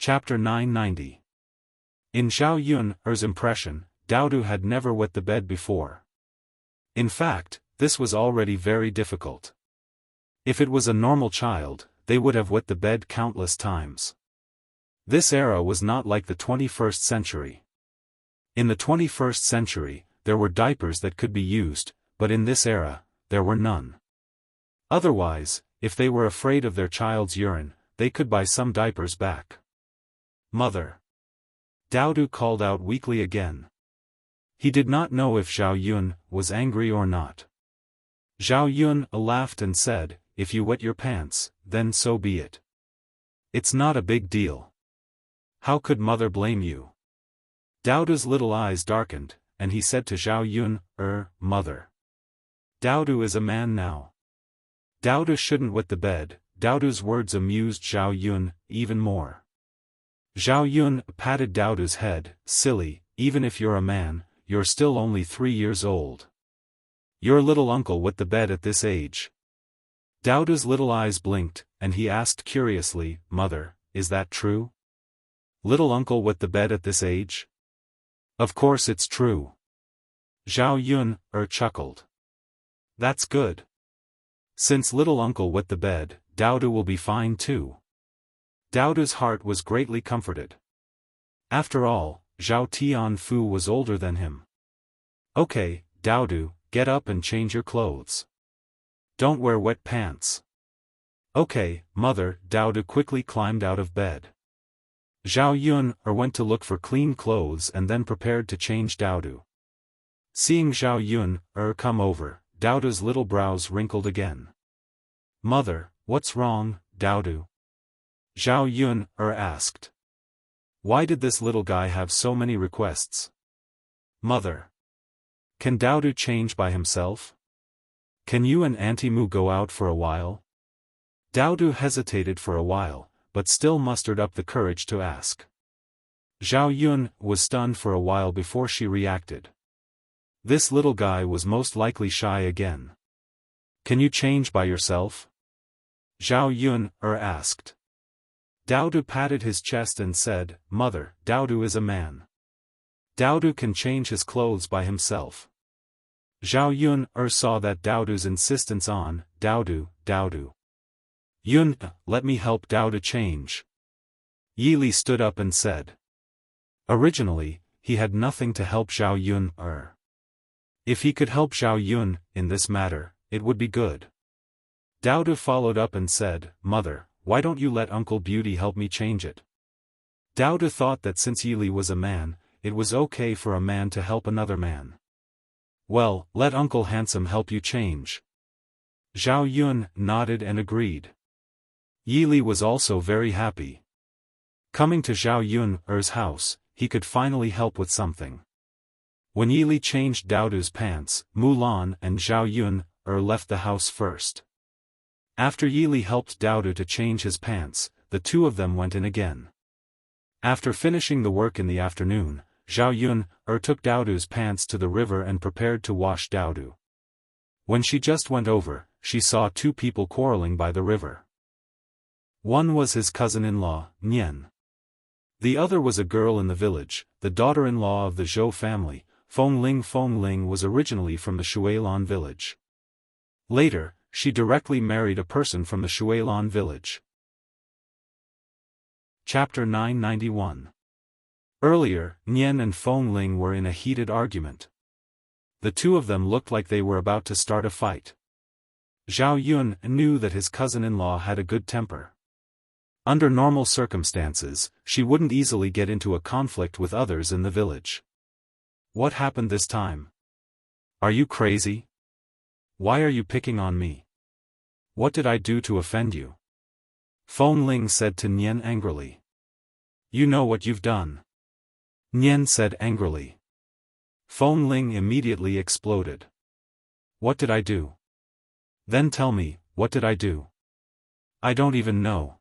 Chapter 990. In Zhao Yun's impression, Daodu had never wet the bed before. In fact, this was already very difficult. If it was a normal child, they would have wet the bed countless times. This era was not like the 21st century. In the 21st century, there were diapers that could be used, but in this era, there were none. Otherwise, if they were afraid of their child's urine, they could buy some diapers back. Mother. Daodu called out weakly again. He did not know if Zhao Yun was angry or not. Zhao Yun laughed and said, "If you wet your pants, then so be it. It's not a big deal. How could mother blame you?" Daodu's little eyes darkened, and he said to Zhao Yun, Mother. Daodu is a man now. Daodu shouldn't wet the bed." Daodu's words amused Zhao Yun even more. Zhao Yun patted Daodu's head. "Silly, even if you're a man, you're still only 3 years old. Your little uncle wet the bed at this age." Daodu's little eyes blinked, and he asked curiously, "Mother, is that true? Little uncle wet the bed at this age?" "Of course it's true." Zhao Yun chuckled. "That's good. Since little uncle wet the bed, Daodu will be fine too." Daodu's heart was greatly comforted. After all, Zhao Tianfu was older than him. "Okay, Daodu, get up and change your clothes. Don't wear wet pants." "Okay, mother." Daodu quickly climbed out of bed. Zhao Yun went to look for clean clothes and then prepared to change Daodu. Seeing Zhao Yun come over, Daodu's little brows wrinkled again. "Mother, what's wrong, Daodu?" Zhao Yun asked. "Why did this little guy have so many requests?" "Mother. Can Daodu change by himself? Can you and Auntie Mu go out for a while?" Daodu hesitated for a while, but still mustered up the courage to ask. Zhao Yun was stunned for a while before she reacted. This little guy was most likely shy again. "Can you change by yourself?" Zhao Yun asked. Daodu patted his chest and said, "Mother, Daodu is a man. Daodu can change his clothes by himself." Zhao Yun saw that Daodu's insistence on, Daodu. "Yun, let me help Daodu change." Yili stood up and said. Originally, he had nothing to help Zhao Yun. If he could help Zhao Yun in this matter, it would be good. Daodu followed up and said, "Mother, why don't you let Uncle Beauty help me change it?" Daodu thought that since Yili was a man, it was okay for a man to help another man. "Well, let Uncle Handsome help you change." Zhao Yun nodded and agreed. Yili was also very happy. Coming to Zhao Yun's house, he could finally help with something. When Yili changed Daodu's pants, Mulan and Zhao Yun left the house first. After Yili helped Daodu to change his pants, the two of them went in again. After finishing the work in the afternoon, Zhao Yun took Daodu's pants to the river and prepared to wash Daodu. When she just went over, she saw two people quarreling by the river. One was his cousin-in-law, Nian. The other was a girl in the village, the daughter-in-law of the Zhou family. Feng Ling was originally from the Shuilan village. Later, she directly married a person from the Shuilan village. Chapter 991. Earlier, Nian and Feng Ling were in a heated argument. The two of them looked like they were about to start a fight. Zhao Yun knew that his cousin-in-law had a good temper. Under normal circumstances, she wouldn't easily get into a conflict with others in the village. "What happened this time? Are you crazy? Why are you picking on me? What did I do to offend you?" Feng Ling said to Nian angrily. "You know what you've done," Nian said angrily. Feng Ling immediately exploded. "What did I do? Then tell me, what did I do? I don't even know.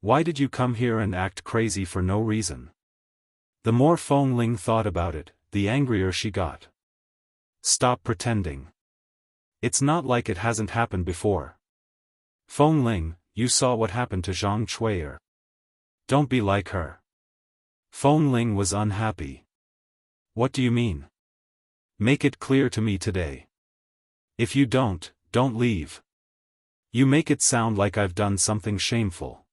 Why did you come here and act crazy for no reason?" The more Feng Ling thought about it, the angrier she got. "Stop pretending. It's not like it hasn't happened before. Feng Ling, you saw what happened to Zhang Chui'er. Don't be like her. Feng Ling was unhappy. What do you mean? Make it clear to me today. If you don't leave. You make it sound like I've done something shameful.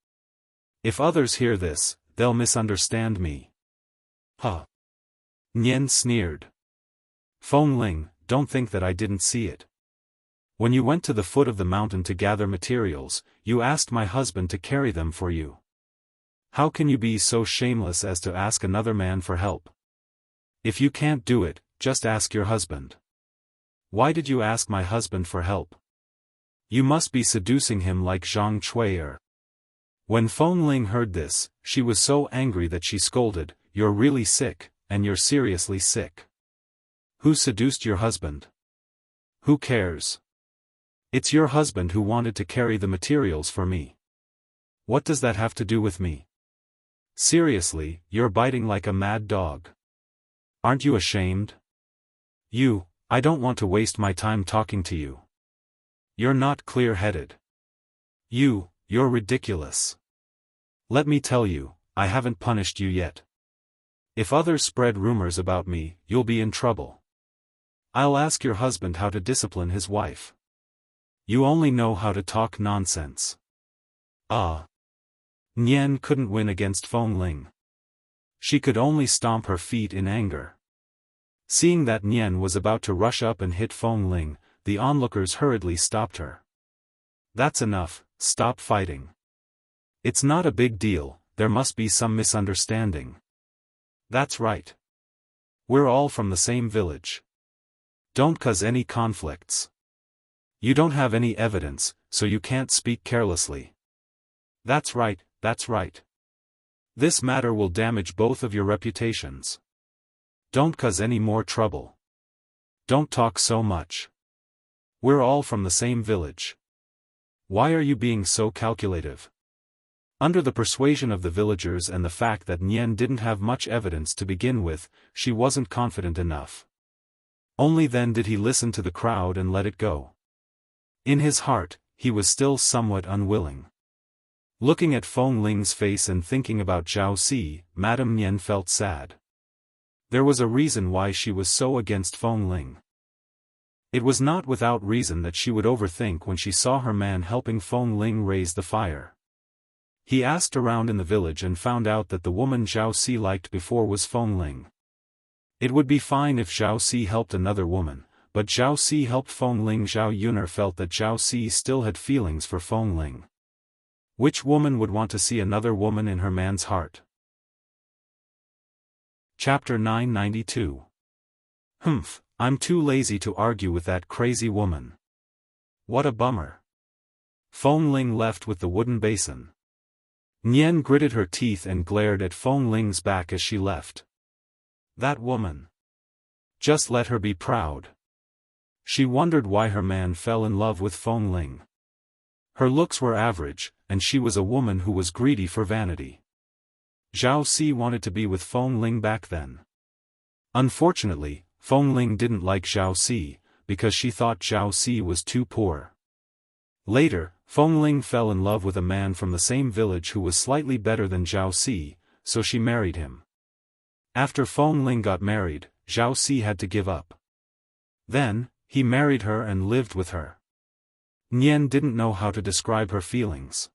If others hear this, they'll misunderstand me. Huh. Nian sneered. Feng Ling, don't think that I didn't see it. When you went to the foot of the mountain to gather materials, you asked my husband to carry them for you. How can you be so shameless as to ask another man for help? If you can't do it, just ask your husband. Why did you ask my husband for help? You must be seducing him like Zhang Chui'er. When Feng Ling heard this, she was so angry that she scolded, "You're really sick, and you're seriously sick. Who seduced your husband? Who cares? It's your husband who wanted to carry the materials for me. What does that have to do with me? Seriously, you're biting like a mad dog. Aren't you ashamed? I don't want to waste my time talking to you. You're not clear-headed. You're ridiculous. Let me tell you, I haven't punished you yet. If others spread rumors about me, you'll be in trouble. I'll ask your husband how to discipline his wife. You only know how to talk nonsense." Nian couldn't win against Feng Ling. She could only stomp her feet in anger. Seeing that Nian was about to rush up and hit Feng Ling, the onlookers hurriedly stopped her. "That's enough, stop fighting. It's not a big deal, there must be some misunderstanding. That's right. We're all from the same village. Don't cause any conflicts. You don't have any evidence, so you can't speak carelessly. That's right, that's right. This matter will damage both of your reputations. Don't cause any more trouble. Don't talk so much. We're all from the same village. Why are you being so calculative?" Under the persuasion of the villagers and the fact that Nian didn't have much evidence to begin with, she wasn't confident enough. Only then did he listen to the crowd and let it go. In his heart, he was still somewhat unwilling. Looking at Feng Ling's face and thinking about Zhao Si, Madame Nian felt sad. There was a reason why she was so against Feng Ling. It was not without reason that she would overthink when she saw her man helping Feng Ling raise the fire. He asked around in the village and found out that the woman Zhao Si liked before was Feng Ling. It would be fine if Zhao Si helped another woman, but Zhao Si helped Feng Ling. Zhao Yuner felt that Zhao Si still had feelings for Feng Ling. Which woman would want to see another woman in her man's heart? Chapter 992. Humph, I'm too lazy to argue with that crazy woman. What a bummer. Feng Ling left with the wooden basin. Nian gritted her teeth and glared at Feng Ling's back as she left. That woman. Just let her be proud. She wondered why her man fell in love with Feng Ling. Her looks were average, and she was a woman who was greedy for vanity. Zhao Si wanted to be with Feng Ling back then. Unfortunately, Feng Ling didn't like Zhao Si, because she thought Zhao Si was too poor. Later, Feng Ling fell in love with a man from the same village who was slightly better than Zhao Si, so she married him. After Feng Ling got married, Zhao Si had to give up. Then, he married her and lived with her. Nian didn't know how to describe her feelings.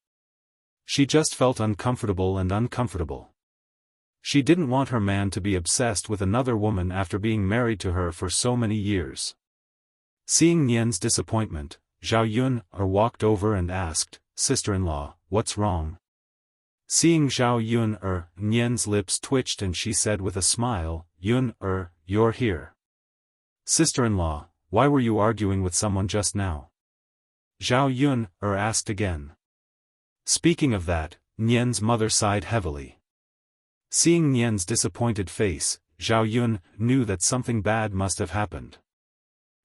She just felt uncomfortable and uncomfortable. She didn't want her man to be obsessed with another woman after being married to her for so many years. Seeing Nian's disappointment, Zhao Yuner walked over and asked, "Sister-in-law, what's wrong?" Seeing Zhao Yuner, Nian's lips twitched and she said with a smile, "Yuner, you're here. Sister-in-law, why were you arguing with someone just now?" Zhao Yuner asked again. Speaking of that, Nian's mother sighed heavily. Seeing Nian's disappointed face, Zhao Yuner knew that something bad must have happened.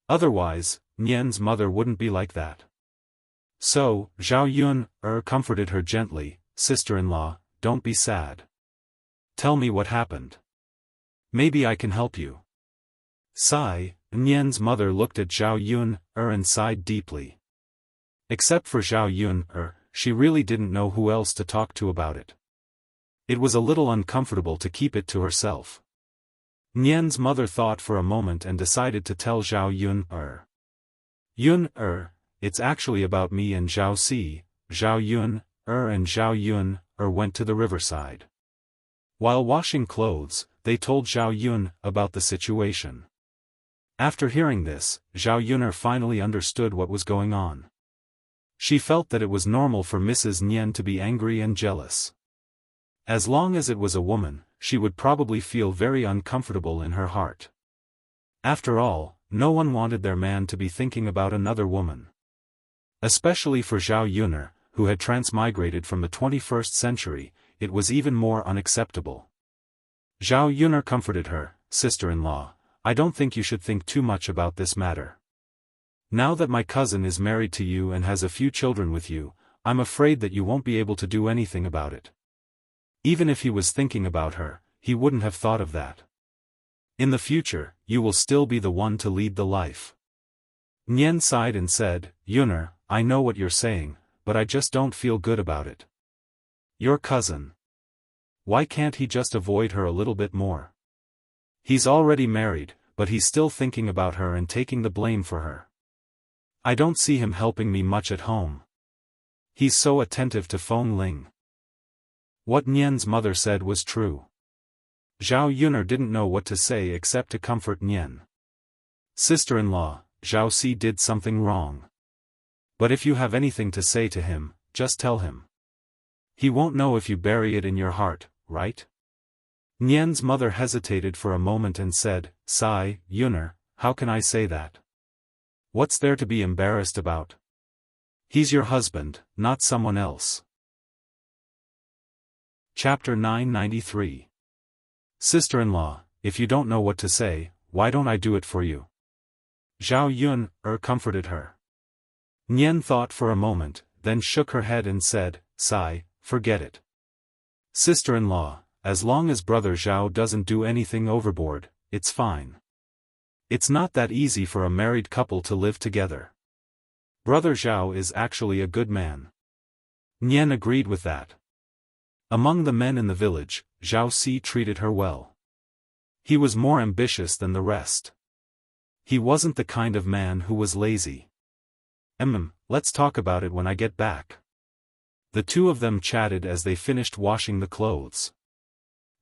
Otherwise, Nian's mother wouldn't be like that. So, Zhao Yuner comforted her gently, "Sister-in-law, don't be sad. Tell me what happened. Maybe I can help you." Sigh, Nian's mother looked at Zhao Yuner and sighed deeply. Except for Zhao Yuner, she really didn't know who else to talk to about it. It was a little uncomfortable to keep it to herself. Nian's mother thought for a moment and decided to tell Zhao Yun. It's actually about me and Zhao Si." Zhao Yun and Zhao Yun went to the riverside. While washing clothes, they told Zhao Yun about the situation. After hearing this, Zhao Yun finally understood what was going on. She felt that it was normal for Mrs. Nian to be angry and jealous. As long as it was a woman, she would probably feel very uncomfortable in her heart. After all, no one wanted their man to be thinking about another woman. Especially for Zhao Yun, who had transmigrated from the 21st century, it was even more unacceptable. Zhao Yun comforted her, "Sister-in-law, I don't think you should think too much about this matter. Now that my cousin is married to you and has a few children with you, I'm afraid that you won't be able to do anything about it. Even if he was thinking about her, he wouldn't have thought of that. In the future, you will still be the one to lead the life." Nian sighed and said, "Yun, I know what you're saying, but I just don't feel good about it. Your cousin. Why can't he just avoid her a little bit more? He's already married, but he's still thinking about her and taking the blame for her. I don't see him helping me much at home. He's so attentive to Feng Ling." What Nian's mother said was true. Zhao Yun didn't know what to say except to comfort Nian. "Sister-in-law, Zhao Si did something wrong. But if you have anything to say to him, just tell him. He won't know if you bury it in your heart, right?" Nian's mother hesitated for a moment and said, "Sigh, Yun, how can I say that? What's there to be embarrassed about? He's your husband, not someone else." Chapter 993. "Sister-in-law, if you don't know what to say, why don't I do it for you?" Zhao Yun comforted her. Nian thought for a moment, then shook her head and said, "Sigh, forget it. Sister-in-law, as long as brother Zhao doesn't do anything overboard, it's fine. It's not that easy for a married couple to live together. Brother Zhao is actually a good man." Nian agreed with that. Among the men in the village, Zhao Si treated her well. He was more ambitious than the rest. He wasn't the kind of man who was lazy. Let's talk about it when I get back." The two of them chatted as they finished washing the clothes.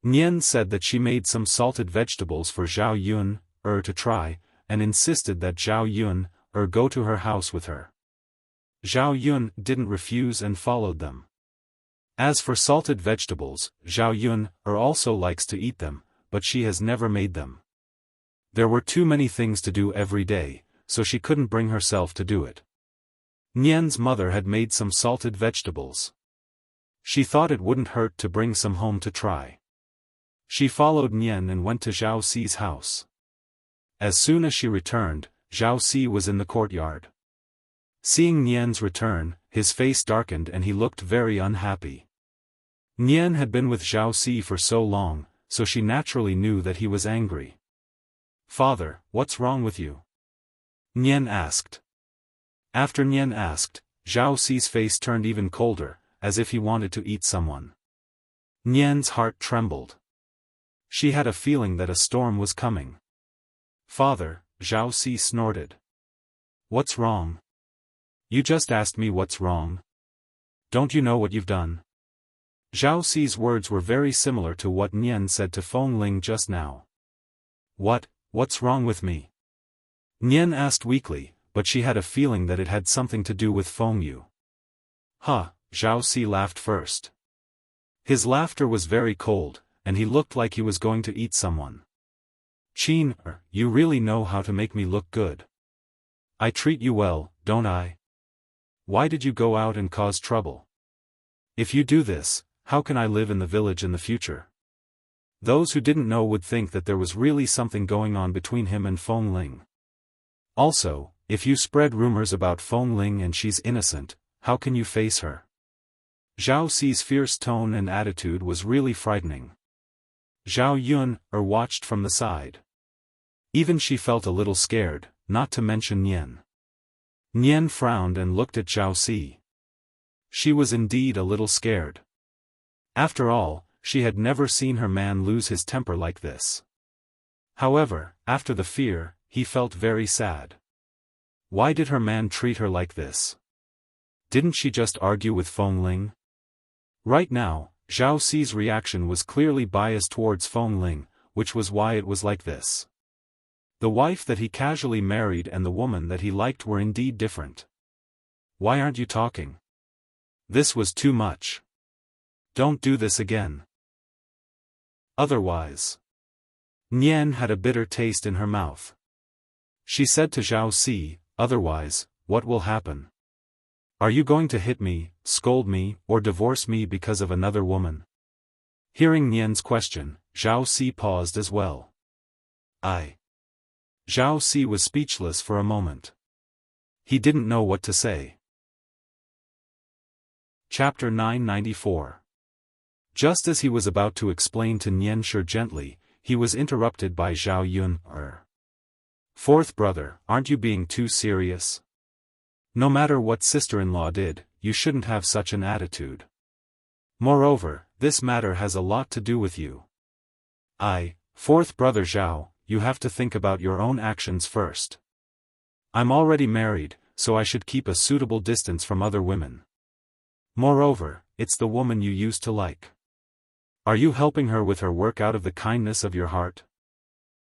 Nian said that she made some salted vegetables for Zhao Yun to try, and insisted that Zhao Yun go to her house with her. Zhao Yun didn't refuse and followed them. As for salted vegetables, Zhao Yun also likes to eat them, but she has never made them. There were too many things to do every day, so she couldn't bring herself to do it. Nian's mother had made some salted vegetables. She thought it wouldn't hurt to bring some home to try. She followed Nian and went to Zhao Si's house. As soon as she returned, Zhao Si was in the courtyard. Seeing Nian's return, his face darkened and he looked very unhappy. Nian had been with Zhao Si for so long, so she naturally knew that he was angry. "Father, what's wrong with you?" Nian asked. After Nian asked, Zhao Si's face turned even colder, as if he wanted to eat someone. Nian's heart trembled. She had a feeling that a storm was coming. "Father," Zhao Si snorted. "What's wrong? You just asked me what's wrong. Don't you know what you've done?" Zhao Si's words were very similar to what Nian said to Feng Ling just now. What's wrong with me?" Nian asked weakly, but she had a feeling that it had something to do with Feng Yu. Zhao Si laughed first. His laughter was very cold, and he looked like he was going to eat someone. "Qin, you really know how to make me look good. I treat you well, don't I? Why did you go out and cause trouble? If you do this, how can I live in the village in the future?" Those who didn't know would think that there was really something going on between him and Feng Ling. Also, if you spread rumors about Feng Ling and she's innocent, how can you face her? Zhao Si's fierce tone and attitude was really frightening. Zhao Yun watched from the side. Even she felt a little scared, not to mention Nian. Nian frowned and looked at Zhao Si. She was indeed a little scared. After all, she had never seen her man lose his temper like this. However, after the fear, he felt very sad. Why did her man treat her like this? Didn't she just argue with Feng Ling? Right now, Zhao Ci's reaction was clearly biased towards Feng Ling, which was why it was like this. The wife that he casually married and the woman that he liked were indeed different. Why aren't you talking? This was too much. Don't do this again. Otherwise. Nian had a bitter taste in her mouth. She said to Zhao Ci, otherwise, what will happen? Are you going to hit me, scold me, or divorce me because of another woman? Hearing Nian's question, Zhao Ci paused as well. Zhao Ci was speechless for a moment. He didn't know what to say. Chapter 994. Just as he was about to explain to Nian Shi gently, he was interrupted by Zhao Yun. Fourth brother, aren't you being too serious? No matter what sister-in-law did, you shouldn't have such an attitude. Moreover, this matter has a lot to do with you. Fourth brother Zhao, you have to think about your own actions first. I'm already married, so I should keep a suitable distance from other women. Moreover, it's the woman you used to like. Are you helping her with her work out of the kindness of your heart?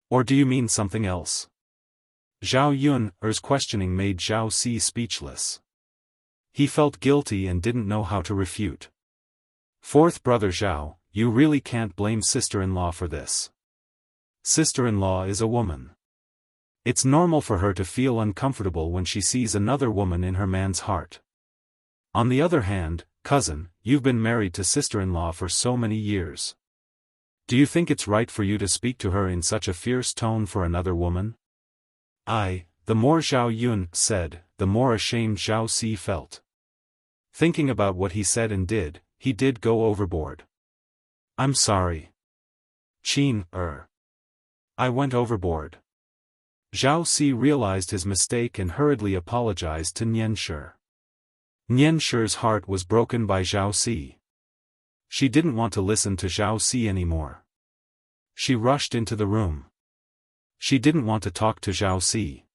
Or do you mean something else? Zhao Yun's questioning made Zhao Ci speechless. He felt guilty and didn't know how to refute. Fourth brother Zhao, you really can't blame sister-in-law for this. Sister-in-law is a woman. It's normal for her to feel uncomfortable when she sees another woman in her man's heart. On the other hand, cousin, you've been married to sister-in-law for so many years. Do you think it's right for you to speak to her in such a fierce tone for another woman? The more Zhao Yun said, the more ashamed Zhao Ci felt. Thinking about what he said and did, he did go overboard. I'm sorry. I went overboard. Zhao Ci realized his mistake and hurriedly apologized to Nian Shi. Nian Shi's heart was broken by Zhao Ci. She didn't want to listen to Zhao Ci anymore. She rushed into the room. She didn't want to talk to Zhao Ci.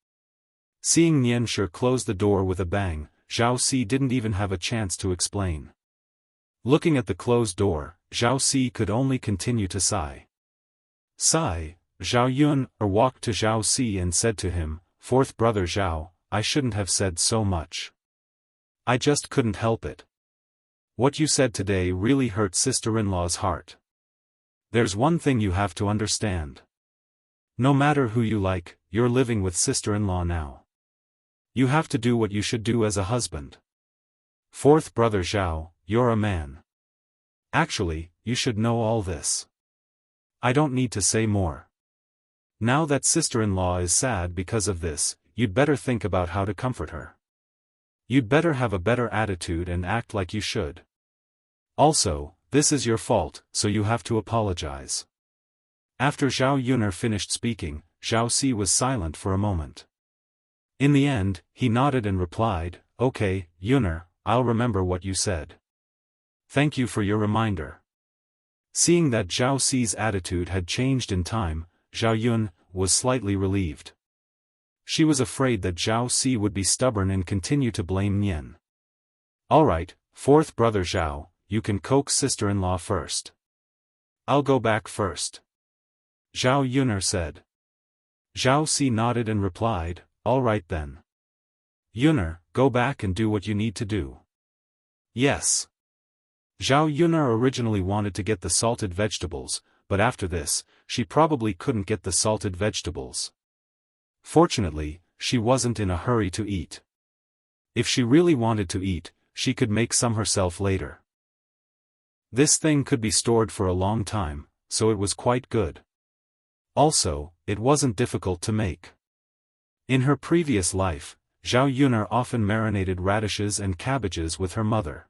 Seeing Nian Shi close the door with a bang, Zhao Ci didn't even have a chance to explain. Looking at the closed door, Zhao Ci could only continue to sigh. Zhao Yun walked to Zhao Ci and said to him, Fourth brother Zhao, I shouldn't have said so much. I just couldn't help it. What you said today really hurt sister-in-law's heart. There's one thing you have to understand. No matter who you like, you're living with sister-in-law now. You have to do what you should do as a husband. Fourth brother Zhao, you're a man. Actually, you should know all this. I don't need to say more. Now that sister-in-law is sad because of this, you'd better think about how to comfort her. You'd better have a better attitude and act like you should. Also, this is your fault, so you have to apologize. After Zhao Yun finished speaking, Zhao Ci was silent for a moment. In the end, he nodded and replied, Okay, Yun, I'll remember what you said. Thank you for your reminder. Seeing that Zhao Ci's attitude had changed in time, Zhao Yun was slightly relieved. She was afraid that Zhao Ci would be stubborn and continue to blame Nian. Alright, fourth brother Zhao, you can coax sister-in-law first. I'll go back first. Zhao Yun said. Zhao Ci nodded and replied, Alright then. Yun, go back and do what you need to do. Yes. Zhao Yun originally wanted to get the salted vegetables, but after this, she probably couldn't get the salted vegetables. Fortunately, she wasn't in a hurry to eat. If she really wanted to eat, she could make some herself later. This thing could be stored for a long time, so it was quite good. Also, it wasn't difficult to make. In her previous life, Zhao Yun often marinated radishes and cabbages with her mother.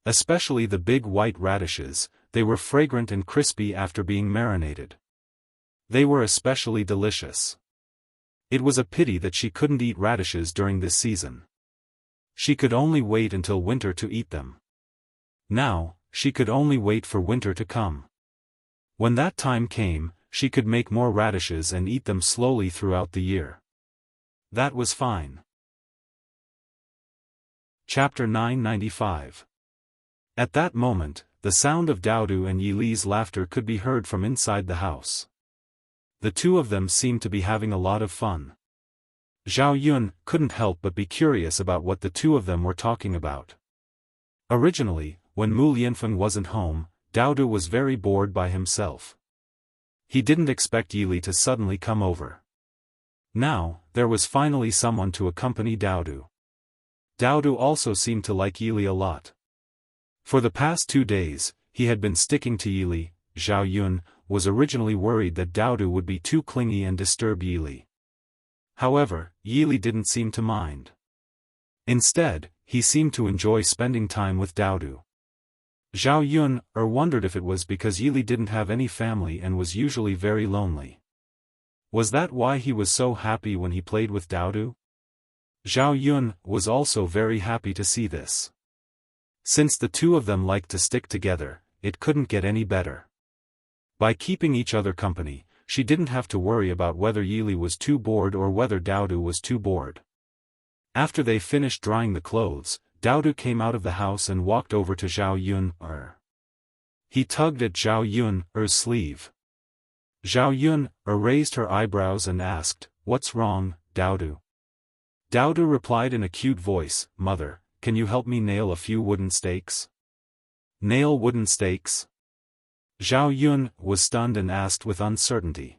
Especially the big white radishes, they were fragrant and crispy after being marinated. They were especially delicious. It was a pity that she couldn't eat radishes during this season. She could only wait until winter to eat them. Now, she could only wait for winter to come. When that time came, she could make more radishes and eat them slowly throughout the year. That was fine. Chapter 995. At that moment, the sound of Daodu and Yili's laughter could be heard from inside the house. The two of them seemed to be having a lot of fun. Zhao Yun couldn't help but be curious about what the two of them were talking about. Originally, when Mu Lianfeng wasn't home, Daodu was very bored by himself. He didn't expect Yili to suddenly come over. Now, there was finally someone to accompany Daodu. Daodu also seemed to like Yili a lot. For the past 2 days, he had been sticking to Yili. Zhao Yun was originally worried that Daodu would be too clingy and disturb Yili. However, Yili didn't seem to mind. Instead, he seemed to enjoy spending time with Daodu. Zhao Yun wondered if it was because Yili didn't have any family and was usually very lonely. Was that why he was so happy when he played with Daodu? Zhao Yun was also very happy to see this. Since the two of them liked to stick together, it couldn't get any better. By keeping each other company, she didn't have to worry about whether Yili was too bored or whether Daodu was too bored. After they finished drying the clothes, Daodu came out of the house and walked over to Zhao Yun. He tugged at Zhao Yun's sleeve. Zhao Yun raised her eyebrows and asked, "What's wrong, Daodu?" Daodu replied in a cute voice, "Mother, can you help me nail a few wooden stakes?" "Nail wooden stakes?" Zhao Yun was stunned and asked with uncertainty.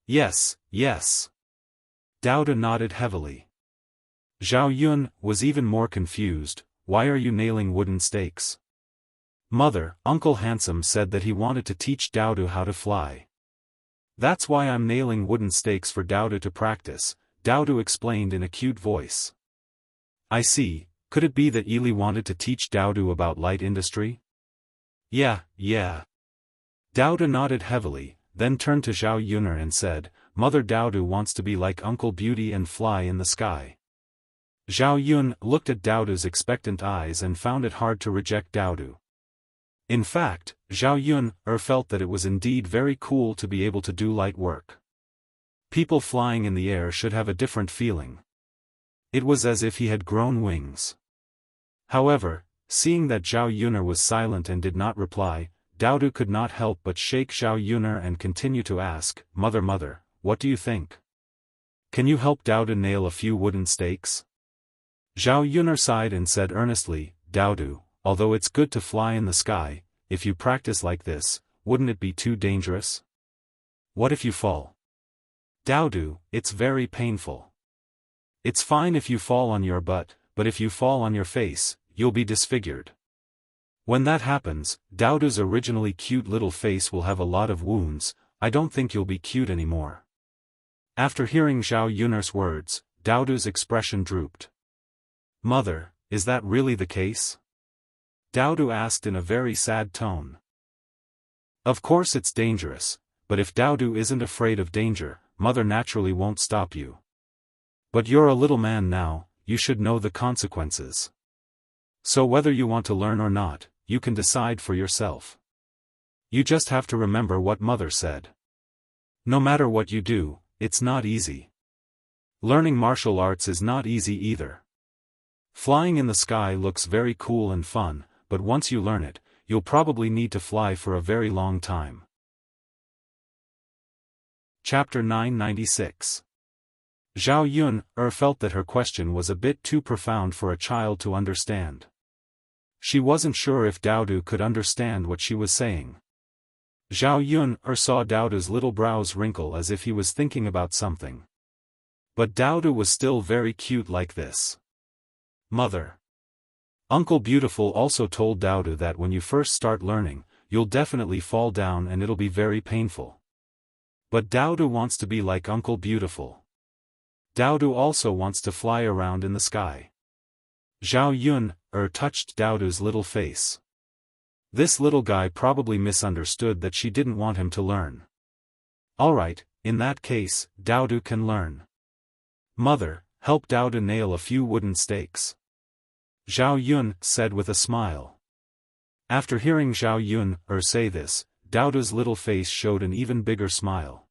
"Yes, yes." Daodu nodded heavily. Zhao Yun was even more confused. "Why are you nailing wooden stakes?" "Mother, Uncle Handsome said that he wanted to teach Daodu how to fly. That's why I'm nailing wooden stakes for Daodu to practice," Daodu explained in a cute voice. "I see. Could it be that Yili wanted to teach Daodu about light industry?" Yeah. Daodu nodded heavily, then turned to Zhao Yun and said, "Mother, Daodu wants to be like Uncle Beauty and fly in the sky." Zhao Yun looked at Daodu's expectant eyes and found it hard to reject Daodu. In fact, Zhao Yun felt that it was indeed very cool to be able to do light work. People flying in the air should have a different feeling. It was as if he had grown wings. However, seeing that Zhao Yun was silent and did not reply, Daodu could not help but shake Zhao Yun and continue to ask, Mother, what do you think? Can you help Daodu nail a few wooden stakes?" Zhao Yun sighed and said earnestly, "Daodu, although it's good to fly in the sky, if you practice like this, wouldn't it be too dangerous? What if you fall?" "Daodu, it's very painful. It's fine if you fall on your butt, but if you fall on your face, you'll be disfigured. When that happens, Daodu's originally cute little face will have a lot of wounds. I don't think you'll be cute anymore." After hearing Zhao Yun's words, Daodu's expression drooped. "Mother, is that really the case?" Daodu asked in a very sad tone. "Of course it's dangerous, but if Daodu isn't afraid of danger, Mother naturally won't stop you. But you're a little man now, you should know the consequences. So whether you want to learn or not, you can decide for yourself. You just have to remember what Mother said. No matter what you do, it's not easy. Learning martial arts is not easy either. Flying in the sky looks very cool and fun, but once you learn it, you'll probably need to fly for a very long time." Chapter 996. Zhao Yun felt that her question was a bit too profound for a child to understand. She wasn't sure if Daodu could understand what she was saying. Zhao Yun saw Daodu's little brows wrinkle as if he was thinking about something. But Daodu was still very cute like this. "Mother. Uncle Beautiful also told Daodu that when you first start learning, you'll definitely fall down and it'll be very painful. But Daodu wants to be like Uncle Beautiful. Daodu also wants to fly around in the sky." Zhao Yun touched Daodu's little face. This little guy probably misunderstood that she didn't want him to learn. "Alright, in that case, Daodu can learn. Mother, help Daodu nail a few wooden stakes," Zhao Yun said with a smile. After hearing Zhao Yun say this, Daodu's little face showed an even bigger smile.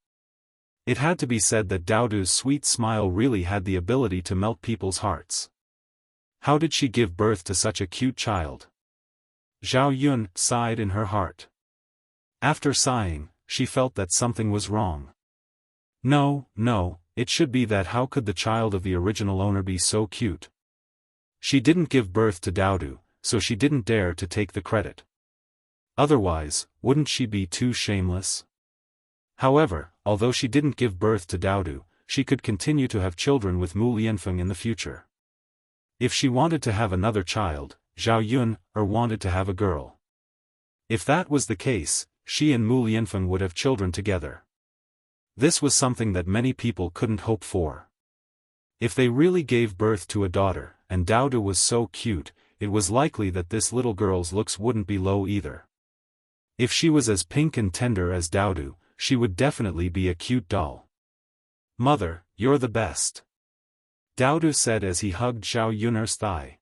It had to be said that Daodu's sweet smile really had the ability to melt people's hearts. How did she give birth to such a cute child? Zhao Yun sighed in her heart. After sighing, she felt that something was wrong. No, it should be that how could the child of the original owner be so cute? She didn't give birth to Daodu, so she didn't dare to take the credit. Otherwise, wouldn't she be too shameless? However, although she didn't give birth to Daodu, she could continue to have children with Mu Lianfeng in the future. If she wanted to have another child, Zhao Yun wanted to have a girl. If that was the case, she and Mu Lianfeng would have children together. This was something that many people couldn't hope for. If they really gave birth to a daughter, and Daodu was so cute, it was likely that this little girl's looks wouldn't be low either. If she was as pink and tender as Daodu, she would definitely be a cute doll. Mother, you're the best. Daodu said as he hugged Zhao Yun's thigh.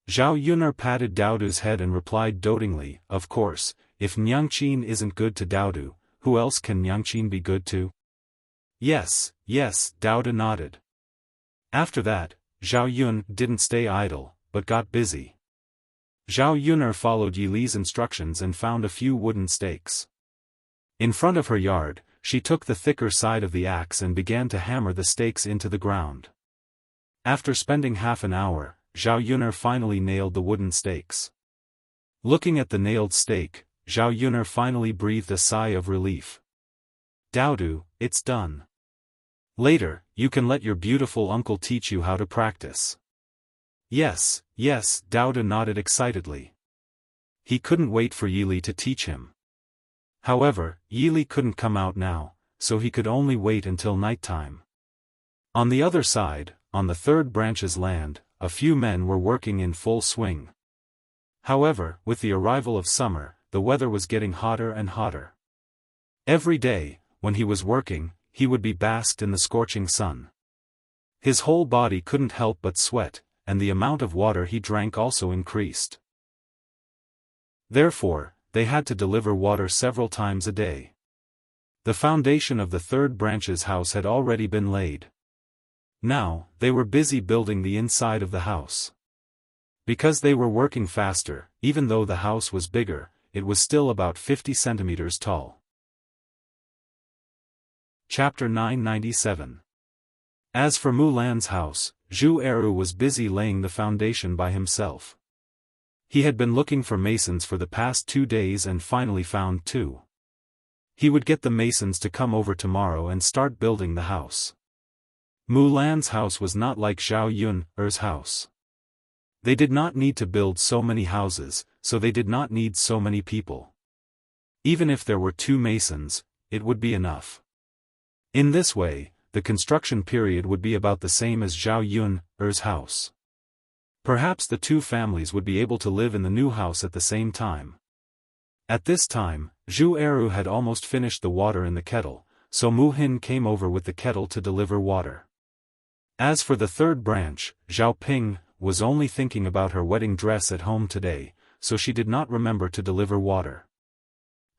Zhao Yun patted Daodu's head and replied dotingly, of course, if Nyangqin isn't good to Daodu, who else can Nyangqin be good to? Yes, Daodu nodded. After that, Zhao Yun didn't stay idle, but got busy. Zhao Yun followed Yi Li's instructions and found a few wooden stakes. In front of her yard, she took the thicker side of the axe and began to hammer the stakes into the ground. After spending half an hour, Zhao Yun finally nailed the wooden stakes. Looking at the nailed stake, Zhao Yun finally breathed a sigh of relief. Daodu, it's done. Later, you can let your beautiful uncle teach you how to practice. Yes, Daodu nodded excitedly. He couldn't wait for Yi Li to teach him. However, Yi Li couldn't come out now, so he could only wait until nighttime. On the other side, on the third branch's land, a few men were working in full swing. However, with the arrival of summer, the weather was getting hotter and hotter. Every day, when he was working, he would be basked in the scorching sun. His whole body couldn't help but sweat, and the amount of water he drank also increased. Therefore, they had to deliver water several times a day. The foundation of the third branch's house had already been laid. Now, they were busy building the inside of the house. Because they were working faster, even though the house was bigger, it was still about 50 centimeters tall. Chapter 997. As for Mulan's house, Zhu Eru was busy laying the foundation by himself. He had been looking for masons for the past 2 days and finally found 2. He would get the masons to come over tomorrow and start building the house. Mulan's house was not like Zhao Yun's house. They did not need to build so many houses, so they did not need so many people. Even if there were 2 masons, it would be enough. In this way, the construction period would be about the same as Zhao Yun's house. Perhaps the 2 families would be able to live in the new house at the same time. At this time, Zhu Eru had almost finished the water in the kettle, so Mu Hin came over with the kettle to deliver water. As for the third branch, Zhao Ping was only thinking about her wedding dress at home today, so she did not remember to deliver water.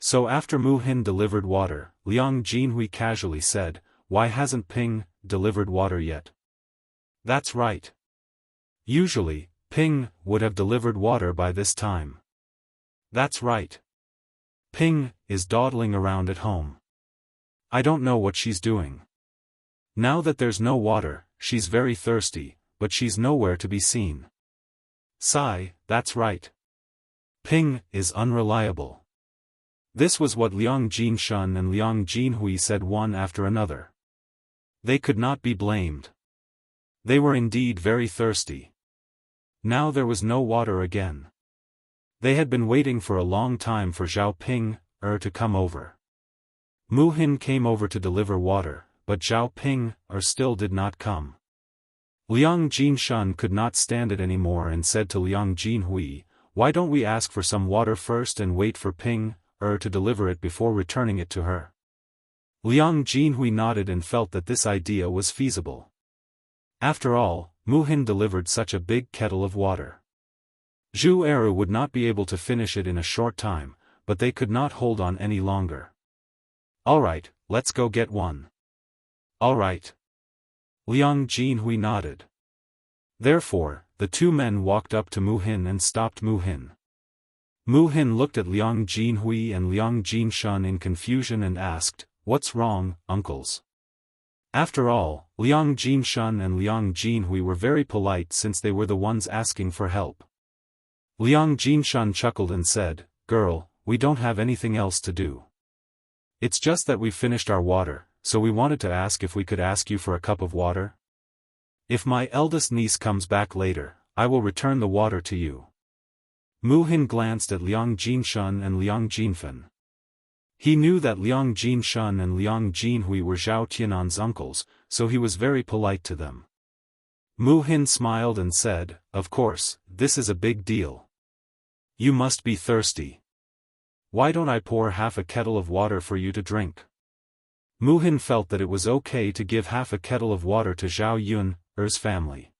So after Mu Hin delivered water, Liang Jinhui casually said, "Why hasn't Ping delivered water yet?" That's right. Usually, Ping would have delivered water by this time. That's right. Ping is dawdling around at home. I don't know what she's doing. Now that there's no water, she's very thirsty, but she's nowhere to be seen. Sigh, that's right. Ping is unreliable. This was what Liang Jinshun and Liang Jinhui said one after another. They could not be blamed. They were indeed very thirsty. Now there was no water again. They had been waiting for a long time for Zhao Ping to come over. Mu Hin came over to deliver water, but Zhao Ping still did not come. Liang Jinshun could not stand it anymore and said to Liang Jinhui, "Why don't we ask for some water first and wait for Ping to deliver it before returning it to her?" Liang Jinhui nodded and felt that this idea was feasible. After all, Mu Hin delivered such a big kettle of water. Zhu Eru would not be able to finish it in a short time, but they could not hold on any longer. "Alright, let's go get one." "Alright." Liang Jinhui nodded. Therefore, the two men walked up to Mu Hin and stopped Mu Hin. Mu Hin looked at Liang Jinhui and Liang Jinshan in confusion and asked, "What's wrong, uncles?" After all, Liang Jinshan and Liang Jinhui were very polite since they were the ones asking for help. Liang Jinshan chuckled and said, "Girl, we don't have anything else to do. It's just that we've finished our water, so we wanted to ask if we could ask you for a cup of water. If my eldest niece comes back later, I will return the water to you." Mu Hin glanced at Liang Jinshan and Liang Jinfen. He knew that Liang Jinshan and Liang Jinhui were Zhao Tianan's uncles, so he was very polite to them. Mu Hin smiled and said, "Of course, this is a big deal. You must be thirsty. Why don't I pour half a kettle of water for you to drink?" Mu Hin felt that it was okay to give half a kettle of water to Zhao Yun's family.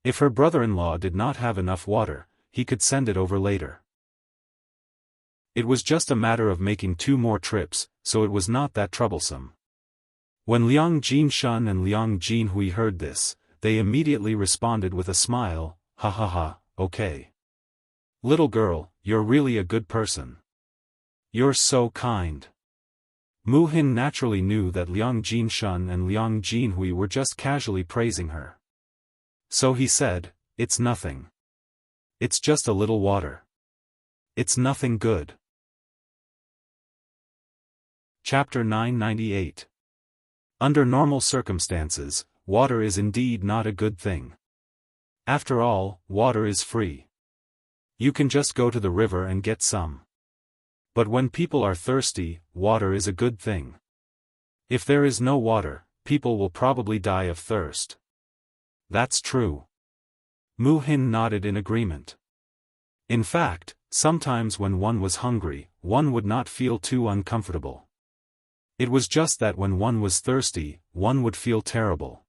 If her brother-in-law did not have enough water, he could send it over later. It was just a matter of making 2 more trips, so it was not that troublesome. When Liang Jinshan and Liang Jinhui heard this, they immediately responded with a smile, "Ha ha ha, okay. Little girl, you're really a good person. You're so kind." Mu Hin naturally knew that Liang Jinshan and Liang Jinhui were just casually praising her. So he said, "It's nothing. It's just a little water. It's nothing good." Chapter 998. Under normal circumstances, water is indeed not a good thing. After all, water is free. You can just go to the river and get some. But when people are thirsty, water is a good thing. If there is no water, people will probably die of thirst. That's true. Mu Hin nodded in agreement. In fact, sometimes when one was hungry, one would not feel too uncomfortable. It was just that when one was thirsty, one would feel terrible.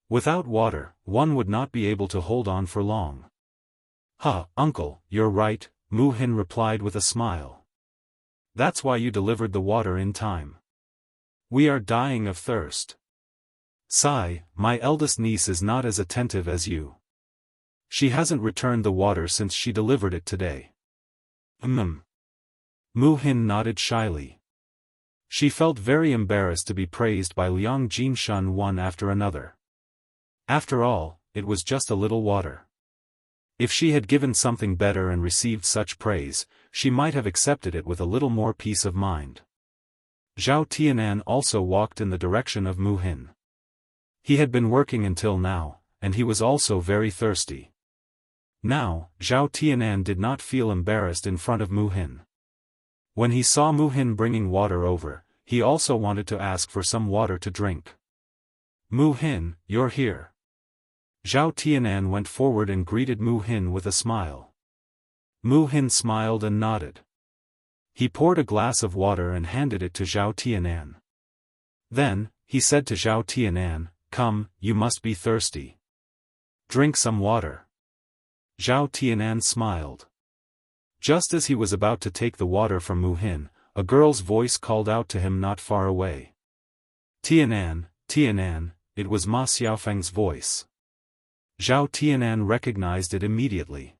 Without water, one would not be able to hold on for long. "Huh, uncle, you're right," Mu Hin replied with a smile. "That's why you delivered the water in time. We are dying of thirst. Sigh, my eldest niece is not as attentive as you. She hasn't returned the water since she delivered it today." Mu Hin nodded shyly. She felt very embarrassed to be praised by Liang Jinshan one after another. After all, it was just a little water. If she had given something better and received such praise, she might have accepted it with a little more peace of mind. Zhao Tianan also walked in the direction of Mu Hin. He had been working until now, and he was also very thirsty. Now, Zhao Tianan did not feel embarrassed in front of Mu Hin. When he saw Mu Hin bringing water over, he also wanted to ask for some water to drink. "Mu Hin, you're here." Zhao Tianan went forward and greeted Mu Hin with a smile. Mu Hin smiled and nodded. He poured a glass of water and handed it to Zhao Tianan. Then, he said to Zhao Tianan, "Come, you must be thirsty. Drink some water." Zhao Tianan smiled. Just as he was about to take the water from Mu Hin, a girl's voice called out to him not far away. "Tianan, Tianan," it was Ma Xiaofang's voice. Zhao Tianan recognized it immediately.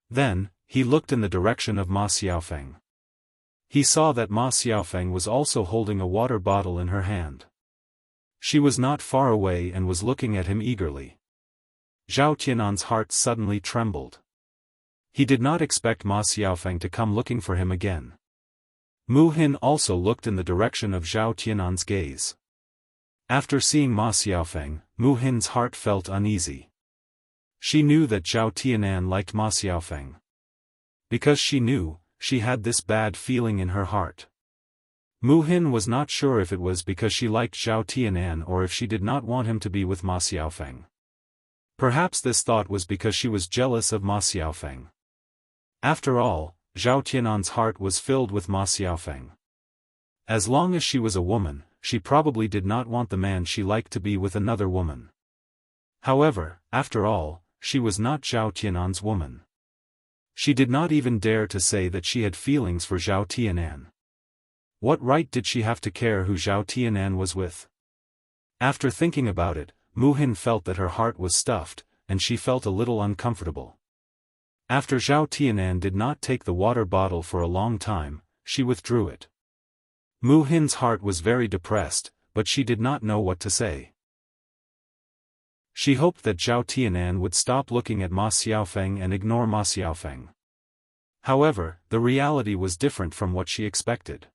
Then, he looked in the direction of Ma Xiaofang. He saw that Ma Xiaofang was also holding a water bottle in her hand. She was not far away and was looking at him eagerly. Zhao Tianan's heart suddenly trembled. He did not expect Ma Xiaofang to come looking for him again. Mu Hin also looked in the direction of Zhao Tianan's gaze. After seeing Ma Xiaofang, Mu Hin's heart felt uneasy. She knew that Zhao Tianan liked Ma Xiaofang. Because she knew, she had this bad feeling in her heart. Mu Hin was not sure if it was because she liked Zhao Tianan or if she did not want him to be with Ma Xiaofang. Perhaps this thought was because she was jealous of Ma Xiaofang. After all, Zhao Tianan's heart was filled with Ma Xiaofang. As long as she was a woman, she probably did not want the man she liked to be with another woman. However, after all, she was not Zhao Tianan's woman. She did not even dare to say that she had feelings for Zhao Tianan. What right did she have to care who Zhao Tianan was with? After thinking about it, Mu Hin felt that her heart was stuffed, and she felt a little uncomfortable. After Zhao Tianan did not take the water bottle for a long time, she withdrew it. Mu Hin's heart was very depressed, but she did not know what to say. She hoped that Zhao Tianan would stop looking at Ma Xiaofeng and ignore Ma Xiaofeng. However, the reality was different from what she expected.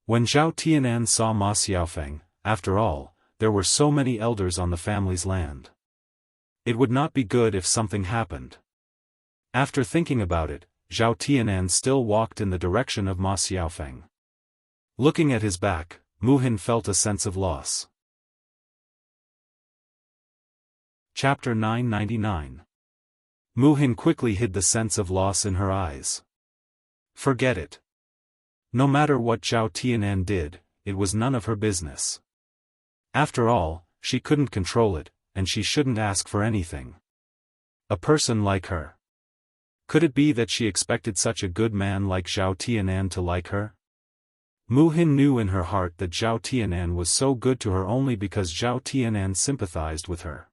When Zhao Tianan saw Ma Xiaofeng, after all, there were so many elders on the family's land. It would not be good if something happened. After thinking about it, Zhao Tianan still walked in the direction of Ma Xiaofeng. Looking at his back, Mu Hin felt a sense of loss. Chapter 999. Mu Hin quickly hid the sense of loss in her eyes. Forget it. No matter what Zhao Tianan did, it was none of her business. After all, she couldn't control it, and she shouldn't ask for anything. A person like her. Could it be that she expected such a good man like Zhao Tianan to like her? Mu Hin knew in her heart that Zhao Tianan was so good to her only because Zhao Tianan sympathized with her.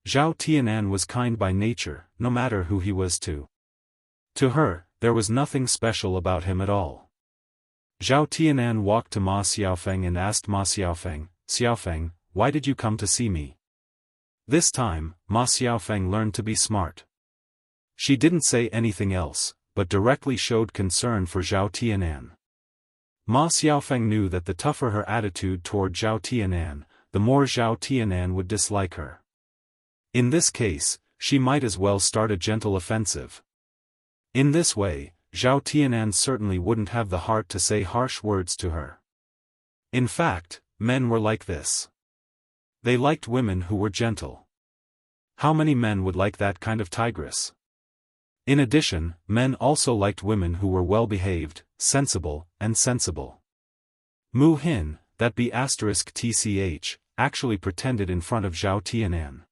Zhao Tianan was kind by nature, no matter who he was to. To her, there was nothing special about him at all. Zhao Tianan walked to Ma Xiaofeng and asked Ma Xiaofeng, "Xiaofeng, why did you come to see me?" This time, Ma Xiaofeng learned to be smart. She didn't say anything else, but directly showed concern for Zhao Tianan. Ma Xiaofeng knew that the tougher her attitude toward Zhao Tianan, the more Zhao Tianan would dislike her. In this case, she might as well start a gentle offensive. In this way, Zhao Tianan certainly wouldn't have the heart to say harsh words to her. In fact, men were like this. They liked women who were gentle. How many men would like that kind of tigress? In addition, men also liked women who were well-behaved, sensible, and sensible. Mu Hin, that B***tch, actually pretended in front of Zhao Tianan.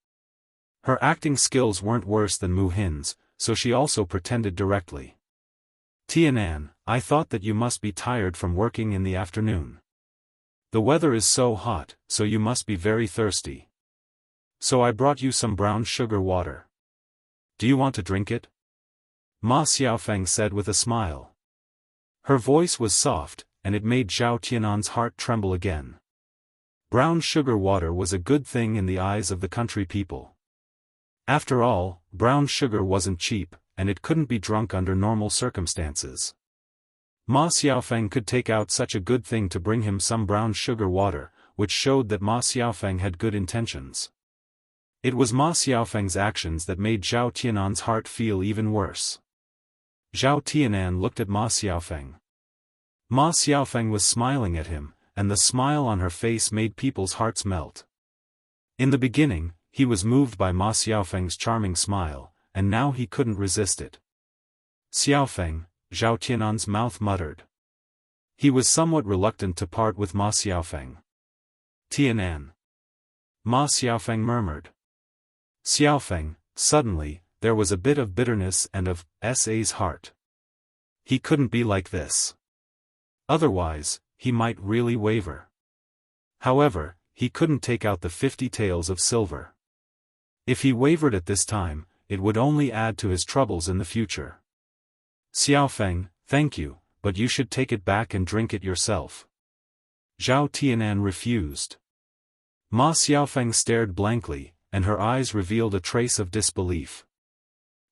Her acting skills weren't worse than Mu Hin's, so she also pretended directly. "Tianan, I thought that you must be tired from working in the afternoon. The weather is so hot, so you must be very thirsty. So I brought you some brown sugar water. Do you want to drink it?" Ma Xiaofeng said with a smile. Her voice was soft, and it made Zhao Tianan's heart tremble again. Brown sugar water was a good thing in the eyes of the country people. After all, brown sugar wasn't cheap, and it couldn't be drunk under normal circumstances. Ma Xiaofeng could take out such a good thing to bring him some brown sugar water, which showed that Ma Xiaofeng had good intentions. It was Ma Xiaofeng's actions that made Zhao Tianan's heart feel even worse. Zhao Tianan looked at Ma Xiaofeng. Ma Xiaofeng was smiling at him, and the smile on her face made people's hearts melt. In the beginning, he was moved by Ma Xiaofeng's charming smile, and now he couldn't resist it. "Xiaofeng," Zhao Tianan's mouth muttered. He was somewhat reluctant to part with Ma Xiaofeng. "Tianan." Ma Xiaofeng murmured. "Xiaofeng," suddenly, there was a bit of bitterness and of Sa's heart. He couldn't be like this. Otherwise, he might really waver. However, he couldn't take out the 50 taels of silver. If he wavered at this time, it would only add to his troubles in the future. "Xiaofeng, thank you, but you should take it back and drink it yourself." Zhao Tianan refused. Ma Xiaofeng stared blankly, and her eyes revealed a trace of disbelief.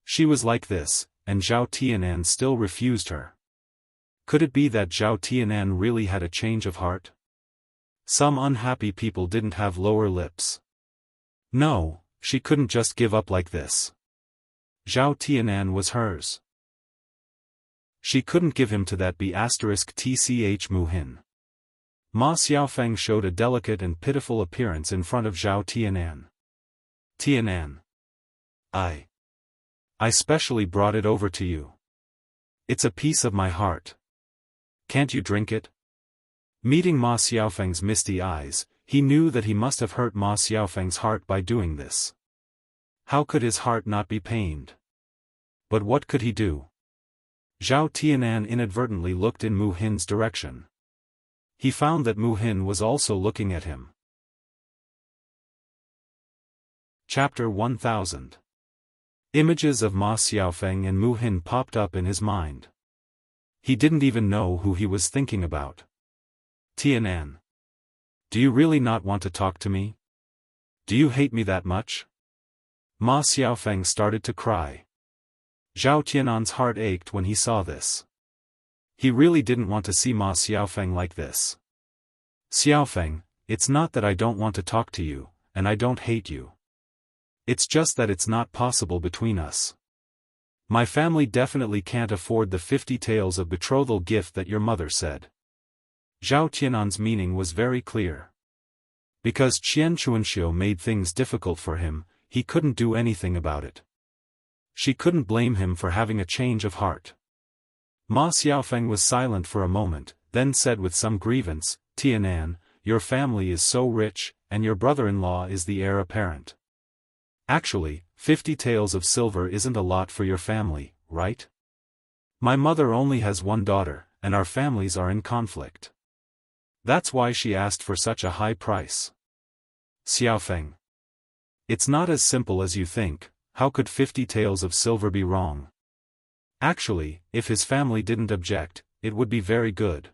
She was like this, and Zhao Tianan still refused her. Could it be that Zhao Tianan really had a change of heart? Some unhappy people didn't have lower lips. No, she couldn't just give up like this. Zhao Tianan was hers. She couldn't give him to that B***tch Mu Hin. Ma Xiaofeng showed a delicate and pitiful appearance in front of Zhao Tianan. "Tianan. I specially brought it over to you. It's a piece of my heart. Can't you drink it?" Meeting Ma Xiaofeng's misty eyes, he knew that he must have hurt Ma Xiaofeng's heart by doing this. How could his heart not be pained? But what could he do? Zhao Tianan inadvertently looked in Mu Hin's direction. He found that Mu Hin was also looking at him. Chapter 1000. Images of Ma Xiaofeng and Mu Hin popped up in his mind. He didn't even know who he was thinking about. Tianan. Do you really not want to talk to me? Do you hate me that much? Ma Xiaofeng started to cry. Zhao Tianan's heart ached when he saw this. He really didn't want to see Ma Xiaofeng like this. Xiaofeng, it's not that I don't want to talk to you, and I don't hate you. It's just that it's not possible between us. My family definitely can't afford the 50 taels of betrothal gift that your mother said. Zhao Tianan's meaning was very clear. Because Qian Chuanxiu made things difficult for him, he couldn't do anything about it. She couldn't blame him for having a change of heart. Ma Xiaofeng was silent for a moment, then said with some grievance, Tianan, your family is so rich, and your brother-in-law is the heir apparent. Actually, 50 taels of silver isn't a lot for your family, right? My mother only has one daughter, and our families are in conflict. That's why she asked for such a high price. Xiaofeng. It's not as simple as you think. How could 50 taels of silver be wrong? Actually, if his family didn't object, it would be very good.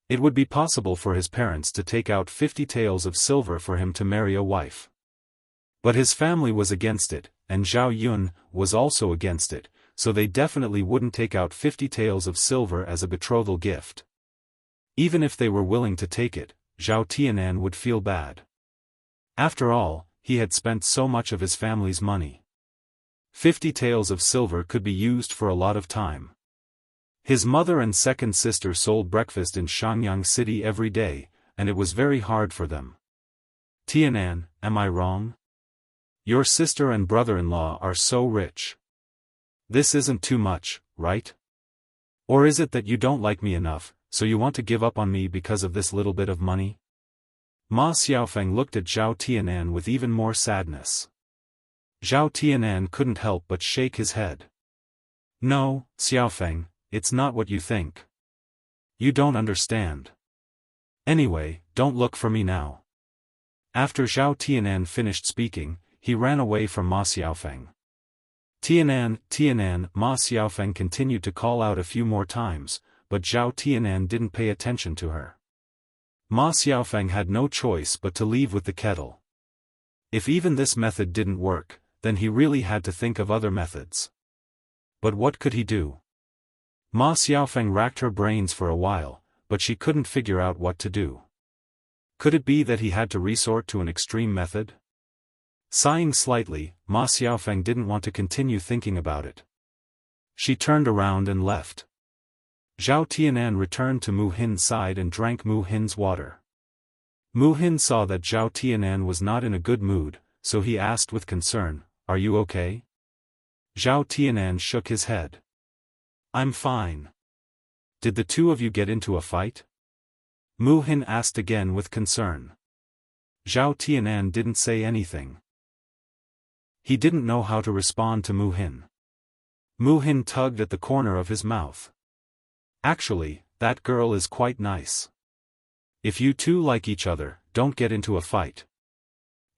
It would be possible for his parents to take out 50 taels of silver for him to marry a wife. But his family was against it, and Zhao Yun was also against it, so they definitely wouldn't take out 50 taels of silver as a betrothal gift. Even if they were willing to take it, Zhao Tianan would feel bad. After all, he had spent so much of his family's money. 50 taels of silver could be used for a lot of time. His mother and second sister sold breakfast in Shangyang City every day, and it was very hard for them. Tianan, am I wrong? Your sister and brother-in-law are so rich. This isn't too much, right? Or is it that you don't like me enough, so you want to give up on me because of this little bit of money? Ma Xiaofeng looked at Zhao Tianan with even more sadness. Zhao Tianan couldn't help but shake his head. No, Xiaofeng, it's not what you think. You don't understand. Anyway, don't look for me now. After Zhao Tianan finished speaking, he ran away from Ma Xiaofeng. Tianan, Tianan, Ma Xiaofeng continued to call out a few more times, but Zhao Tianan didn't pay attention to her. Ma Xiaofeng had no choice but to leave with the kettle. If even this method didn't work, then he really had to think of other methods. But what could he do? Ma Xiaofeng racked her brains for a while, but she couldn't figure out what to do. Could it be that he had to resort to an extreme method? Sighing slightly, Ma Xiaofeng didn't want to continue thinking about it. She turned around and left. Zhao Tianan returned to Mu Hin's side and drank Mu Hin's water. Mu Hin saw that Zhao Tianan was not in a good mood, so he asked with concern, "Are you okay?" Zhao Tianan shook his head. "I'm fine." "Did the two of you get into a fight?" Mu Hin asked again with concern. Zhao Tianan didn't say anything. He didn't know how to respond to Mu Hin. Mu Hin tugged at the corner of his mouth. "Actually, that girl is quite nice. If you two like each other, don't get into a fight.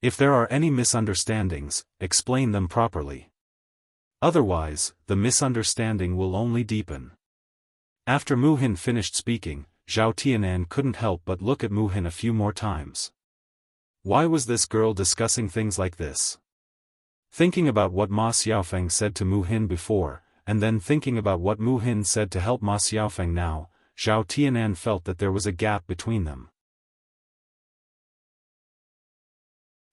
If there are any misunderstandings, explain them properly. Otherwise, the misunderstanding will only deepen." After Mu Hin finished speaking, Zhao Tianan couldn't help but look at Mu Hin a few more times. Why was this girl discussing things like this? Thinking about what Ma Xiaofeng said to Mu Hin before, and then thinking about what Mu Hin said to help Ma Xiaofeng now, Zhao Tianan felt that there was a gap between them.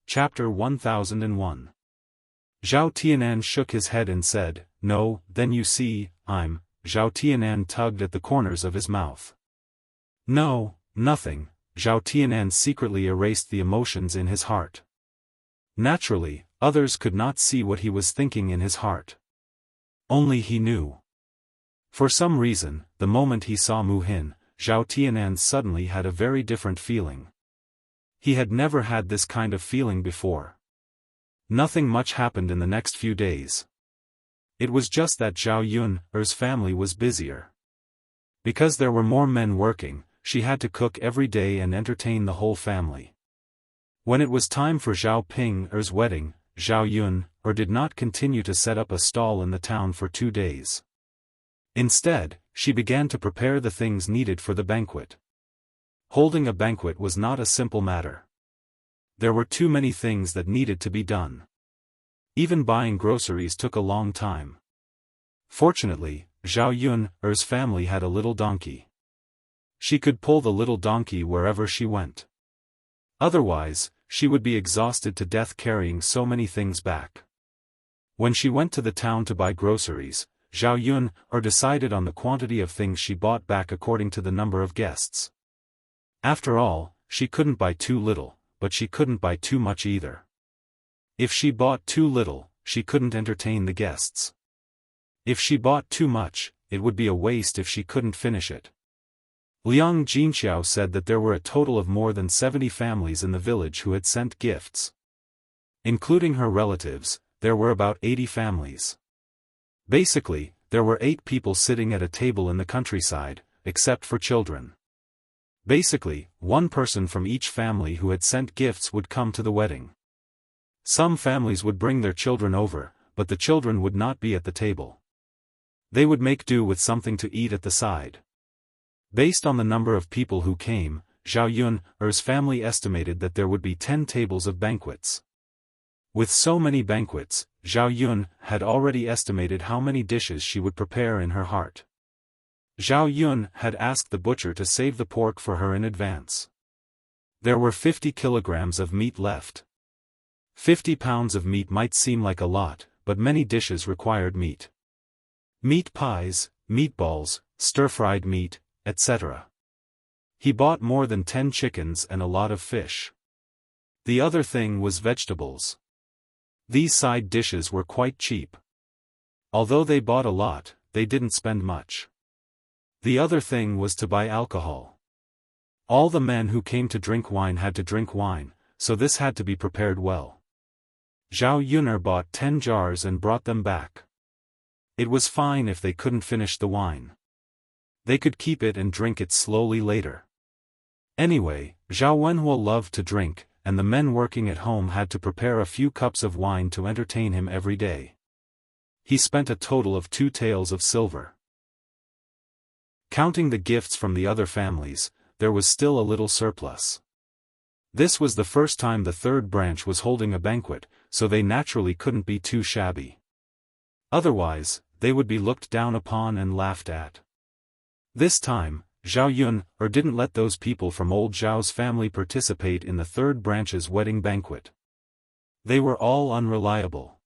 Chapter 1001. Zhao Tianan shook his head and said, "No, then you see, Zhao Tianan tugged at the corners of his mouth. "No, nothing." Zhao Tianan secretly erased the emotions in his heart. Naturally, others could not see what he was thinking in his heart. Only he knew. For some reason, the moment he saw Mu Hin, Zhao Tianan suddenly had a very different feeling. He had never had this kind of feeling before. Nothing much happened in the next few days. It was just that Zhao Yun's family was busier. Because there were more men working, she had to cook every day and entertain the whole family. When it was time for Zhao Ping's wedding, Zhao Yun did not continue to set up a stall in the town for 2 days. Instead, she began to prepare the things needed for the banquet. Holding a banquet was not a simple matter. There were too many things that needed to be done. Even buying groceries took a long time. Fortunately, Zhao Yun's family had a little donkey. She could pull the little donkey wherever she went. Otherwise, she would be exhausted to death carrying so many things back. When she went to the town to buy groceries, Zhao Yun decided on the quantity of things she bought back according to the number of guests. After all, she couldn't buy too little, but she couldn't buy too much either. If she bought too little, she couldn't entertain the guests. If she bought too much, it would be a waste if she couldn't finish it. Liang Jinxiao said that there were a total of more than 70 families in the village who had sent gifts. Including her relatives, there were about 80 families. Basically, there were 8 people sitting at a table in the countryside, except for children. Basically, one person from each family who had sent gifts would come to the wedding. Some families would bring their children over, but the children would not be at the table. They would make do with something to eat at the side. Based on the number of people who came, Zhao Yun's family estimated that there would be 10 tables of banquets. With so many banquets, Zhao Yun had already estimated how many dishes she would prepare in her heart. Zhao Yun had asked the butcher to save the pork for her in advance. There were 50 kilograms of meat left. 50 pounds of meat might seem like a lot, but many dishes required meat. Meat pies, meatballs, stir-fried meat, etc. He bought more than 10 chickens and a lot of fish. The other thing was vegetables. These side dishes were quite cheap. Although they bought a lot, they didn't spend much. The other thing was to buy alcohol. All the men who came to drink wine had to drink wine, so this had to be prepared well. Zhao Yun bought 10 jars and brought them back. It was fine if they couldn't finish the wine. They could keep it and drink it slowly later. Anyway, Zhao Wenhuo loved to drink, and the men working at home had to prepare a few cups of wine to entertain him every day. He spent a total of 2 taels of silver. Counting the gifts from the other families, there was still a little surplus. This was the first time the third branch was holding a banquet, so they naturally couldn't be too shabby. Otherwise, they would be looked down upon and laughed at. This time, Zhao Yun didn't let those people from old Zhao's family participate in the third branch's wedding banquet. They were all unreliable.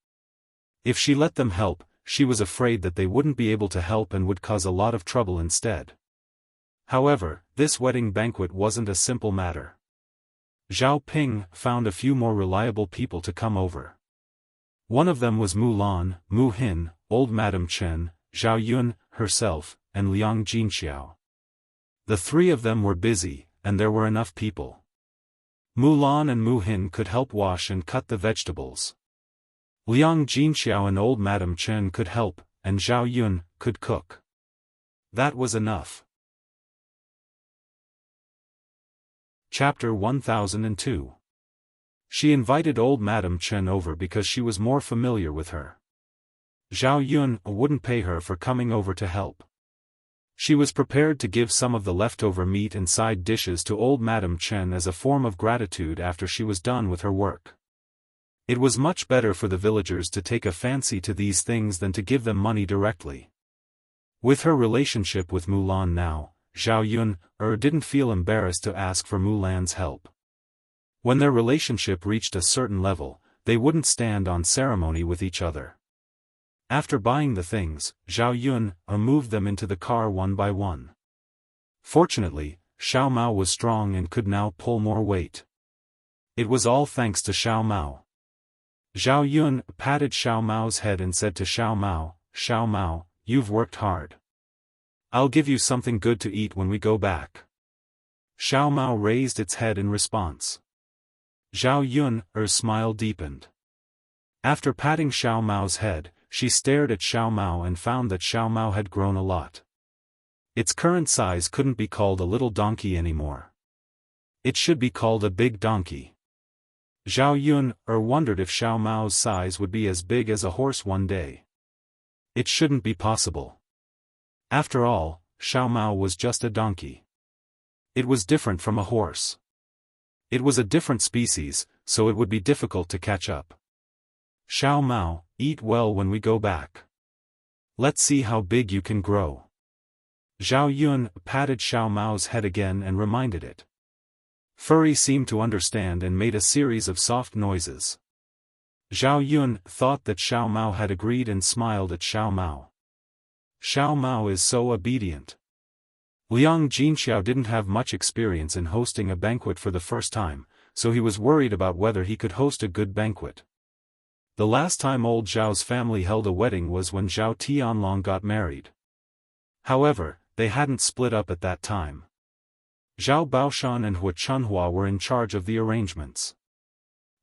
If she let them help, she was afraid that they wouldn't be able to help and would cause a lot of trouble instead. However, this wedding banquet wasn't a simple matter. Zhao Ping found a few more reliable people to come over. One of them was Mulan, Mu Hin, old Madame Chen, Zhao Yun herself, and Liang Jinxiao. The 3 of them were busy, and there were enough people. Mulan and Mu Hin could help wash and cut the vegetables. Liang Jinxiao and old Madame Chen could help, and Zhao Yun could cook. That was enough. Chapter 1002. She invited old Madame Chen over because she was more familiar with her. Zhao Yun wouldn't pay her for coming over to help. She was prepared to give some of the leftover meat and side dishes to old Madame Chen as a form of gratitude after she was done with her work. It was much better for the villagers to take a fancy to these things than to give them money directly. With her relationship with Mulan now, Zhao Yun didn't feel embarrassed to ask for Mulan's help. When their relationship reached a certain level, they wouldn't stand on ceremony with each other. After buying the things, Zhao Yun moved them into the car one by one. Fortunately, Xiao Mao was strong and could now pull more weight. It was all thanks to Xiao Mao. Zhao Yun patted Xiao Mao's head and said to Xiao Mao, you've worked hard. I'll give you something good to eat when we go back. Xiao Mao raised its head in response. Zhao Yun's smile deepened. After patting Xiao Mao's head, she stared at Xiao Mao and found that Xiao Mao had grown a lot. Its current size couldn't be called a little donkey anymore. It should be called a big donkey. Zhao Yun wondered if Xiao Mao's size would be as big as a horse one day. It shouldn't be possible. After all, Xiao Mao was just a donkey. It was different from a horse. It was a different species, so it would be difficult to catch up. Xiao Mao, eat well when we go back. Let's see how big you can grow. Zhao Yun patted Xiao Mao's head again and reminded it. Furry seemed to understand and made a series of soft noises. Zhao Yun thought that Xiao Mao had agreed and smiled at Xiao Mao. Xiao Mao is so obedient. Liang Jinxiao didn't have much experience in hosting a banquet for the first time, so he was worried about whether he could host a good banquet. The last time old Zhao's family held a wedding was when Zhao Tianlong got married. However, they hadn't split up at that time. Zhao Baoshan and Hua Chunhua were in charge of the arrangements.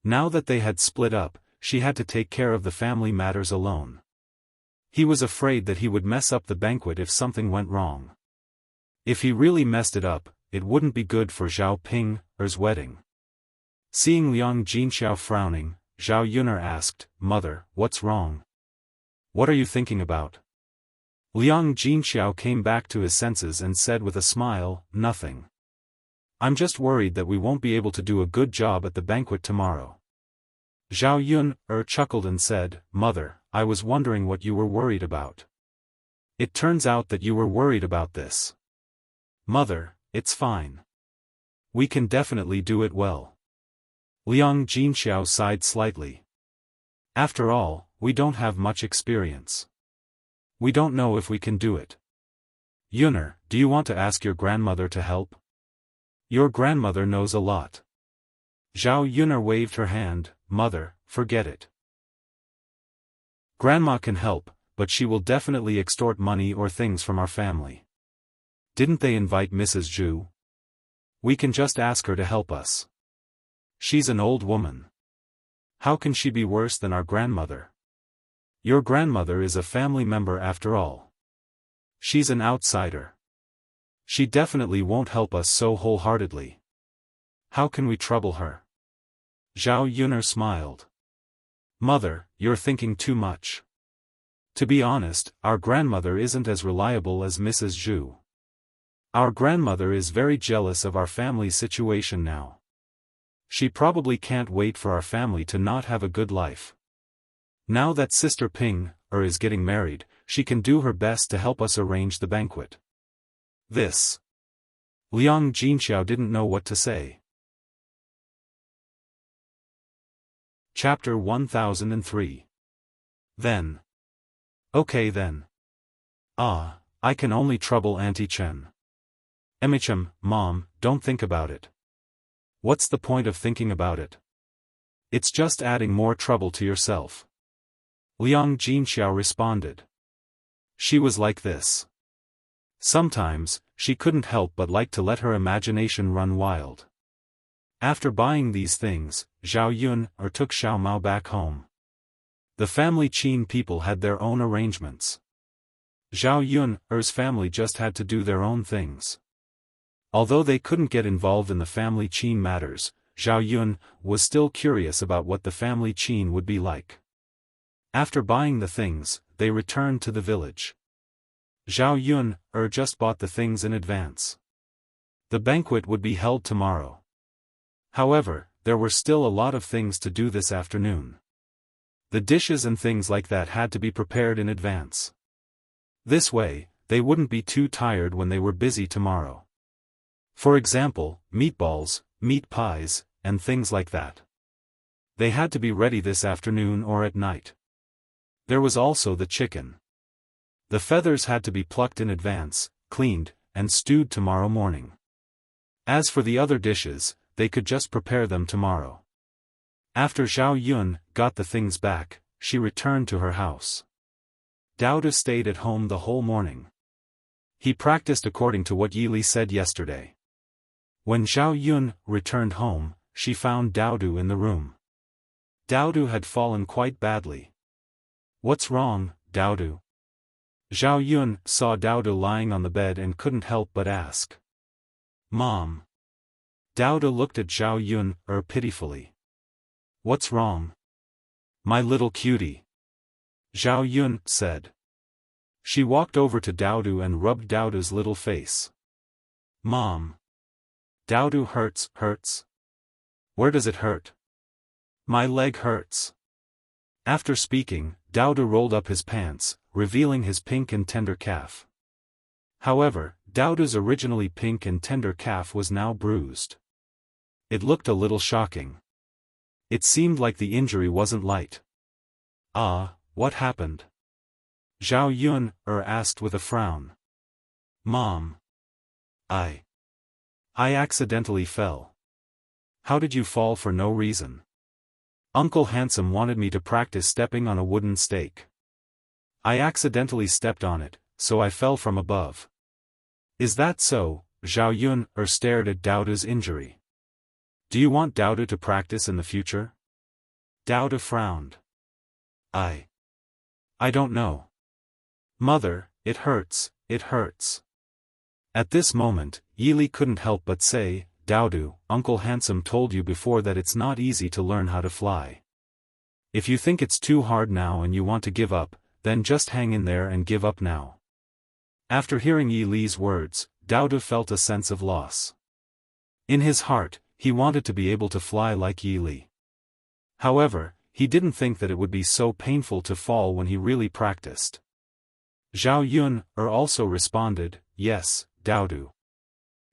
Now that they had split up, she had to take care of the family matters alone. He was afraid that he would mess up the banquet if something went wrong. If he really messed it up, it wouldn't be good for Zhao Ping's wedding. Seeing Liang Jinxiao frowning, Zhao Yuner asked, "Mother, what's wrong? What are you thinking about?" Liang Jinxiao came back to his senses and said with a smile, "Nothing. I'm just worried that we won't be able to do a good job at the banquet tomorrow." Zhao Yun chuckled and said, "Mother, I was wondering what you were worried about. It turns out that you were worried about this." "Mother, it's fine. We can definitely do it well." Liang Jinxiao sighed slightly. "After all, we don't have much experience. We don't know if we can do it. Yuner, do you want to ask your grandmother to help? Your grandmother knows a lot." Zhao Yuner waved her hand, "Mother, forget it. Grandma can help, but she will definitely extort money or things from our family. Didn't they invite Mrs. Zhu? We can just ask her to help us. She's an old woman. How can she be worse than our grandmother? Your grandmother is a family member after all. She's an outsider. She definitely won't help us so wholeheartedly. How can we trouble her?" Zhao Yuner smiled. "Mother, you're thinking too much. To be honest, our grandmother isn't as reliable as Mrs. Zhu. Our grandmother is very jealous of our family's situation now. She probably can't wait for our family to not have a good life. Now that Sister Ping is getting married, she can do her best to help us arrange the banquet." This. Liang Jinxiao didn't know what to say. Chapter 1003. Then. Okay then. I can only trouble Auntie Chen. Mom, don't think about it. What's the point of thinking about it? It's just adding more trouble to yourself. Liang Jinxiao responded. She was like this. Sometimes, she couldn't help but like to let her imagination run wild. After buying these things, Zhao Yun took Xiao Mao back home. The family Qin people had their own arrangements. Zhao Yun's family just had to do their own things. Although they couldn't get involved in the family Qin matters, Zhao Yun was still curious about what the family Qin would be like. After buying the things, they returned to the village. Zhao Yun just bought the things in advance. The banquet would be held tomorrow. However, there were still a lot of things to do this afternoon. The dishes and things like that had to be prepared in advance. This way, they wouldn't be too tired when they were busy tomorrow. For example, meatballs, meat pies, and things like that. They had to be ready this afternoon or at night. There was also the chicken. The feathers had to be plucked in advance, cleaned, and stewed tomorrow morning. As for the other dishes, they could just prepare them tomorrow. After Zhao Yun got the things back, she returned to her house. Daoda stayed at home the whole morning. He practiced according to what Yili said yesterday. When Zhao Yun returned home, she found Daodu in the room. Daodu had fallen quite badly. What's wrong, Daodu? Zhao Yun saw Daodu lying on the bed and couldn't help but ask. Mom. Daodu looked at Zhao Yun pitifully. What's wrong? My little cutie. Zhao Yun said. She walked over to Daodu and rubbed Daodu's little face. Mom. Daodu hurts. Where does it hurt? My leg hurts. After speaking, Daodu rolled up his pants, revealing his pink and tender calf. However, Daodu's originally pink and tender calf was now bruised. It looked a little shocking. It seemed like the injury wasn't light. What happened? Zhao Yun asked with a frown. Mom. I accidentally fell. How did you fall for no reason? Uncle Handsome wanted me to practice stepping on a wooden stake. I accidentally stepped on it, so I fell from above. Is that so? Zhao Yun stared at Daodu's injury. Do you want Daodu to practice in the future? Daodu frowned. I don't know. Mother, it hurts. At this moment, Yili couldn't help but say, Daodu, Uncle Handsome told you before that it's not easy to learn how to fly. If you think it's too hard now and you want to give up, then just hang in there and give up now. After hearing Yili's words, Daodu felt a sense of loss. In his heart, he wanted to be able to fly like Yili. However, he didn't think that it would be so painful to fall when he really practiced. Zhao Yun also responded, Yes, Daodu.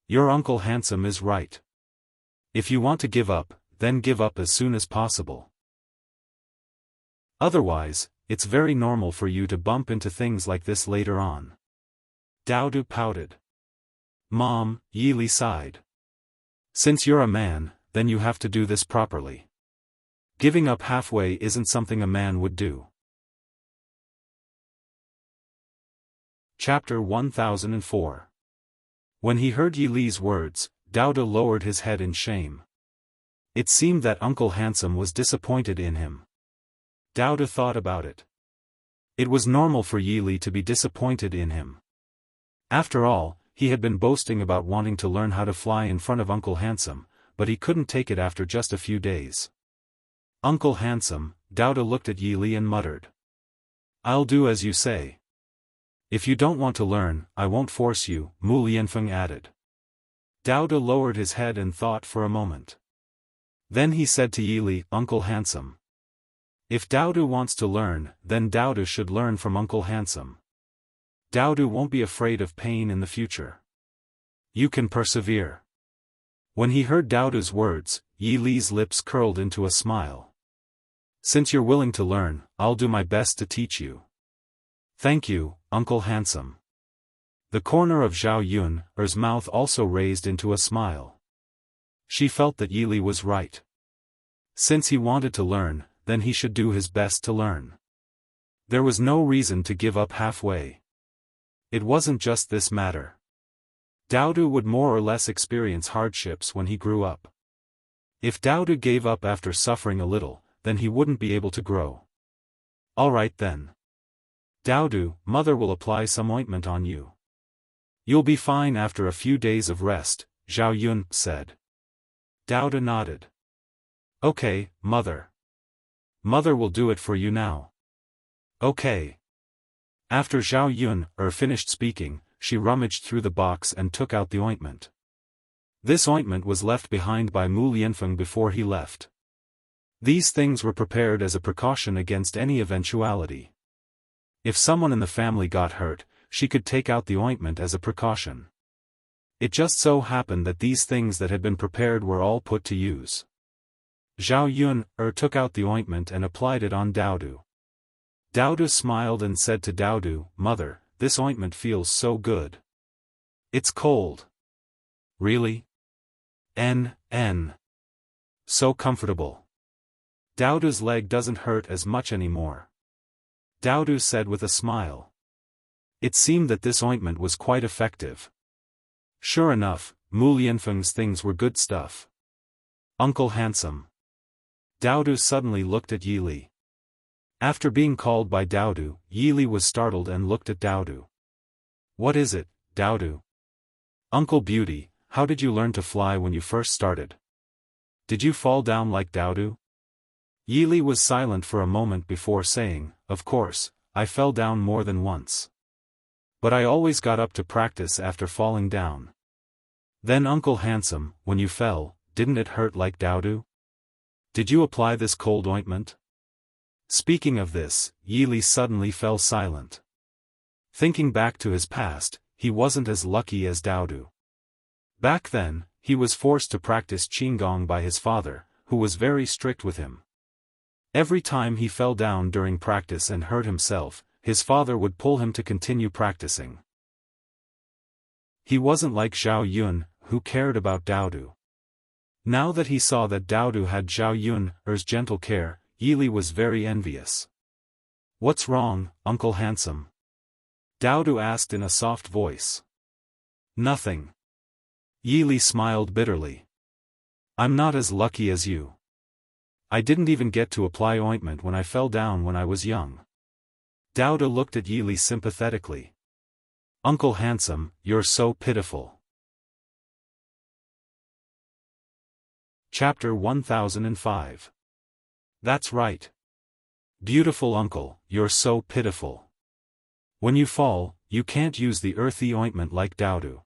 Your Uncle Handsome is right. If you want to give up, then give up as soon as possible. Otherwise, it's very normal for you to bump into things like this later on. Daodu pouted. Mom, Yili sighed. Since you're a man, then you have to do this properly. Giving up halfway isn't something a man would do. Chapter 1004. When he heard Yili's words, Daodu lowered his head in shame. It seemed that Uncle Handsome was disappointed in him. Daodu thought about it. It was normal for Yili to be disappointed in him. After all, he had been boasting about wanting to learn how to fly in front of Uncle Handsome, but he couldn't take it after just a few days. Uncle Handsome, Daodu looked at Yili and muttered. I'll do as you say. If you don't want to learn, I won't force you, Mu Lianfeng added. Daodu lowered his head and thought for a moment. Then he said to Yili, Uncle Handsome. If Daodu wants to learn, then Daodu should learn from Uncle Handsome. Daodu won't be afraid of pain in the future. You can persevere. When he heard Daodu's words, Yili's lips curled into a smile. Since you're willing to learn, I'll do my best to teach you. Thank you, Uncle Handsome. The corner of Zhao Yun's mouth also raised into a smile. She felt that Yili was right. Since he wanted to learn, then he should do his best to learn. There was no reason to give up halfway. It wasn't just this matter. Daodu would more or less experience hardships when he grew up. If Daodu gave up after suffering a little, then he wouldn't be able to grow. All right then. Daodu, Mother will apply some ointment on you. You'll be fine after a few days of rest, Zhao Yun said. Daodu nodded. Okay, Mother. Mother will do it for you now. Okay. After Zhao Yun finished speaking, she rummaged through the box and took out the ointment. This ointment was left behind by Mu Lianfeng before he left. These things were prepared as a precaution against any eventuality. If someone in the family got hurt, she could take out the ointment as a precaution. It just so happened that these things that had been prepared were all put to use. Zhao Yun took out the ointment and applied it on Daodu. Daodu smiled and said to Daodu, Mother, this ointment feels so good. It's cold. Really? So comfortable. Daodu's leg doesn't hurt as much anymore. Daodu said with a smile. It seemed that this ointment was quite effective. Sure enough, Mu Lianfeng's things were good stuff. Uncle Handsome. Daodu suddenly looked at Yili. After being called by Daodu, Yili was startled and looked at Daodu. "What is it, Daodu?" "Uncle Beauty, how did you learn to fly when you first started? Did you fall down like Daodu?" Yili was silent for a moment before saying, "Of course, I fell down more than once. But I always got up to practice after falling down." "Then Uncle Handsome, when you fell, didn't it hurt like Daodu? Did you apply this cold ointment?" Speaking of this, Yili suddenly fell silent. Thinking back to his past, he wasn't as lucky as Daodu. Back then, he was forced to practice Qigong by his father, who was very strict with him. Every time he fell down during practice and hurt himself, his father would pull him to continue practicing. He wasn't like Zhao Yun, who cared about Daodu. Now that he saw that Daodu had Zhao Yun's gentle care, Yili was very envious. "What's wrong, Uncle Handsome?" Daodu asked in a soft voice. "Nothing." Yili smiled bitterly. "I'm not as lucky as you. I didn't even get to apply ointment when I fell down when I was young." Daodu looked at Yili sympathetically. "Uncle Handsome, you're so pitiful." Chapter 1005. That's right. Beautiful uncle, you're so pitiful. When you fall, you can't use the earthy ointment like Daodu.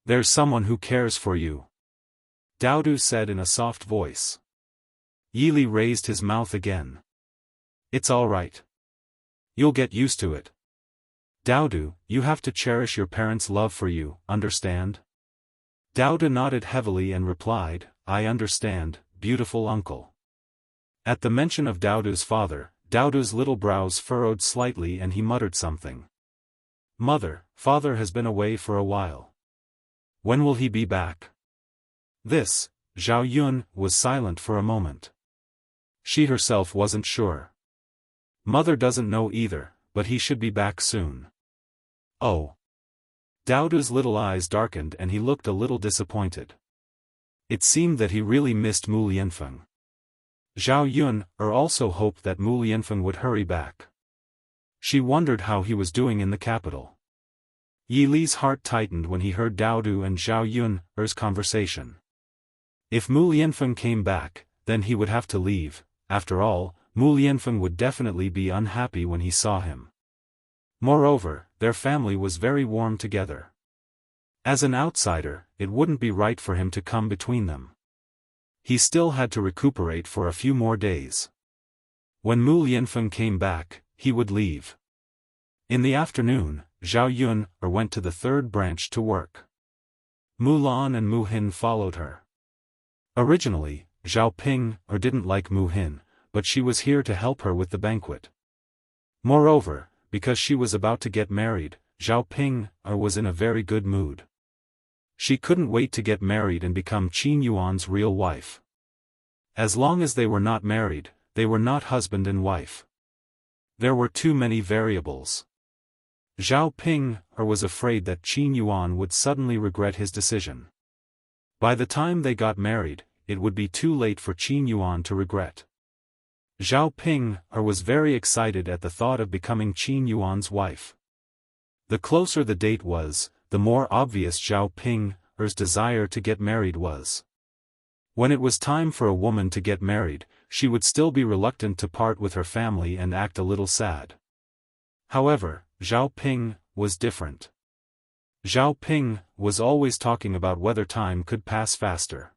There's someone who cares for you," Daodu said in a soft voice. Yili raised his mouth again. "It's all right. You'll get used to it. Daodu, you have to cherish your parents' love for you, understand?" Daodu nodded heavily and replied, "I understand, beautiful uncle." At the mention of Daodu's father, Daodu's little brows furrowed slightly and he muttered something. Father has been away for a while. When will he be back?" Zhao Yun was silent for a moment. She herself wasn't sure. Mother doesn't know either, but he should be back soon. "Oh." Daodu's little eyes darkened and he looked a little disappointed. It seemed that he really missed Mu Lianfeng. Zhao Yun also hoped that Mu Lianfeng would hurry back. She wondered how he was doing in the capital. Yili's heart tightened when he heard Daodu and Zhao Yun's conversation. If Mu Lianfeng came back, then he would have to leave. After all, Mu Lianfeng would definitely be unhappy when he saw him. Moreover, their family was very warm together. As an outsider, it wouldn't be right for him to come between them. He still had to recuperate for a few more days. When Mu Lianfeng came back, he would leave. In the afternoon, Zhao Yun went to the third branch to work. Mu Lan and Mu Hin followed her. Originally, Zhao Ping didn't like Mu Hin, but she was here to help her with the banquet. Moreover, because she was about to get married, Zhao Ping was in a very good mood. She couldn't wait to get married and become Qin Yuan's real wife. As long as they were not married, they were not husband and wife. There were too many variables. Zhao Ping was afraid that Qin Yuan would suddenly regret his decision. By the time they got married, it would be too late for Qin Yuan to regret. Zhao Ping was very excited at the thought of becoming Qin Yuan's wife. The closer the date was, the more obvious Zhao Ping's desire to get married was. When it was time for a woman to get married, she would still be reluctant to part with her family and act a little sad. However, Zhao Ping was different. Zhao Ping was always talking about whether time could pass faster.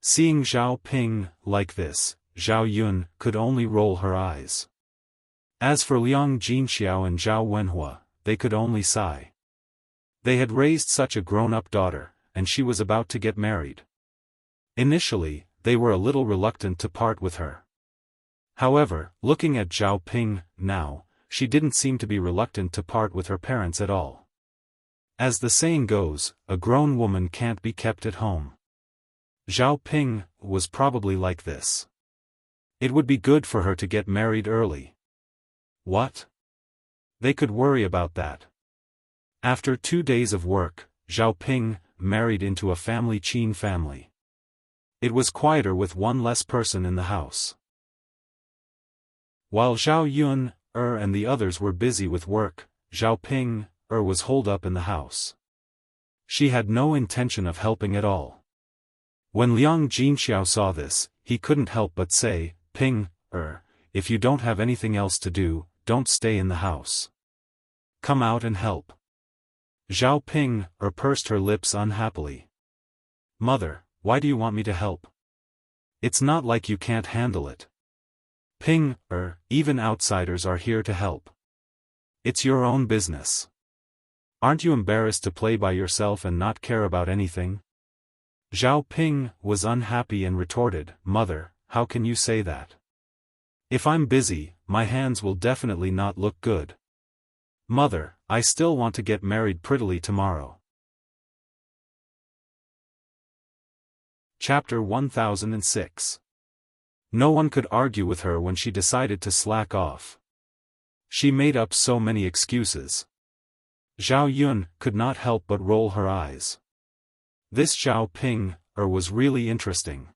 Seeing Zhao Ping like this, Zhao Yun could only roll her eyes. As for Liang Jinxiao and Zhao Wenhua, they could only sigh. They had raised such a grown-up daughter, and she was about to get married. Initially, they were a little reluctant to part with her. However, looking at Zhao Ping now, she didn't seem to be reluctant to part with her parents at all. As the saying goes, a grown woman can't be kept at home. Zhao Ping was probably like this. It would be good for her to get married early. What? They could worry about that. After 2 days of work, Zhao Ping married into a family Qin family. It was quieter with one less person in the house. While Zhao Yun, and the others were busy with work, Zhao Ping, was holed up in the house. She had no intention of helping at all. When Liang Jinxiao saw this, he couldn't help but say, Ping, if you don't have anything else to do, don't stay in the house. Come out and help. Zhao Ping, pursed her lips unhappily. Mother, why do you want me to help? It's not like you can't handle it. Ping, even outsiders are here to help. It's your own business. Aren't you embarrassed to play by yourself and not care about anything? Zhao Ping was unhappy and retorted, Mother, how can you say that? If I'm busy, my hands will definitely not look good. Mother, I still want to get married prettily tomorrow. Chapter 1006. No one could argue with her when she decided to slack off. She made up so many excuses. Zhao Yun could not help but roll her eyes. This Zhao Ping, was really interesting.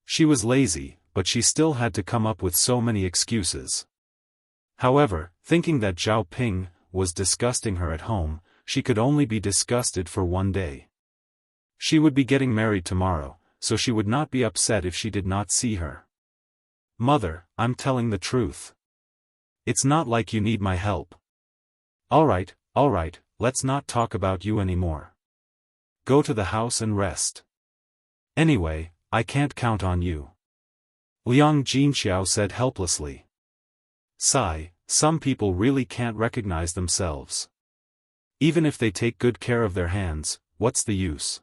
She was lazy, but she still had to come up with so many excuses. However, thinking that Zhao Ping was disgusting her at home, she could only be disgusted for one day. She would be getting married tomorrow, so she would not be upset if she did not see her. Mother, I'm telling the truth. It's not like you need my help. Alright, let's not talk about you anymore. Go to the house and rest. Anyway, I can't count on you. Liang Jinxiao said helplessly. Sigh, some people really can't recognize themselves. Even if they take good care of their hands, what's the use?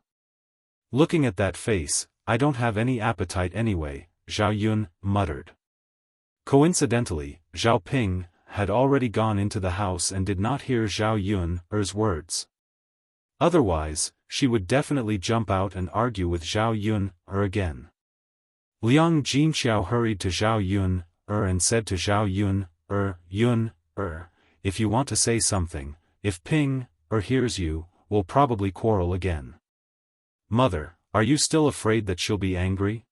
Looking at that face, I don't have any appetite anyway, Zhao Yun muttered. Coincidentally, Zhao Ping had already gone into the house and did not hear Zhao Yun's words. Otherwise, she would definitely jump out and argue with Zhao Yun again. Liang Jinxiao hurried to Zhao Yun and said to Zhao Yun, if you want to say something, if Ping hears you, we'll probably quarrel again. Mother, are you still afraid that she'll be angry?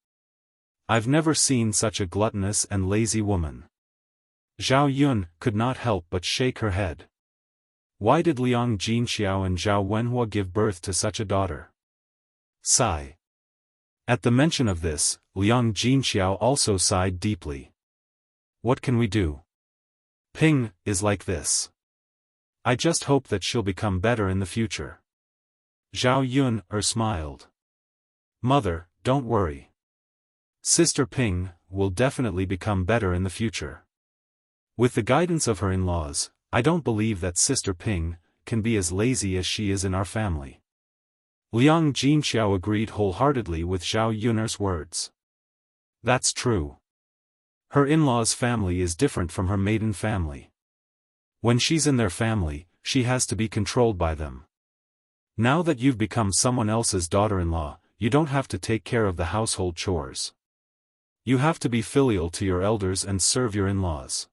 I've never seen such a gluttonous and lazy woman. Zhao Yun could not help but shake her head. Why did Liang Jinxiao and Zhao Wenhua give birth to such a daughter? Sigh. At the mention of this, Liang Jinxiao also sighed deeply. What can we do? Ping is like this. I just hope that she'll become better in the future. Zhao Yun smiled. Mother, don't worry. Sister Ping will definitely become better in the future. With the guidance of her in-laws, I don't believe that Sister Ping can be as lazy as she is in our family. Liang Jinxiao agreed wholeheartedly with Zhao Yun's words. That's true. Her in-laws' family is different from her maiden family. When she's in their family, she has to be controlled by them. Now that you've become someone else's daughter-in-law, you don't have to take care of the household chores. You have to be filial to your elders and serve your in-laws.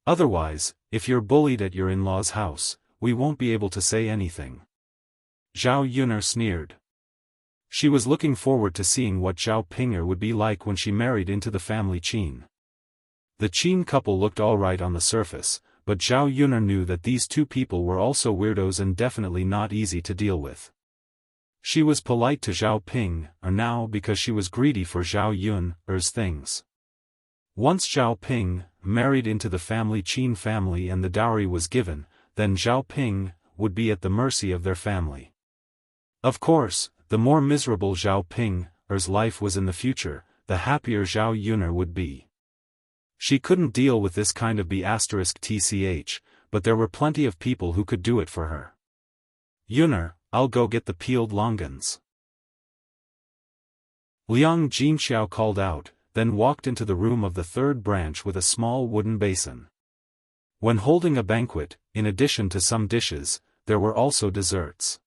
Otherwise, if you're bullied at your in-laws' house, we won't be able to say anything. Zhao Yun sneered. She was looking forward to seeing what Zhao Ping would be like when she married into the family Qin. The Qin couple looked alright on the surface, but Zhao Yun knew that these two people were also weirdos and definitely not easy to deal with. She was polite to Zhao Ping now because she was greedy for Zhao Yun's things. Once Zhao Ping married into the family Qin family and the dowry was given, then Zhao Ping would be at the mercy of their family. Of course, the more miserable Zhao Ping's life was in the future, the happier Zhao Yun would be. She couldn't deal with this kind of B***tch, but there were plenty of people who could do it for her. Yun, I'll go get the peeled longans. Liang Jinxiao called out, then walked into the room of the third branch with a small wooden basin. When holding a banquet, in addition to some dishes, there were also desserts.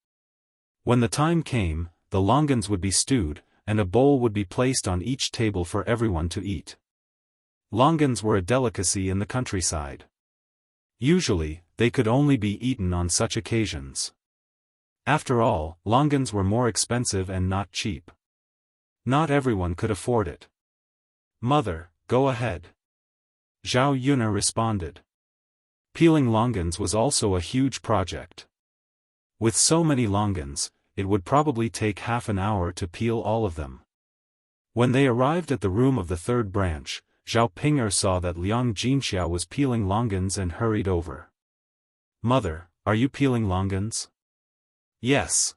When the time came, the longans would be stewed, and a bowl would be placed on each table for everyone to eat. Longans were a delicacy in the countryside. Usually, they could only be eaten on such occasions. After all, longans were more expensive and not cheap. Not everyone could afford it. Mother, go ahead. Zhao Yun'er responded. Peeling longans was also a huge project. With so many longans, it would probably take half an hour to peel all of them. When they arrived at the room of the third branch, Zhao Ping'er saw that Liang Jinxiao was peeling longans and hurried over. Mother, are you peeling longans? Yes.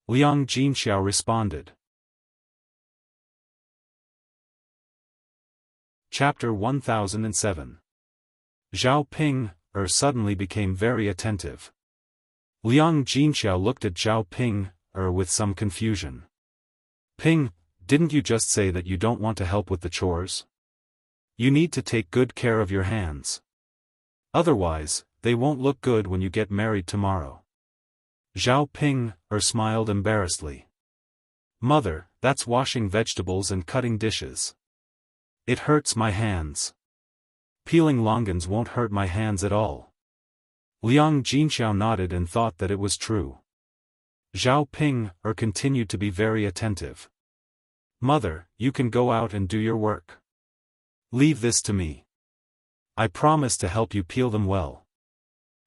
Liang Jinxiao responded. Chapter 1007. Zhao Ping'er suddenly became very attentive. Liang Jinxiao looked at Zhao Ping'er with some confusion. Ping, didn't you just say that you don't want to help with the chores? You need to take good care of your hands. Otherwise, they won't look good when you get married tomorrow. Zhao Ping'er smiled embarrassedly. Mother, that's washing vegetables and cutting dishes. It hurts my hands. Peeling longans won't hurt my hands at all. Liang Jinxiao nodded and thought that it was true. Zhao Ping'er continued to be very attentive. Mother, you can go out and do your work. Leave this to me. I promise to help you peel them well.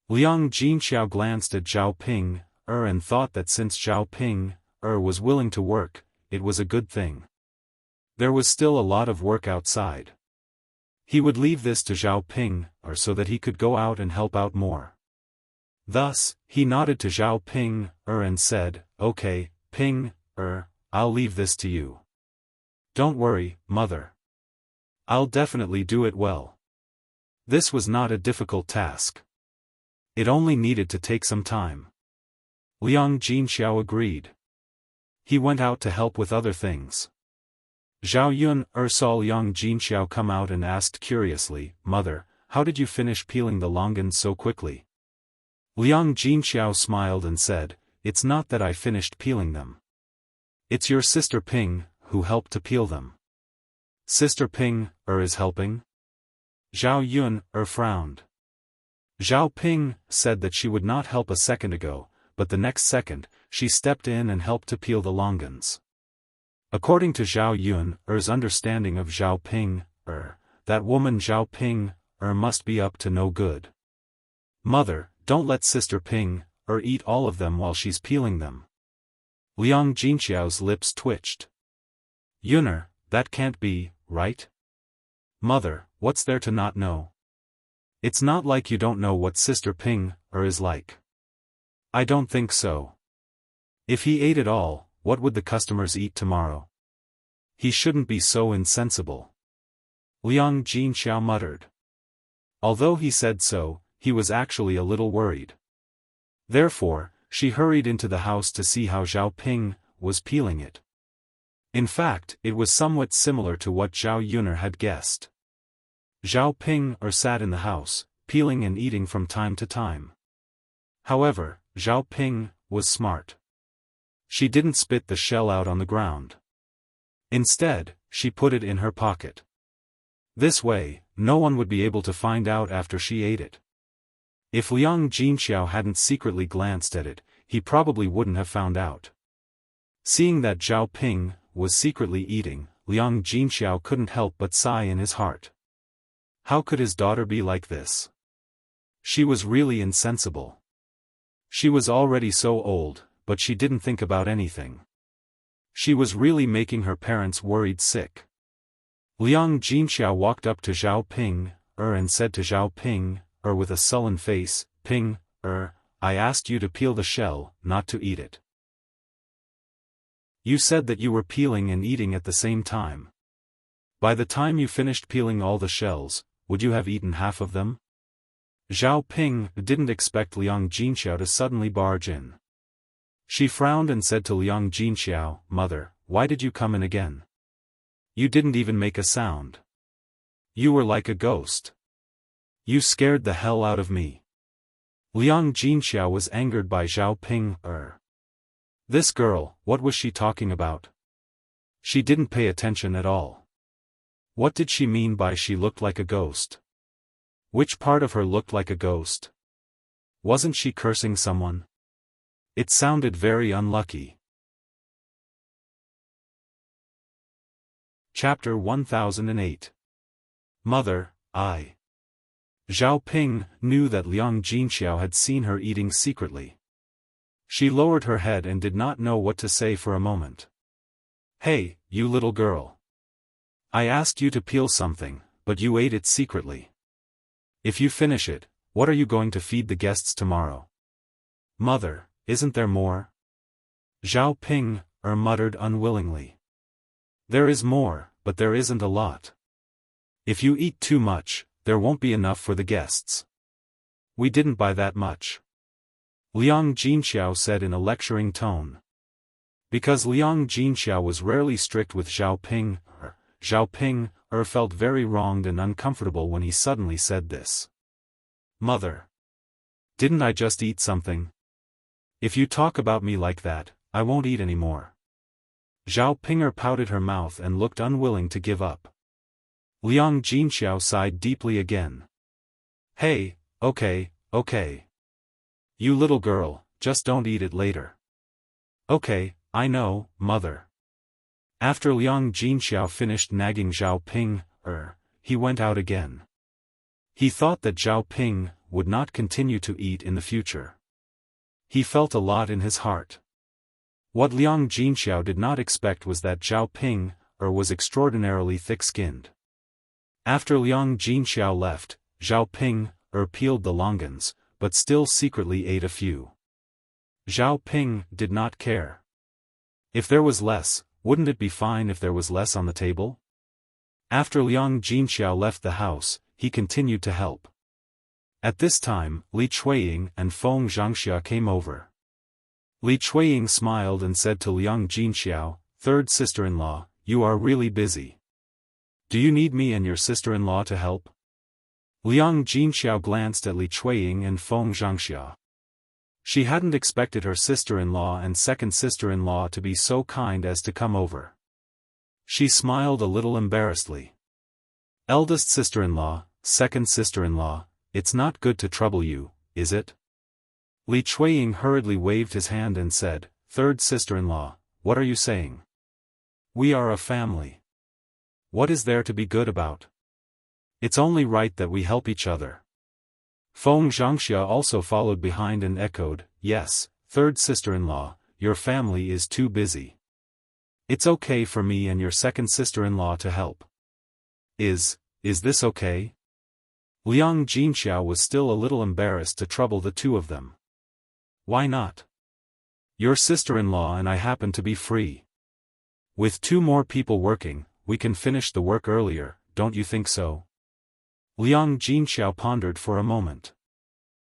Liang Jinxiao glanced at Zhao Ping'er and thought that since Zhao Ping'er was willing to work, it was a good thing. There was still a lot of work outside. He would leave this to Zhao Ping'er so that he could go out and help out more. Thus, he nodded to Zhao Ping'er and said, Okay, Ping'er, I'll leave this to you. Don't worry, Mother. I'll definitely do it well. This was not a difficult task. It only needed to take some time. Liang Jinxiao agreed. He went out to help with other things. Zhao Yun'er saw Liang Jinxiao come out and asked curiously, Mother, how did you finish peeling the longans so quickly? Liang Jinxiao smiled and said, It's not that I finished peeling them. It's your sister Ping, who helped to peel them. Sister Ping'er is helping? Zhao Yun'er frowned. Zhao Ping said that she would not help a second ago, but the next second, she stepped in and helped to peel the longans. According to Zhao Yun'er's understanding of Zhao Ping'er, that woman Zhao Ping'er must be up to no good. Mother, don't let Sister Ping'er eat all of them while she's peeling them. Liang Jinxiao's lips twitched. Yun'er, that can't be, right? Mother, what's there to not know? It's not like you don't know what Sister Ping'er is like. I don't think so. If he ate it all, what would the customers eat tomorrow? He shouldn't be so insensible. Liang Jinxiao muttered. Although he said so, he was actually a little worried. Therefore, she hurried into the house to see how Zhao Ping was peeling it. In fact, it was somewhat similar to what Zhao Yun'er had guessed. Zhao Ping'er sat in the house, peeling and eating from time to time. However, Zhao Ping was smart. She didn't spit the shell out on the ground. Instead, she put it in her pocket. This way, no one would be able to find out after she ate it. If Liang Jinxiao hadn't secretly glanced at it, he probably wouldn't have found out. Seeing that Zhao Ping was secretly eating, Liang Jinxiao couldn't help but sigh in his heart. How could his daughter be like this? She was really insensible. She was already so old, but she didn't think about anything. She was really making her parents worried sick. Liang Jinxiao walked up to Zhao Ping'er and said to Zhao Ping'er with a sullen face, Ping'er, I asked you to peel the shell, not to eat it. You said that you were peeling and eating at the same time. By the time you finished peeling all the shells, would you have eaten half of them? Zhao Ping didn't expect Liang Jinxiao to suddenly barge in. She frowned and said to Liang Jinxiao, Mother, why did you come in again? You didn't even make a sound. You were like a ghost. You scared the hell out of me. Liang Jinxiao was angered by Zhao Ping'er. This girl, what was she talking about? She didn't pay attention at all. What did she mean by she looked like a ghost? Which part of her looked like a ghost? Wasn't she cursing someone? It sounded very unlucky. Chapter 1008. Mother, I. Zhao Ping knew that Liang Jinxiao had seen her eating secretly. She lowered her head and did not know what to say for a moment. Hey, you little girl. I asked you to peel something, but you ate it secretly. If you finish it, what are you going to feed the guests tomorrow? Mother, isn't there more? Zhao Ping muttered unwillingly. There is more, but there isn't a lot. If you eat too much, there won't be enough for the guests. We didn't buy that much. Liang Jinxiao said in a lecturing tone. Because Liang Jinxiao was rarely strict with Zhao Ping felt very wronged and uncomfortable when he suddenly said this. Mother. Didn't I just eat something? If you talk about me like that, I won't eat anymore. Zhao Ping pouted her mouth and looked unwilling to give up. Liang Jinxiao sighed deeply again. Hey, okay. You little girl, just don't eat it later. Okay, I know, mother. After Liang Jinxiao finished nagging Zhao Ping, he went out again. He thought that Zhao Ping would not continue to eat in the future. He felt a lot in his heart. What Liang Jinxiao did not expect was that Zhao Ping was extraordinarily thick-skinned. After Liang Jinxiao left, Zhao Ping peeled the longans, but still secretly ate a few. Zhao Ping did not care. If there was less, wouldn't it be fine if there was less on the table? After Liang Jinxiao left the house, he continued to help. At this time, Li Chuiying and Feng Zhangxia came over. Li Chuiying smiled and said to Liang Jinxiao, "Third sister-in-law, you are really busy. Do you need me and your sister-in-law to help?" Liang Jinxiao glanced at Li Chuiying and Feng Zhangxia. She hadn't expected her sister-in-law and second sister-in-law to be so kind as to come over. She smiled a little embarrassedly. "Eldest sister-in-law, second sister-in-law, it's not good to trouble you, is it?" Li Chuiying hurriedly waved his hand and said, "Third sister-in-law, what are you saying? We are a family. What is there to be good about? It's only right that we help each other." Feng Zhangxia also followed behind and echoed, "Yes, third sister-in-law, your family is too busy. It's okay for me and your second sister-in-law to help." Is this okay?" Liang Jinxiao was still a little embarrassed to trouble the two of them. "Why not? Your sister-in-law and I happen to be free. With two more people working, we can finish the work earlier, don't you think so?" Liang Jinxiao pondered for a moment.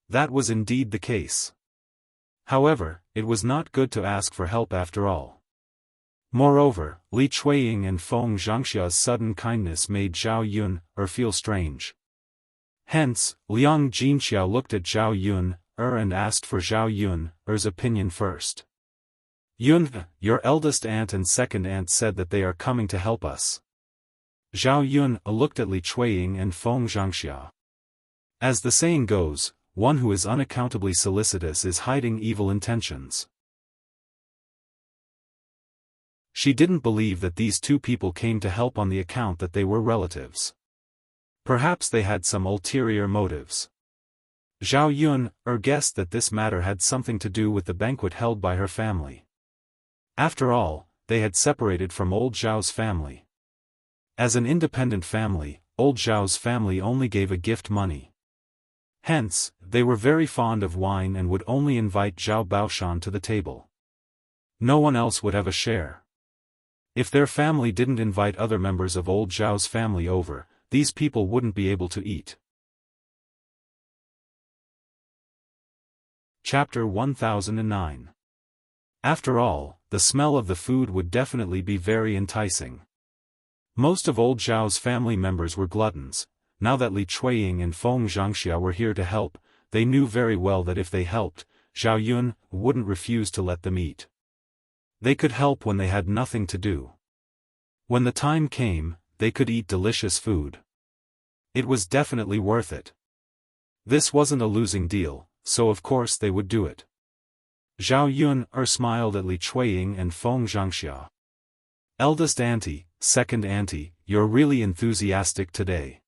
That was indeed the case. However, it was not good to ask for help after all. Moreover, Li Chuiying and Feng Zhangxia's sudden kindness made Zhao Yun feel strange. Hence, Liang Jinxiao looked at Zhao Yun and asked for Zhao Yun's opinion first. "Yun, your eldest aunt and second aunt said that they are coming to help us." Zhao Yun looked at Li Chuiying and Feng Zhangxia. As the saying goes, one who is unaccountably solicitous is hiding evil intentions. She didn't believe that these two people came to help on the account that they were relatives. Perhaps they had some ulterior motives. Zhao Yun guessed that this matter had something to do with the banquet held by her family. After all, they had separated from old Zhao's family. As an independent family, old Zhao's family only gave a gift money. Hence, they were very fond of wine and would only invite Zhao Baoshan to the table. No one else would have a share. If their family didn't invite other members of old Zhao's family over, these people wouldn't be able to eat. Chapter 1009. After all, the smell of the food would definitely be very enticing. Most of old Zhao's family members were gluttons. Now that Li Chuiying and Feng Zhangxia were here to help, they knew very well that if they helped, Zhao Yun wouldn't refuse to let them eat. They could help when they had nothing to do. When the time came, they could eat delicious food. It was definitely worth it. This wasn't a losing deal, so of course they would do it. Zhao Yun smiled at Li Chuiying and Feng Zhangxia. "Eldest auntie, second auntie, you're really enthusiastic today.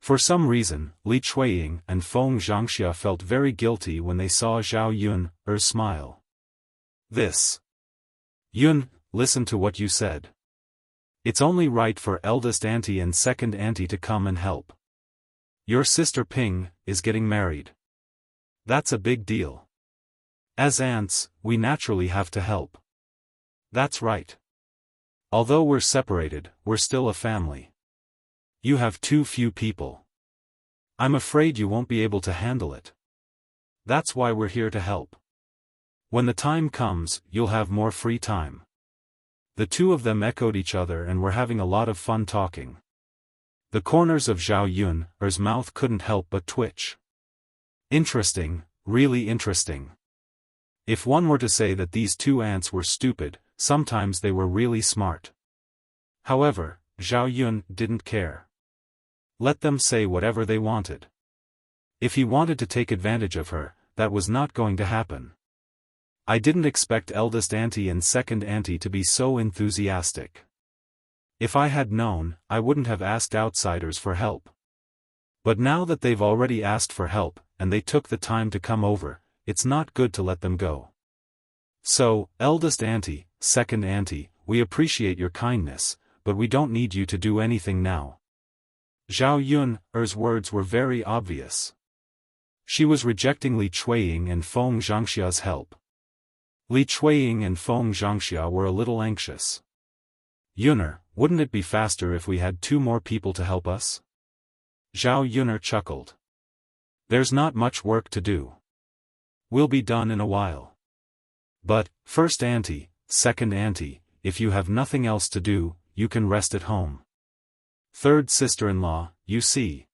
For some reason, Li Chuiying and Feng Zhangxia felt very guilty when they saw Zhao Yun's smile. This. Yun, listen to what you said. It's only right for eldest auntie and second auntie to come and help. Your sister Ping is getting married. That's a big deal. As aunts, we naturally have to help. That's right. Although we're separated, we're still a family. You have too few people. I'm afraid you won't be able to handle it. That's why we're here to help. When the time comes, you'll have more free time. The two of them echoed each other and were having a lot of fun talking. The corners of Zhao Yun's mouth couldn't help but twitch. Interesting, really interesting. If one were to say that these two aunts were stupid, sometimes they were really smart. However, Zhao Yun didn't care. Let them say whatever they wanted. If he wanted to take advantage of her, that was not going to happen. I didn't expect eldest auntie and second auntie to be so enthusiastic. If I had known, I wouldn't have asked outsiders for help. But now that they've already asked for help, and they took the time to come over, it's not good to let them go. So, eldest auntie, second auntie, we appreciate your kindness, but we don't need you to do anything now. Zhao Yun's words were very obvious. She was rejecting Li Chuiying and Feng Zhangxia's help. Li Chuiying and Feng Zhangxia were a little anxious. Yuner, wouldn't it be faster if we had 2 more people to help us? Zhao Yuner chuckled. There's not much work to do. We'll be done in a while. But, first auntie, second auntie, if you have nothing else to do, you can rest at home. Third sister-in-law, you see.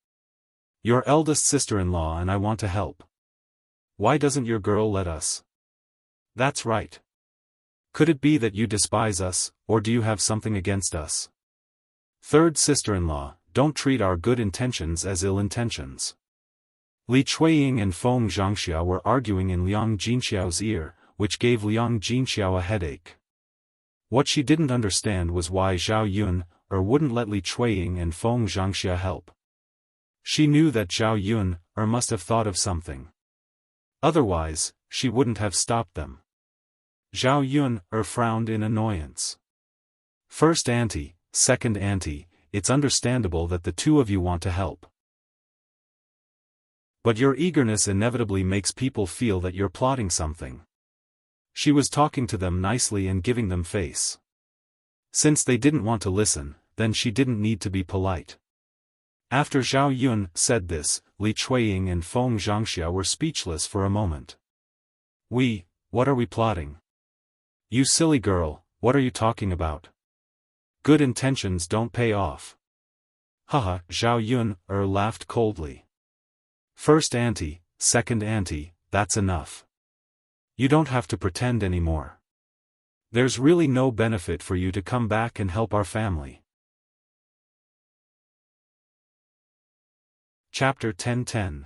Your eldest sister-in-law and I want to help. Why doesn't your girl let us? That's right. Could it be that you despise us, or do you have something against us? Third sister-in-law, don't treat our good intentions as ill intentions. Li Chuiying and Feng Zhangxia were arguing in Liang Jinxiao's ear, which gave Liang Jinxiao a headache. What she didn't understand was why Zhao Yun wouldn't let Li Chuiying and Feng Zhangxia help. She knew that Zhao Yun must have thought of something. Otherwise, she wouldn't have stopped them. Zhao Yun frowned in annoyance. First auntie, second auntie, it's understandable that the two of you want to help. But your eagerness inevitably makes people feel that you're plotting something. She was talking to them nicely and giving them face. Since they didn't want to listen, then she didn't need to be polite. After Zhao Yun said this, Li Chuiying and Feng Zhangxia were speechless for a moment. What are we plotting? You silly girl, what are you talking about? Good intentions don't pay off. Haha, Zhao Yun laughed coldly. First auntie, second auntie, that's enough. You don't have to pretend anymore. There's really no benefit for you to come back and help our family. Chapter 10:10.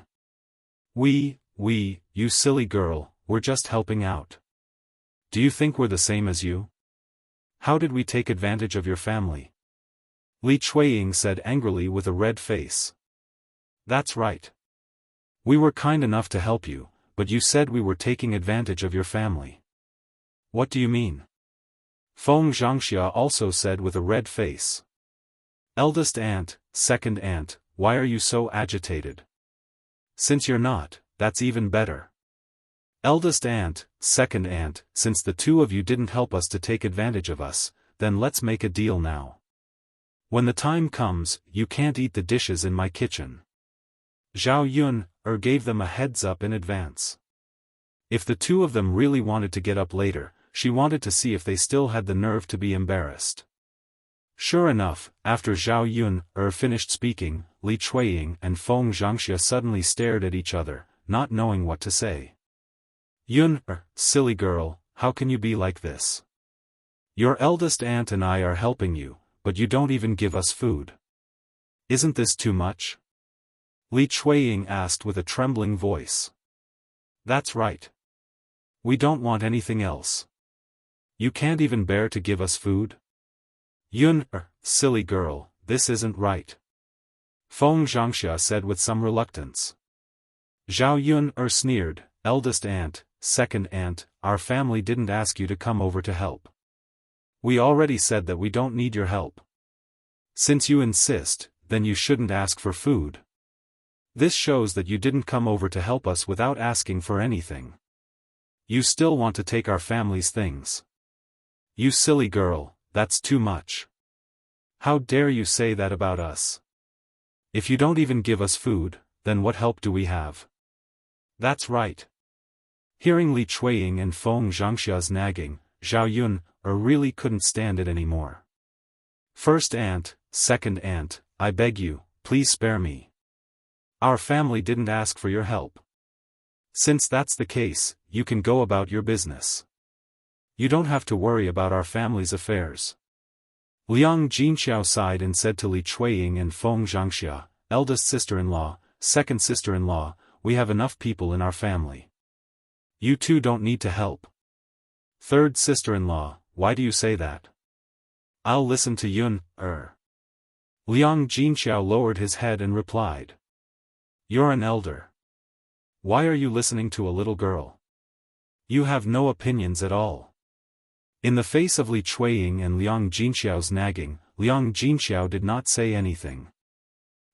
You silly girl, we're just helping out. Do you think we're the same as you? How did we take advantage of your family? Li Chuiying said angrily with a red face. That's right. We were kind enough to help you, but you said we were taking advantage of your family. What do you mean? Feng Zhangxia also said with a red face. Eldest aunt, second aunt, why are you so agitated? Since you're not, that's even better. Eldest aunt, second aunt, since the two of you didn't help us to take advantage of us, then let's make a deal now. When the time comes, you can't eat the dishes in my kitchen. Zhao Yun gave them a heads up in advance. If the two of them really wanted to get up later, she wanted to see if they still had the nerve to be embarrassed. Sure enough, after Zhao Yun finished speaking, Li Chuiying and Feng Zhangxia suddenly stared at each other, not knowing what to say. Yun, silly girl, how can you be like this? Your eldest aunt and I are helping you, but you don't even give us food. Isn't this too much? Li Chuiying asked with a trembling voice. That's right. We don't want anything else. You can't even bear to give us food? Yun, silly girl, this isn't right. Feng Zhangxia said with some reluctance. Zhao Yun sneered, eldest aunt, second aunt, our family didn't ask you to come over to help. We already said that we don't need your help. Since you insist, then you shouldn't ask for food. This shows that you didn't come over to help us without asking for anything. You still want to take our family's things. You silly girl, that's too much. How dare you say that about us? If you don't even give us food, then what help do we have? That's right. Hearing Li Chuiying and Feng Zhangxia's nagging, Zhao Yun really couldn't stand it anymore. First aunt, second aunt, I beg you, please spare me. Our family didn't ask for your help. Since that's the case, you can go about your business. You don't have to worry about our family's affairs. Liang Jinxiao sighed and said to Li Chuiying and Feng Zhangxia, eldest sister-in-law, second sister-in-law, we have enough people in our family. You two don't need to help. Third sister-in-law, why do you say that? I'll listen to Yun. Liang Jinxiao lowered his head and replied. You're an elder. Why are you listening to a little girl? You have no opinions at all. In the face of Li Chuiying and Liang Jinxiao's nagging, Liang Jinxiao did not say anything.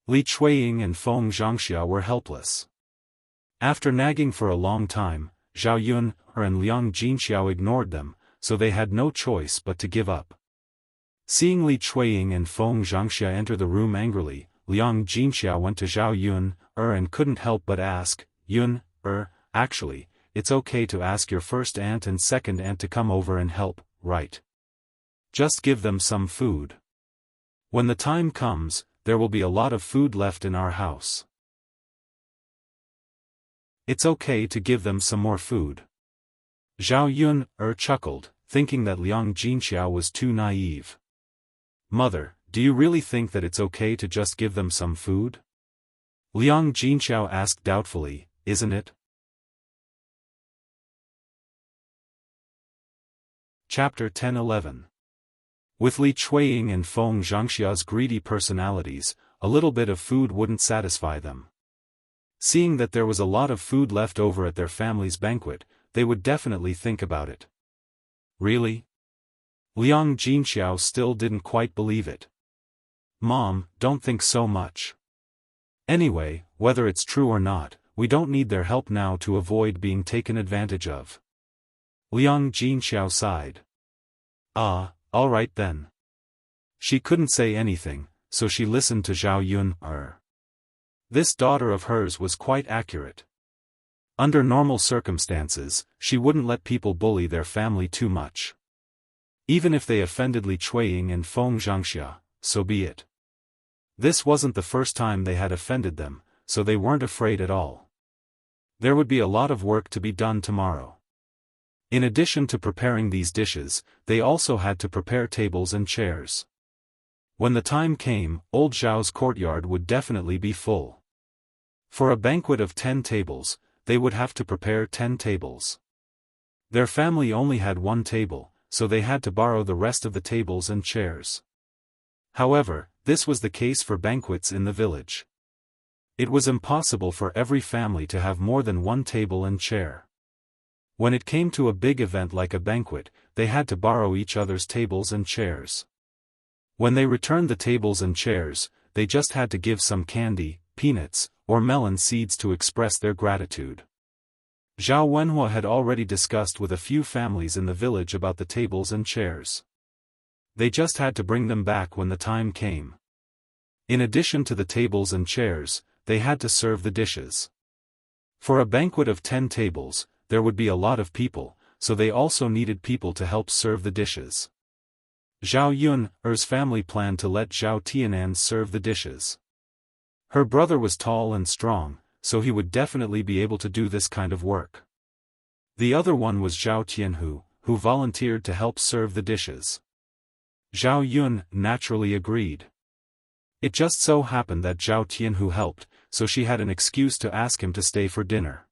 Li Chuiying and Feng Zhangxia were helpless. After nagging for a long time, Zhao Yun and Liang Jinxiao ignored them, so they had no choice but to give up. Seeing Li Chuiying and Feng Zhangxia enter the room angrily, Liang Jinxiao went to Zhao Yun and couldn't help but ask, Yun, actually, it's okay to ask your first aunt and second aunt to come over and help, right? Just give them some food. When the time comes, there will be a lot of food left in our house. It's okay to give them some more food. Zhao Yun chuckled, thinking that Liang Jinxiao was too naive. Mother, do you really think that it's okay to just give them some food? Liang Jinxiao asked doubtfully, isn't it? Chapter 10-11. With Li Chuiying and Feng Zhangxia's greedy personalities, a little bit of food wouldn't satisfy them. Seeing that there was a lot of food left over at their family's banquet, they would definitely think about it. Really? Liang Jinxiao still didn't quite believe it. Mom, don't think so much. Anyway, whether it's true or not, we don't need their help now to avoid being taken advantage of. Liang Jinxiao sighed. All right then. She couldn't say anything, so she listened to Zhao Yun. This daughter of hers was quite accurate. Under normal circumstances, she wouldn't let people bully their family too much. Even if they offended Li Chuiying and Feng Zhangxia, so be it. This wasn't the first time they had offended them, so they weren't afraid at all. There would be a lot of work to be done tomorrow. In addition to preparing these dishes, they also had to prepare tables and chairs. When the time came, old Zhao's courtyard would definitely be full. For a banquet of 10 tables, they would have to prepare 10 tables. Their family only had one table, so they had to borrow the rest of the tables and chairs. However, this was the case for banquets in the village. It was impossible for every family to have more than one table and chair. When it came to a big event like a banquet, they had to borrow each other's tables and chairs. When they returned the tables and chairs, they just had to give some candy, peanuts, or melon seeds to express their gratitude. Zhao Wenhua had already discussed with a few families in the village about the tables and chairs. They just had to bring them back when the time came. In addition to the tables and chairs, they had to serve the dishes. For a banquet of 10 tables, there would be a lot of people, so they also needed people to help serve the dishes. Zhao Yun's family planned to let Zhao Tianan serve the dishes. Her brother was tall and strong, so he would definitely be able to do this kind of work. The other one was Zhao Tianhu, who volunteered to help serve the dishes. Zhao Yun naturally agreed. It just so happened that Zhao Tianhu helped, so she had an excuse to ask him to stay for dinner.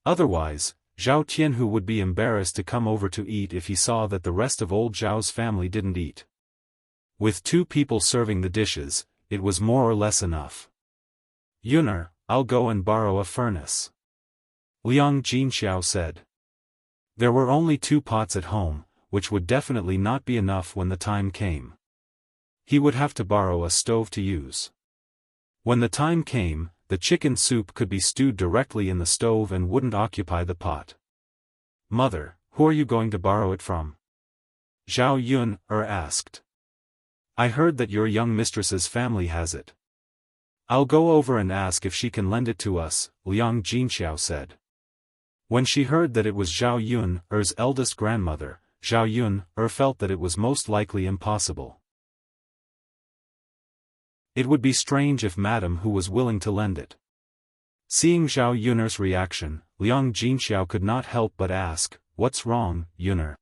Otherwise, Zhao Tianhu would be embarrassed to come over to eat if he saw that the rest of old Zhao's family didn't eat. With 2 people serving the dishes, it was more or less enough. Yuner, I'll go and borrow a furnace. Liang Jinxiao said. There were only 2 pots at home, which would definitely not be enough when the time came. He would have to borrow a stove to use. When the time came, the chicken soup could be stewed directly in the stove and wouldn't occupy the pot. Mother, who are you going to borrow it from? Zhao Yun asked. I heard that your young mistress's family has it. I'll go over and ask if she can lend it to us, Liang Jinxiao said. When she heard that it was Zhao Yun's eldest grandmother, Zhao Yun felt that it was most likely impossible. It would be strange if Madame Hu was willing to lend it. Seeing Zhao Yun's reaction, Liang Jinxiao could not help but ask, "What's wrong, Yuner?"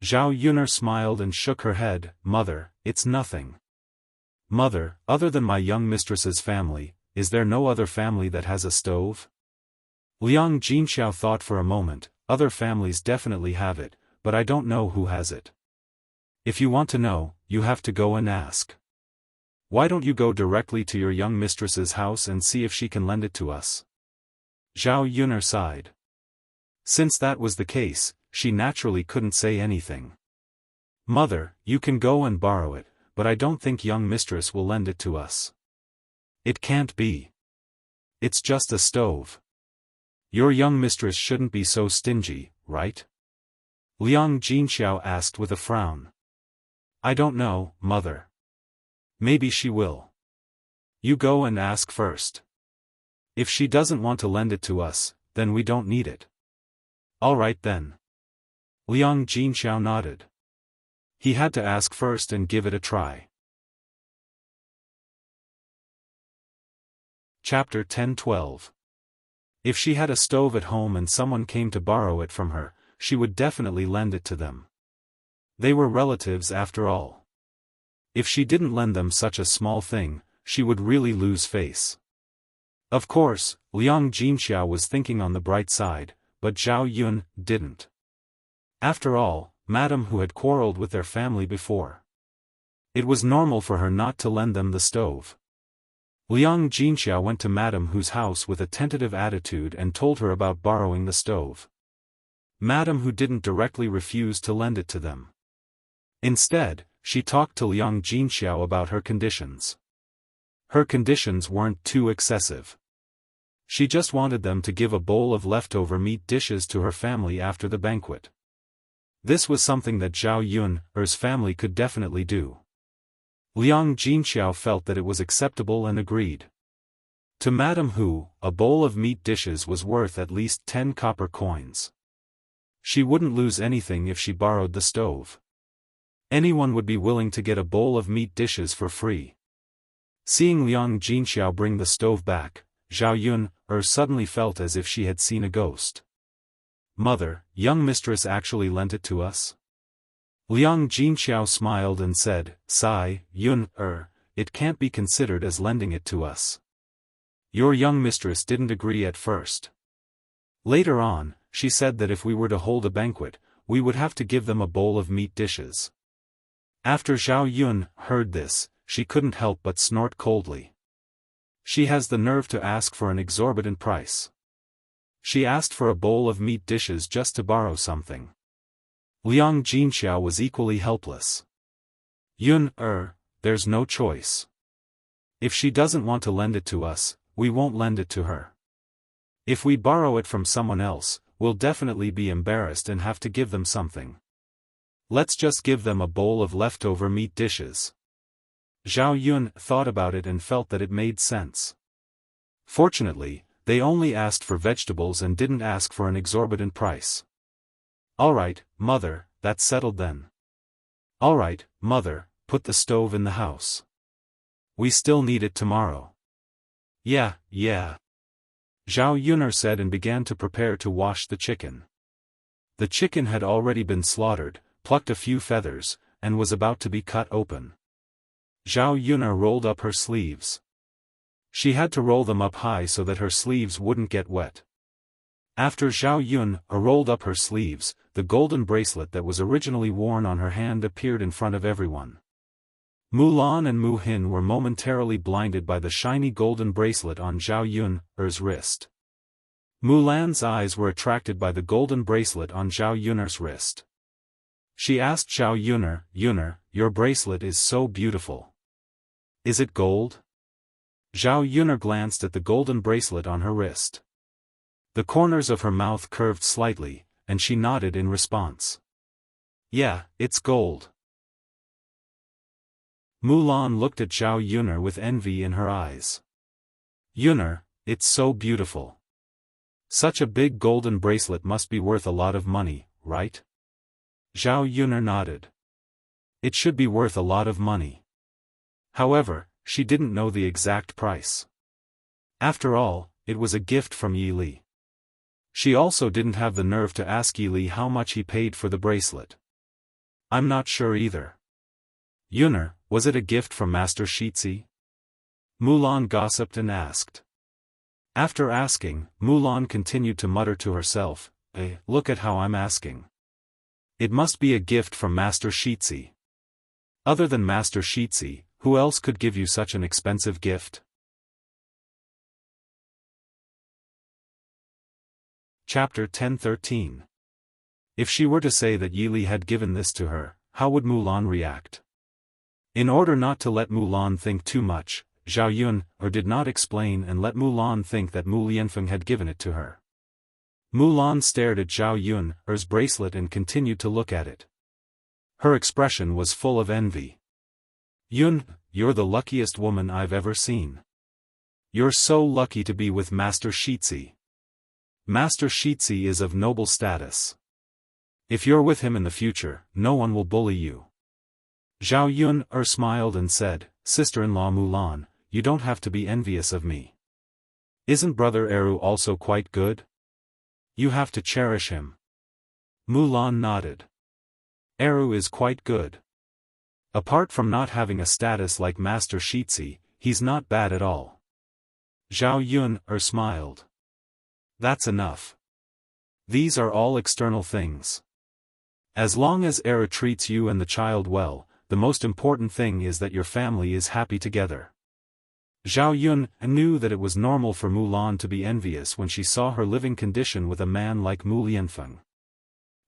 Zhao Yun smiled and shook her head. "Mother, it's nothing. Mother, other than my young mistress's family, is there no other family that has a stove?" Liang Jinxiao thought for a moment. Other families definitely have it, but I don't know who has it. If you want to know, you have to go and ask. Why don't you go directly to your young mistress's house and see if she can lend it to us? Zhao Yun sighed. Since that was the case, she naturally couldn't say anything. Mother, you can go and borrow it, but I don't think young mistress will lend it to us. It can't be. It's just a stove. Your young mistress shouldn't be so stingy, right? Liang Jinxiao asked with a frown. I don't know, Mother. Maybe she will. You go and ask first. If she doesn't want to lend it to us, then we don't need it. All right then. Liang Jinxiao nodded. He had to ask first and give it a try. Chapter 10-12. If she had a stove at home and someone came to borrow it from her, she would definitely lend it to them. They were relatives after all. If she didn't lend them such a small thing, she would really lose face. Of course, Liang Jinxiao was thinking on the bright side, but Zhao Yun didn't. After all, Madame Hu had quarreled with their family before. It was normal for her not to lend them the stove. Liang Jinxiao went to Madame Hu's house with a tentative attitude and told her about borrowing the stove. Madame Hu didn't directly refuse to lend it to them. Instead, she talked to Liang Jinxiao about her conditions. Her conditions weren't too excessive. She just wanted them to give a bowl of leftover meat dishes to her family after the banquet. This was something that Zhao Yun's family could definitely do. Liang Jinxiao felt that it was acceptable and agreed. To Madame Hu, a bowl of meat dishes was worth at least 10 copper coins. She wouldn't lose anything if she borrowed the stove. Anyone would be willing to get a bowl of meat dishes for free. Seeing Liang Jinxiao bring the stove back, Zhao Yun suddenly felt as if she had seen a ghost. Mother, young mistress actually lent it to us? Liang Jinxiao smiled and said, Sigh, Yun, it can't be considered as lending it to us. Your young mistress didn't agree at first. Later on, she said that if we were to hold a banquet, we would have to give them a bowl of meat dishes. After Zhao Yun heard this, she couldn't help but snort coldly. She has the nerve to ask for an exorbitant price. She asked for a bowl of meat dishes just to borrow something. Liang Jinxiao was equally helpless. Yun, there's no choice. If she doesn't want to lend it to us, we won't lend it to her. If we borrow it from someone else, we'll definitely be embarrassed and have to give them something. Let's just give them a bowl of leftover meat dishes. Zhao Yun thought about it and felt that it made sense. Fortunately, they only asked for vegetables and didn't ask for an exorbitant price. All right, Mother, that's settled then. All right, Mother, put the stove in the house. We still need it tomorrow. Yeah. Zhao Yun said and began to prepare to wash the chicken. The chicken had already been slaughtered, plucked a few feathers, and was about to be cut open. Zhao Yun rolled up her sleeves. She had to roll them up high so that her sleeves wouldn't get wet. After Zhao Yun rolled up her sleeves, the golden bracelet that was originally worn on her hand appeared in front of everyone. Mulan and Mu Hin were momentarily blinded by the shiny golden bracelet on Zhao Yun's wrist. Mulan's eyes were attracted by the golden bracelet on Zhao Yun's wrist. She asked Zhao Yun, your bracelet is so beautiful. Is it gold? Zhao Yun glanced at the golden bracelet on her wrist. The corners of her mouth curved slightly, and she nodded in response. Yeah, it's gold. Mulan looked at Zhao Yun with envy in her eyes. Yun, it's so beautiful. Such a big golden bracelet must be worth a lot of money, right? Zhao Yun nodded. It should be worth a lot of money. However, she didn't know the exact price. After all, it was a gift from Yi Li. She also didn't have the nerve to ask Yi Li how much he paid for the bracelet. I'm not sure either. Yun, was it a gift from Master Shitzi? Mulan gossiped and asked. After asking, Mulan continued to mutter to herself, look at how I'm asking. It must be a gift from Master Shitzi. Other than Master Shitzi, who else could give you such an expensive gift? Chapter 10:13. If she were to say that Yi Li had given this to her, how would Mulan react? In order not to let Mulan think too much, Zhao Yun did not explain and let Mulan think that Mu Lianfeng had given it to her. Mulan stared at Zhao Yun's bracelet and continued to look at it. Her expression was full of envy. Yun, you're the luckiest woman I've ever seen. You're so lucky to be with Master Shitzi. Master Shitzi is of noble status. If you're with him in the future, no one will bully you. Zhao Yun smiled and said, Sister-in-law Mulan, you don't have to be envious of me. Isn't Brother Eru also quite good? You have to cherish him. Mulan nodded. Eru is quite good. Apart from not having a status like Master Shitzi, he's not bad at all. Zhao Yun smiled. That's enough. These are all external things. As long as Eru treats you and the child well, the most important thing is that your family is happy together. Zhao Yun knew that it was normal for Mulan to be envious when she saw her living condition with a man like Mu Lianfeng.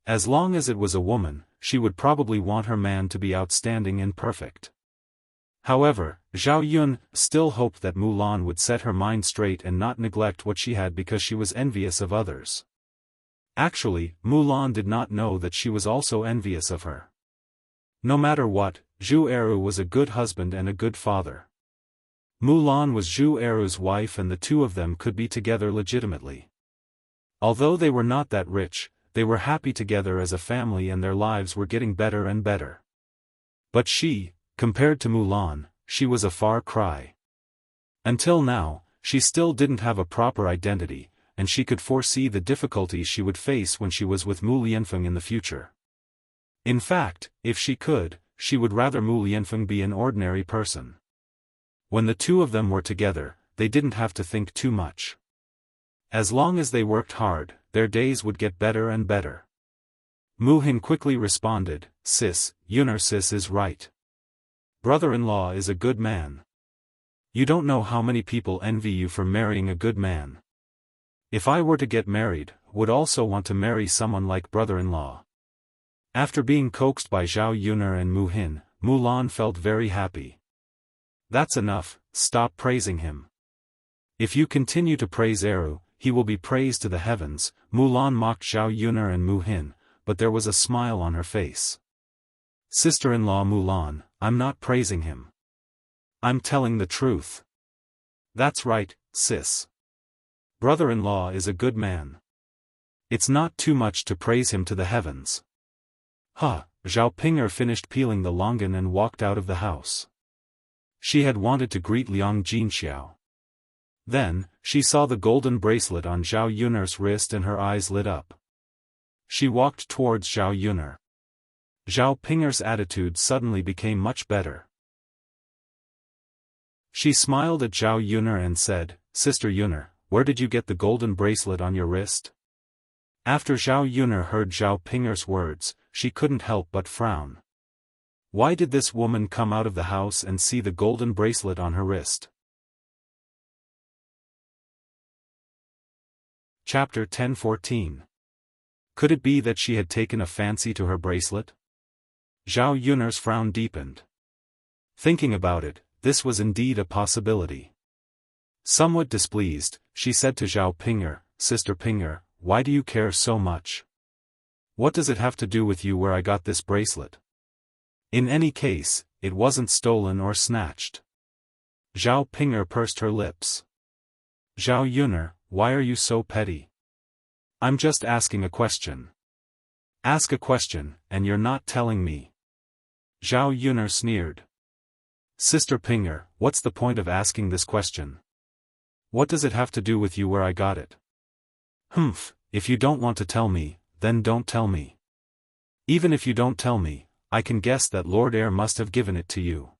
As long as it was a woman, she would probably want her man to be outstanding and perfect. However, Zhao Yun still hoped that Mulan would set her mind straight and not neglect what she had because she was envious of others. Actually, Mulan did not know that she was also envious of her. No matter what, Zhu Eru was a good husband and a good father. Mulan was Zhu Eru's wife and the two of them could be together legitimately. Although they were not that rich, they were happy together as a family and their lives were getting better and better. But she, compared to Mulan, she was a far cry. Until now, she still didn't have a proper identity, and she could foresee the difficulties she would face when she was with Mu Lianfeng in the future. In fact, if she could, she would rather Mu Lianfeng be an ordinary person. When the two of them were together, they didn't have to think too much. As long as they worked hard, their days would get better and better. Mu Hin quickly responded, Sis, Sis is right. Brother-in-law is a good man. You don't know how many people envy you for marrying a good man. If I were to get married, would also want to marry someone like brother-in-law. After being coaxed by Zhao Yun and Mu Hin, Mulan felt very happy. That's enough, stop praising him. If you continue to praise Eru, he will be praised to the heavens. Mulan mocked Zhao Yun and Mu Hin, but there was a smile on her face. Sister-in-law Mulan, I'm not praising him. I'm telling the truth. That's right, sis. Brother-in-law is a good man. It's not too much to praise him to the heavens. Zhao Ping'er finished peeling the longan and walked out of the house. She had wanted to greet Liang Jinxiao. Then, she saw the golden bracelet on Zhao Yun's wrist and her eyes lit up. She walked towards Zhao Yun. Zhao Ping'er's attitude suddenly became much better. She smiled at Zhao Yun and said, Sister Yun, where did you get the golden bracelet on your wrist? After Zhao Yun heard Zhao Ping'er's words, she couldn't help but frown. Why did this woman come out of the house and see the golden bracelet on her wrist? Chapter 10:14. Could it be that she had taken a fancy to her bracelet? Zhao Yun'er's frown deepened. Thinking about it, this was indeed a possibility. Somewhat displeased, she said to Zhao Ping'er, "Sister Ping'er, why do you care so much? What does it have to do with you where I got this bracelet? In any case, it wasn't stolen or snatched." Zhao Ping'er pursed her lips. "Zhao Yun'er, why are you so petty? I'm just asking a question." "Ask a question, and you're not telling me." Zhao Yun'er sneered. "Sister Ping'er, what's the point of asking this question? What does it have to do with you where I got it?" "Humph, if you don't want to tell me, then don't tell me. Even if you don't tell me, I can guess that Lord Air must have given it to you."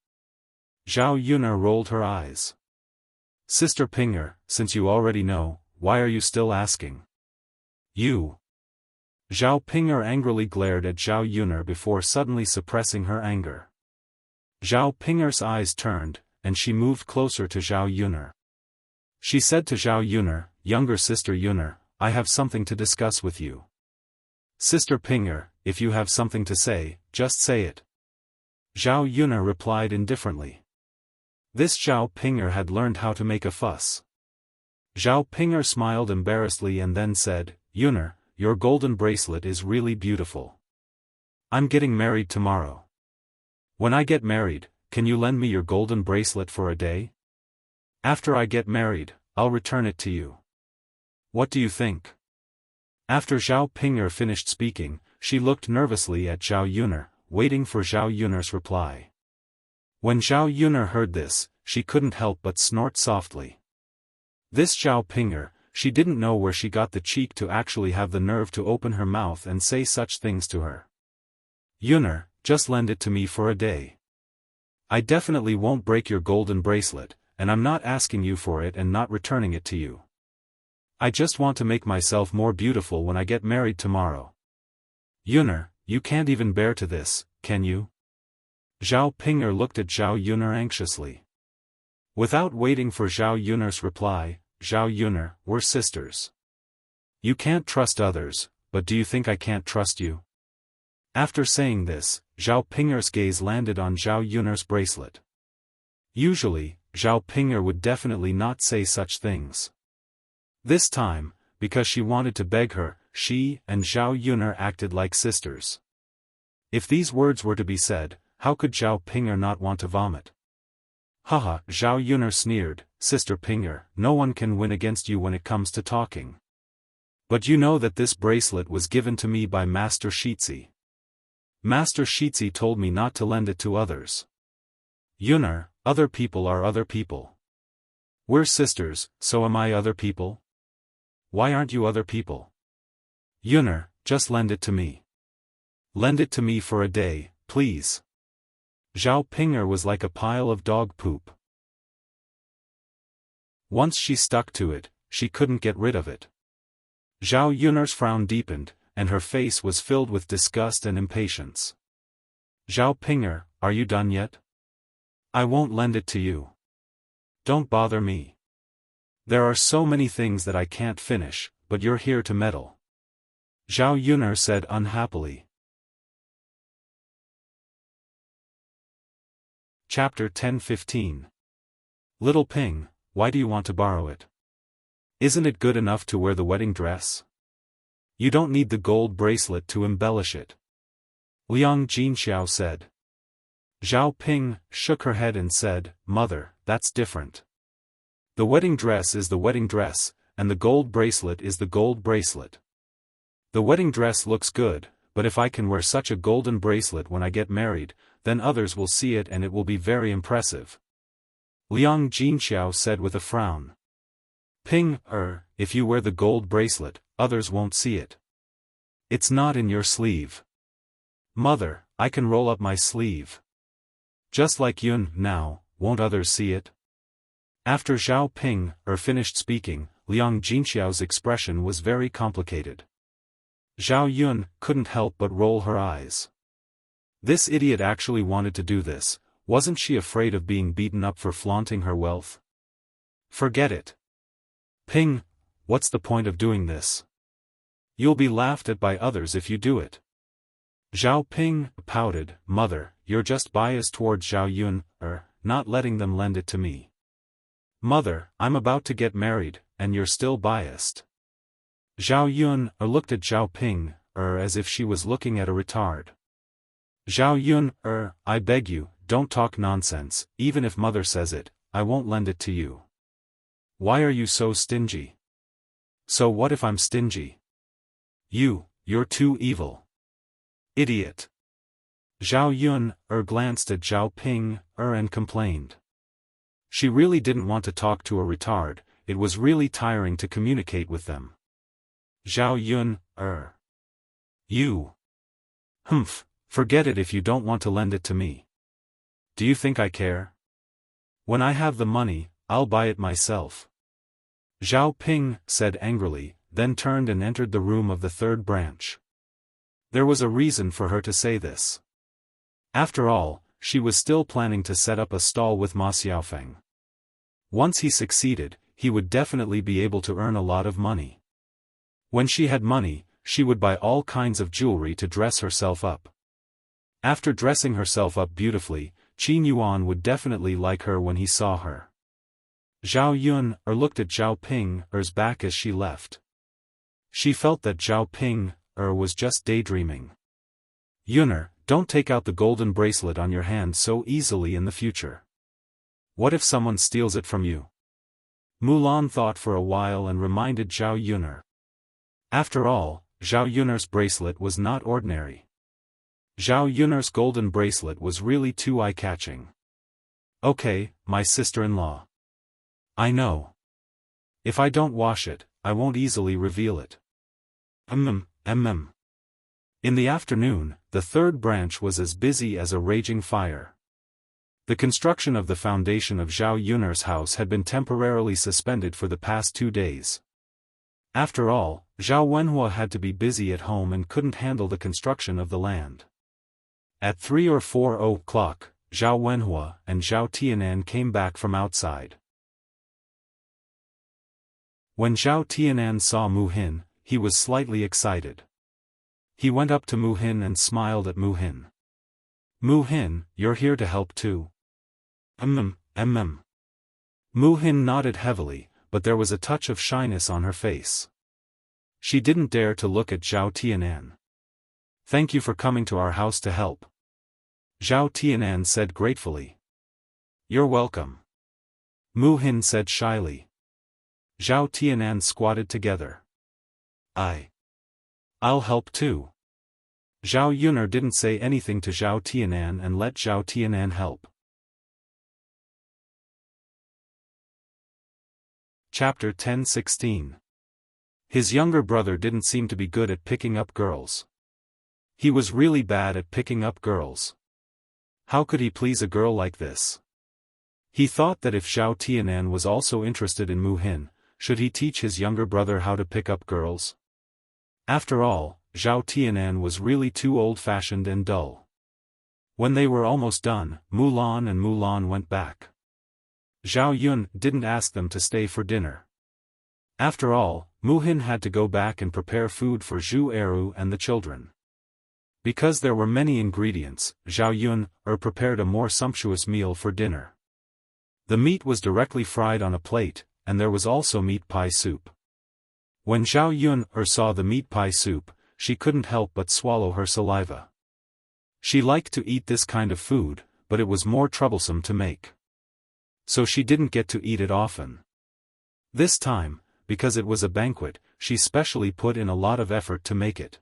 Zhao Yun'er rolled her eyes. "Sister Ping'er, since you already know, why are you still asking?" "You." Zhao Ping'er angrily glared at Zhao Yun'er before suddenly suppressing her anger. Zhao Ping'er's eyes turned, and she moved closer to Zhao Yun'er. She said to Zhao Yun'er, "Younger sister Yun'er, I have something to discuss with you." "Sister Ping'er, if you have something to say, just say it." Zhao Yun'er replied indifferently. This Zhao Ping'er had learned how to make a fuss. Zhao Ping'er smiled embarrassedly and then said, "Yun'er, your golden bracelet is really beautiful. I'm getting married tomorrow. When I get married, can you lend me your golden bracelet for a day? After I get married, I'll return it to you. What do you think?" After Zhao Ping'er finished speaking, she looked nervously at Zhao Yun'er, waiting for Zhao Yun'er's reply. When Zhao Yun'er heard this, she couldn't help but snort softly. This Zhao Ping'er, she didn't know where she got the cheek to actually have the nerve to open her mouth and say such things to her. "Yun'er, just lend it to me for a day. I definitely won't break your golden bracelet, and I'm not asking you for it and not returning it to you. I just want to make myself more beautiful when I get married tomorrow." "Yun'er, you can't even bear to this, can you?" Zhao Ping'er looked at Zhao Yun'er anxiously. Without waiting for Zhao Yun'er's reply, "Zhao Yun'er, we're sisters. You can't trust others, but do you think I can't trust you?" After saying this, Zhao Ping'er's gaze landed on Zhao Yun'er's bracelet. Usually, Zhao Ping'er would definitely not say such things. This time, because she wanted to beg her, she and Zhao Yun'er acted like sisters. If these words were to be said, how could Zhao Ping'er not want to vomit? "Haha," Zhao Yun'er sneered, "Sister Ping'er, no one can win against you when it comes to talking. But you know that this bracelet was given to me by Master Shitzi. Master Shitzi told me not to lend it to others. Yun'er, other people are other people. We're sisters, so am I other people? Why aren't you other people? Yun'er, just lend it to me. Lend it to me for a day, please." Zhao Ping'er was like a pile of dog poop. Once she stuck to it, she couldn't get rid of it. Zhao Yun'er's frown deepened, and her face was filled with disgust and impatience. "Zhao Ping'er, are you done yet? I won't lend it to you. Don't bother me. There are so many things that I can't finish, but you're here to meddle." Zhao Yun'er said unhappily. Chapter 10:15. "Little Ping, why do you want to borrow it? Isn't it good enough to wear the wedding dress? You don't need the gold bracelet to embellish it," Liang Jinxiao said. Zhao Ping shook her head and said, "Mother, that's different. The wedding dress is the wedding dress, and the gold bracelet is the gold bracelet. The wedding dress looks good, but if I can wear such a golden bracelet when I get married, then others will see it and it will be very impressive," Liang Jinxiao said with a frown. "Ping, if you wear the gold bracelet, others won't see it. It's not in your sleeve." "Mother, I can roll up my sleeve. Just like Yun, now, won't others see it?" After Zhao Ping finished speaking, Liang Jinxiao's expression was very complicated. Zhao Yun couldn't help but roll her eyes. This idiot actually wanted to do this. Wasn't she afraid of being beaten up for flaunting her wealth? Forget it. Ping, what's the point of doing this? You'll be laughed at by others if you do it. Zhao Ping pouted, Mother, you're just biased towards Zhao Yun, not letting them lend it to me. Mother, I'm about to get married, and you're still biased. Zhao Yun looked at Zhao Ping, as if she was looking at a retard. Zhao Yun, I beg you, don't talk nonsense. Even if Mother says it, I won't lend it to you. Why are you so stingy? So what if I'm stingy? You're too evil. Idiot. Zhao Yun glanced at Zhao Ping and complained. She really didn't want to talk to a retard. It was really tiring to communicate with them. Zhao Yun, You. Humph, forget it if you don't want to lend it to me. Do you think I care? When I have the money, I'll buy it myself. Zhao Ping said angrily, then turned and entered the room of the third branch. There was a reason for her to say this. After all, she was still planning to set up a stall with Ma Xiaofan. Once he succeeded, he would definitely be able to earn a lot of money. When she had money, she would buy all kinds of jewelry to dress herself up. After dressing herself up beautifully, Qin Yuan would definitely like her when he saw her. Zhao Yun looked at Zhao Ping's back as she left. She felt that Zhao Ping was just daydreaming. Yuner, don't take out the golden bracelet on your hand so easily in the future. What if someone steals it from you? Mulan thought for a while and reminded Zhao Yuner. After all, Zhao Yuner's bracelet was not ordinary. Zhao Yuner's golden bracelet was really too eye-catching. Okay, my sister-in-law. I know. If I don't wash it, I won't easily reveal it. In the afternoon, the third branch was as busy as a raging fire. The construction of the foundation of Zhao Yuner's house had been temporarily suspended for the past 2 days. After all, Zhao Wenhua had to be busy at home and couldn't handle the construction of the land. At 3 or 4 o'clock, Zhao Wenhua and Zhao Tianan came back from outside. When Zhao Tianan saw Mu Hin, he was slightly excited. He went up to Mu Hin and smiled at Mu Hin. Mu Hin, you're here to help too? Mu Hin nodded heavily, but there was a touch of shyness on her face. She didn't dare to look at Zhao Tianan. Thank you for coming to our house to help. Zhao Tianan said gratefully. You're welcome. Mu Hin said shyly. Zhao Tianan squatted together. I'll help too. Zhao Yuner didn't say anything to Zhao Tianan and let Zhao Tianan help. Chapter 10:16. His younger brother didn't seem to be good at picking up girls. He was really bad at picking up girls. How could he please a girl like this? He thought that if Zhao Tianan was also interested in Mu Hin, should he teach his younger brother how to pick up girls? After all, Zhao Tianan was really too old-fashioned and dull. When they were almost done, Mulan went back. Zhao Yun didn't ask them to stay for dinner. After all, Mu Hin had to go back and prepare food for Zhu Eru and the children. Because there were many ingredients, Zhao Yun prepared a more sumptuous meal for dinner. The meat was directly fried on a plate, and there was also meat pie soup. When Zhao Yun saw the meat pie soup, she couldn't help but swallow her saliva. She liked to eat this kind of food, but it was more troublesome to make. So she didn't get to eat it often. This time, because it was a banquet, she specially put in a lot of effort to make it.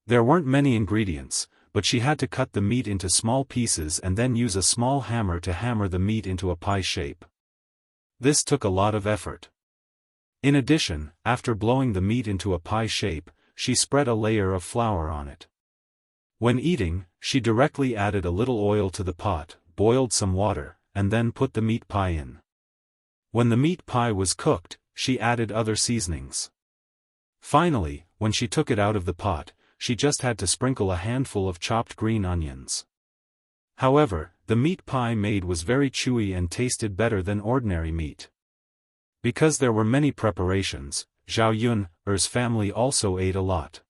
There weren't many ingredients, but she had to cut the meat into small pieces and then use a small hammer to hammer the meat into a pie shape. This took a lot of effort. In addition, after blowing the meat into a pie shape, she spread a layer of flour on it. When eating, she directly added a little oil to the pot, boiled some water, and then put the meat pie in. When the meat pie was cooked, she added other seasonings. Finally, when she took it out of the pot, she just had to sprinkle a handful of chopped green onions. However, the meat pie made was very chewy and tasted better than ordinary meat. Because there were many preparations, Zhao Yun's family also ate a lot.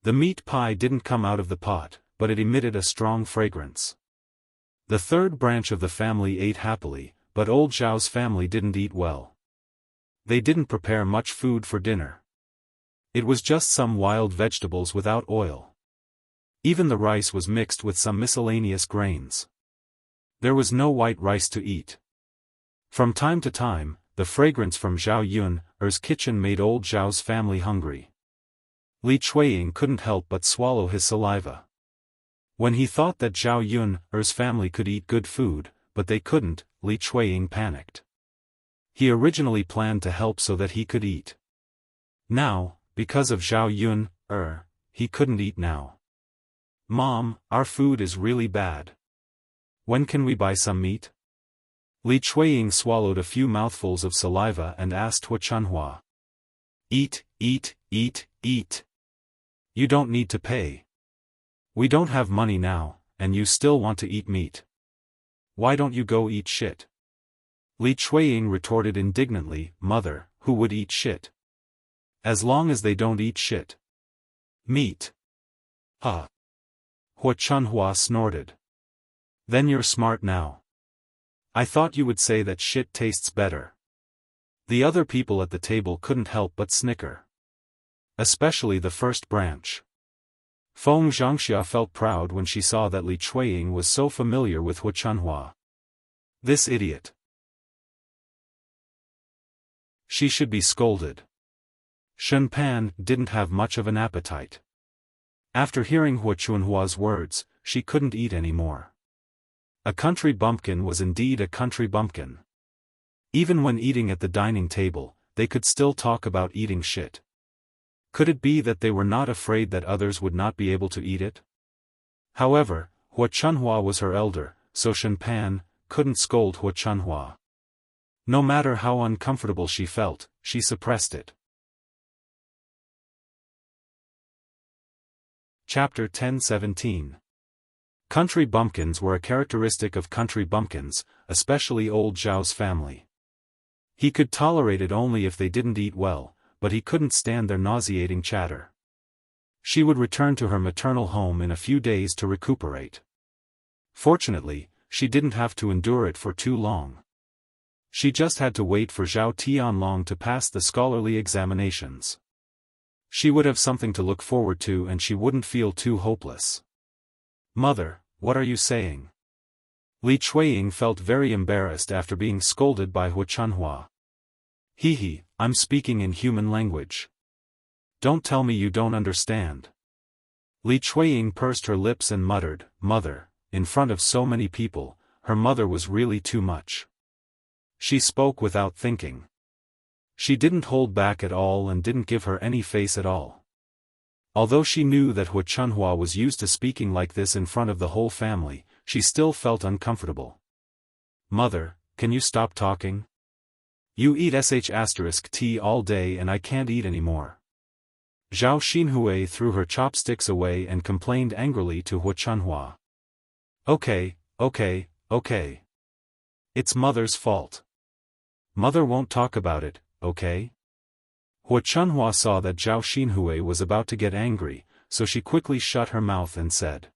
The meat pie didn't come out of the pot, but it emitted a strong fragrance. The third branch of the family ate happily, but old Zhao's family didn't eat well. They didn't prepare much food for dinner. It was just some wild vegetables without oil. Even the rice was mixed with some miscellaneous grains. There was no white rice to eat. From time to time, the fragrance from Zhao Yun's kitchen made old Zhao's family hungry. Li Chuiying couldn't help but swallow his saliva. When he thought that Zhao Yun's family could eat good food, but they couldn't, Li Chuiying panicked. He originally planned to help so that he could eat. Now, because of Zhao Yun, he couldn't eat now. "Mom, our food is really bad. When can we buy some meat?" Li Chuiying swallowed a few mouthfuls of saliva and asked Hu Chunhua. "Eat, eat, eat, eat. You don't need to pay. We don't have money now, and you still want to eat meat. Why don't you go eat shit?" Li Chuiying retorted indignantly, "Mother, who would eat shit? As long as they don't eat shit. Meat. Huh." Hu Chunhua snorted. "Then you're smart now. I thought you would say that shit tastes better." The other people at the table couldn't help but snicker. Especially the first branch. Feng Zhangxia felt proud when she saw that Li Chuiying was so familiar with Hu Chunhua. This idiot. She should be scolded. Shen Pan didn't have much of an appetite. After hearing Hu Chunhua's words, she couldn't eat anymore. A country bumpkin was indeed a country bumpkin. Even when eating at the dining table, they could still talk about eating shit. Could it be that they were not afraid that others would not be able to eat it? However, Hu Chunhua was her elder, so Shen Pan couldn't scold Hu Chunhua. No matter how uncomfortable she felt, she suppressed it. Chapter 10:17. Country bumpkins were a characteristic of country bumpkins, especially old Zhao's family. He could tolerate it only if they didn't eat well, but he couldn't stand their nauseating chatter. She would return to her maternal home in a few days to recuperate. Fortunately, she didn't have to endure it for too long. She just had to wait for Zhao Tianlong to pass the scholarly examinations. She would have something to look forward to and she wouldn't feel too hopeless. "Mother, what are you saying?" Li Chuiying felt very embarrassed after being scolded by Hu Chunhua. "Hee, I'm speaking in human language. Don't tell me you don't understand." Li Chuiying pursed her lips and muttered, "Mother," in front of so many people, her mother was really too much. She spoke without thinking. She didn't hold back at all and didn't give her any face at all. Although she knew that Hu Chunhua was used to speaking like this in front of the whole family, she still felt uncomfortable. "Mother, can you stop talking? You eat sh*t all day and I can't eat anymore." Zhao Xinhui threw her chopsticks away and complained angrily to Hu Chunhua. Okay. It's Mother's fault. Mother won't talk about it, okay?" Hu Chunhua saw that Zhao Xinhui was about to get angry, so she quickly shut her mouth and said.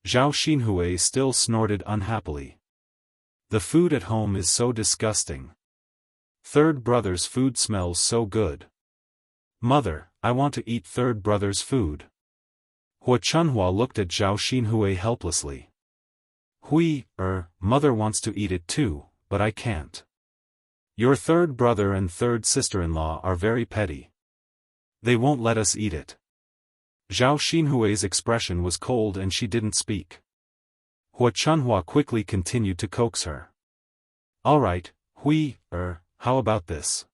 Zhao Xinhui still snorted unhappily. "The food at home is so disgusting. Third brother's food smells so good. Mother, I want to eat third brother's food." Hu Chunhua looked at Zhao Xinhui helplessly. Mother wants to eat it too, but I can't. Your third brother and third sister-in-law are very petty. They won't let us eat it." Zhao Xinhui's expression was cold and she didn't speak. Hu Chunhua quickly continued to coax her. "Alright, how about this?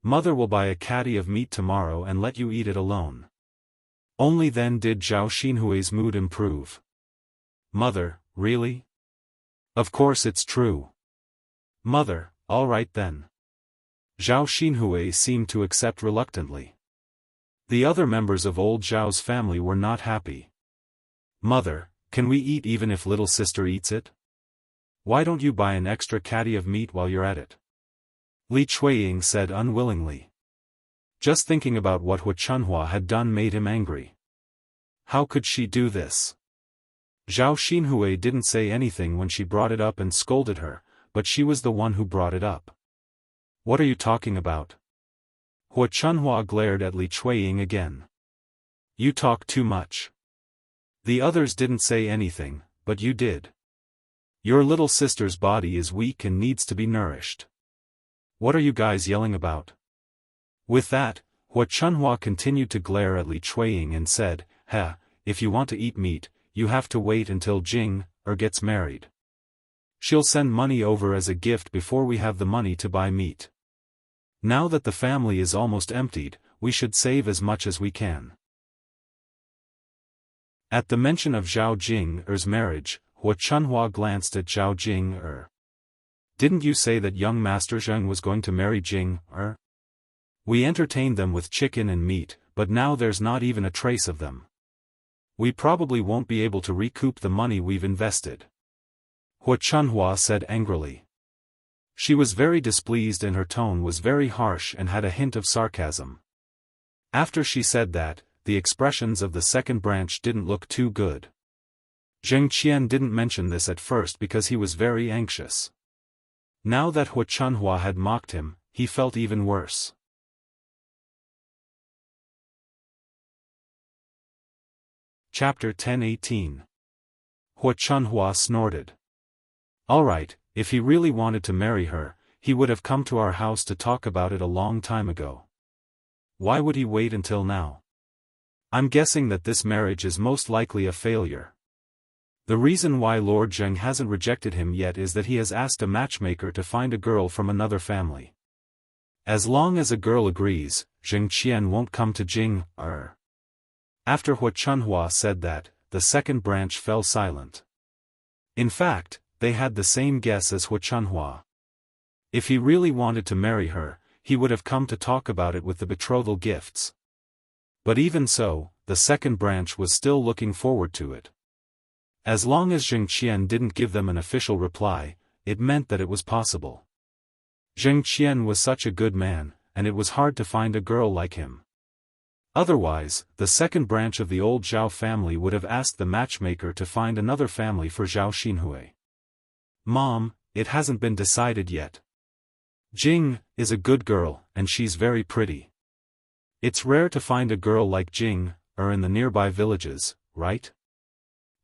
Mother will buy a caddy of meat tomorrow and let you eat it alone." Only then did Zhao Xinhui's mood improve. "Mother, really? Of course it's true. Mother, all right then." Zhao Xinhui seemed to accept reluctantly. The other members of old Zhao's family were not happy. "Mother, can we eat even if little sister eats it? Why don't you buy an extra catty of meat while you're at it?" Li Chuiying said unwillingly. Just thinking about what Hu Chunhua had done made him angry. How could she do this? Zhao Xinhui didn't say anything when she brought it up and scolded her, but she was the one who brought it up. "What are you talking about?" Hu Chunhua glared at Li Chuiying again. "You talk too much. The others didn't say anything, but you did. Your little sister's body is weak and needs to be nourished. What are you guys yelling about?" With that, Hu Chunhua continued to glare at Li Chuiying and said, If you want to eat meat, you have to wait until Jing gets married. She'll send money over as a gift before we have the money to buy meat. Now that the family is almost emptied, we should save as much as we can." At the mention of Zhao Jing's marriage, Hu Chunhua glanced at Zhao Jing. "Didn't you say that young Master Zheng was going to marry Jing? We entertained them with chicken and meat, but now there's not even a trace of them. We probably won't be able to recoup the money we've invested." Hu Chunhua said angrily. She was very displeased and her tone was very harsh and had a hint of sarcasm. After she said that, the expressions of the second branch didn't look too good. Zheng Qian didn't mention this at first because he was very anxious. Now that Hu Chunhua had mocked him, he felt even worse. Chapter 10:18. Hu Chunhua snorted. "All right, if he really wanted to marry her, he would have come to our house to talk about it a long time ago. Why would he wait until now? I'm guessing that this marriage is most likely a failure. The reason why Lord Zheng hasn't rejected him yet is that he has asked a matchmaker to find a girl from another family. As long as a girl agrees, Zheng Qian won't come to Jing. After Hu Chunhua said that, the second branch fell silent. In fact, they had the same guess as Hu Chunhua. If he really wanted to marry her, he would have come to talk about it with the betrothal gifts. But even so, the second branch was still looking forward to it. As long as Zheng Qian didn't give them an official reply, it meant that it was possible. Zheng Qian was such a good man, and it was hard to find a girl like him. Otherwise, the second branch of the old Zhao family would have asked the matchmaker to find another family for Zhao Xinhui. "Mom, it hasn't been decided yet. Jing is a good girl, and she's very pretty. It's rare to find a girl like Jing in the nearby villages, right?"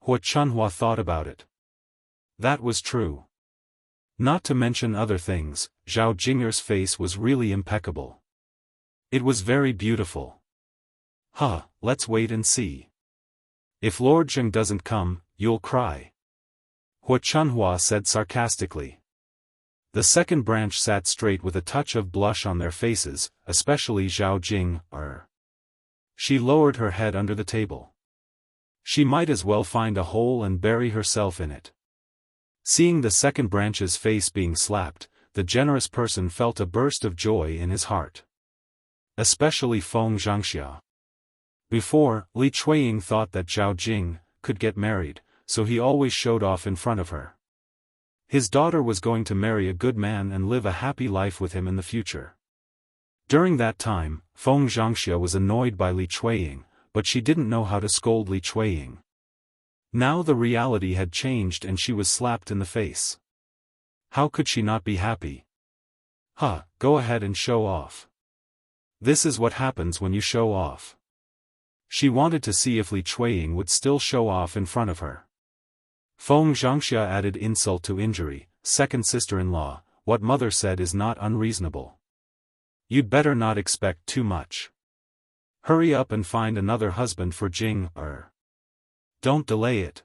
Hu Chunhua thought about it. That was true. Not to mention other things, Zhao Jing'er's face was really impeccable. It was very beautiful. Let's wait and see. If Lord Zheng doesn't come, you'll cry. Hu Chunhua said sarcastically. The second branch sat straight with a touch of blush on their faces, especially Zhao Jing. She lowered her head under the table. She might as well find a hole and bury herself in it. Seeing the second branch's face being slapped, the generous person felt a burst of joy in his heart. Especially Feng Zhangxia. Before, Li Chuiying thought that Zhao Jing could get married, so he always showed off in front of her. His daughter was going to marry a good man and live a happy life with him in the future. During that time, Feng Zhangxia was annoyed by Li Chuiying, but she didn't know how to scold Li Chuiying. Now the reality had changed and she was slapped in the face. How could she not be happy? Go ahead and show off. This is what happens when you show off. She wanted to see if Li Chuiying would still show off in front of her. Feng Zhangxia added insult to injury. "Second sister-in-law, what mother said is not unreasonable. You'd better not expect too much. Hurry up and find another husband for Jing. Don't delay it."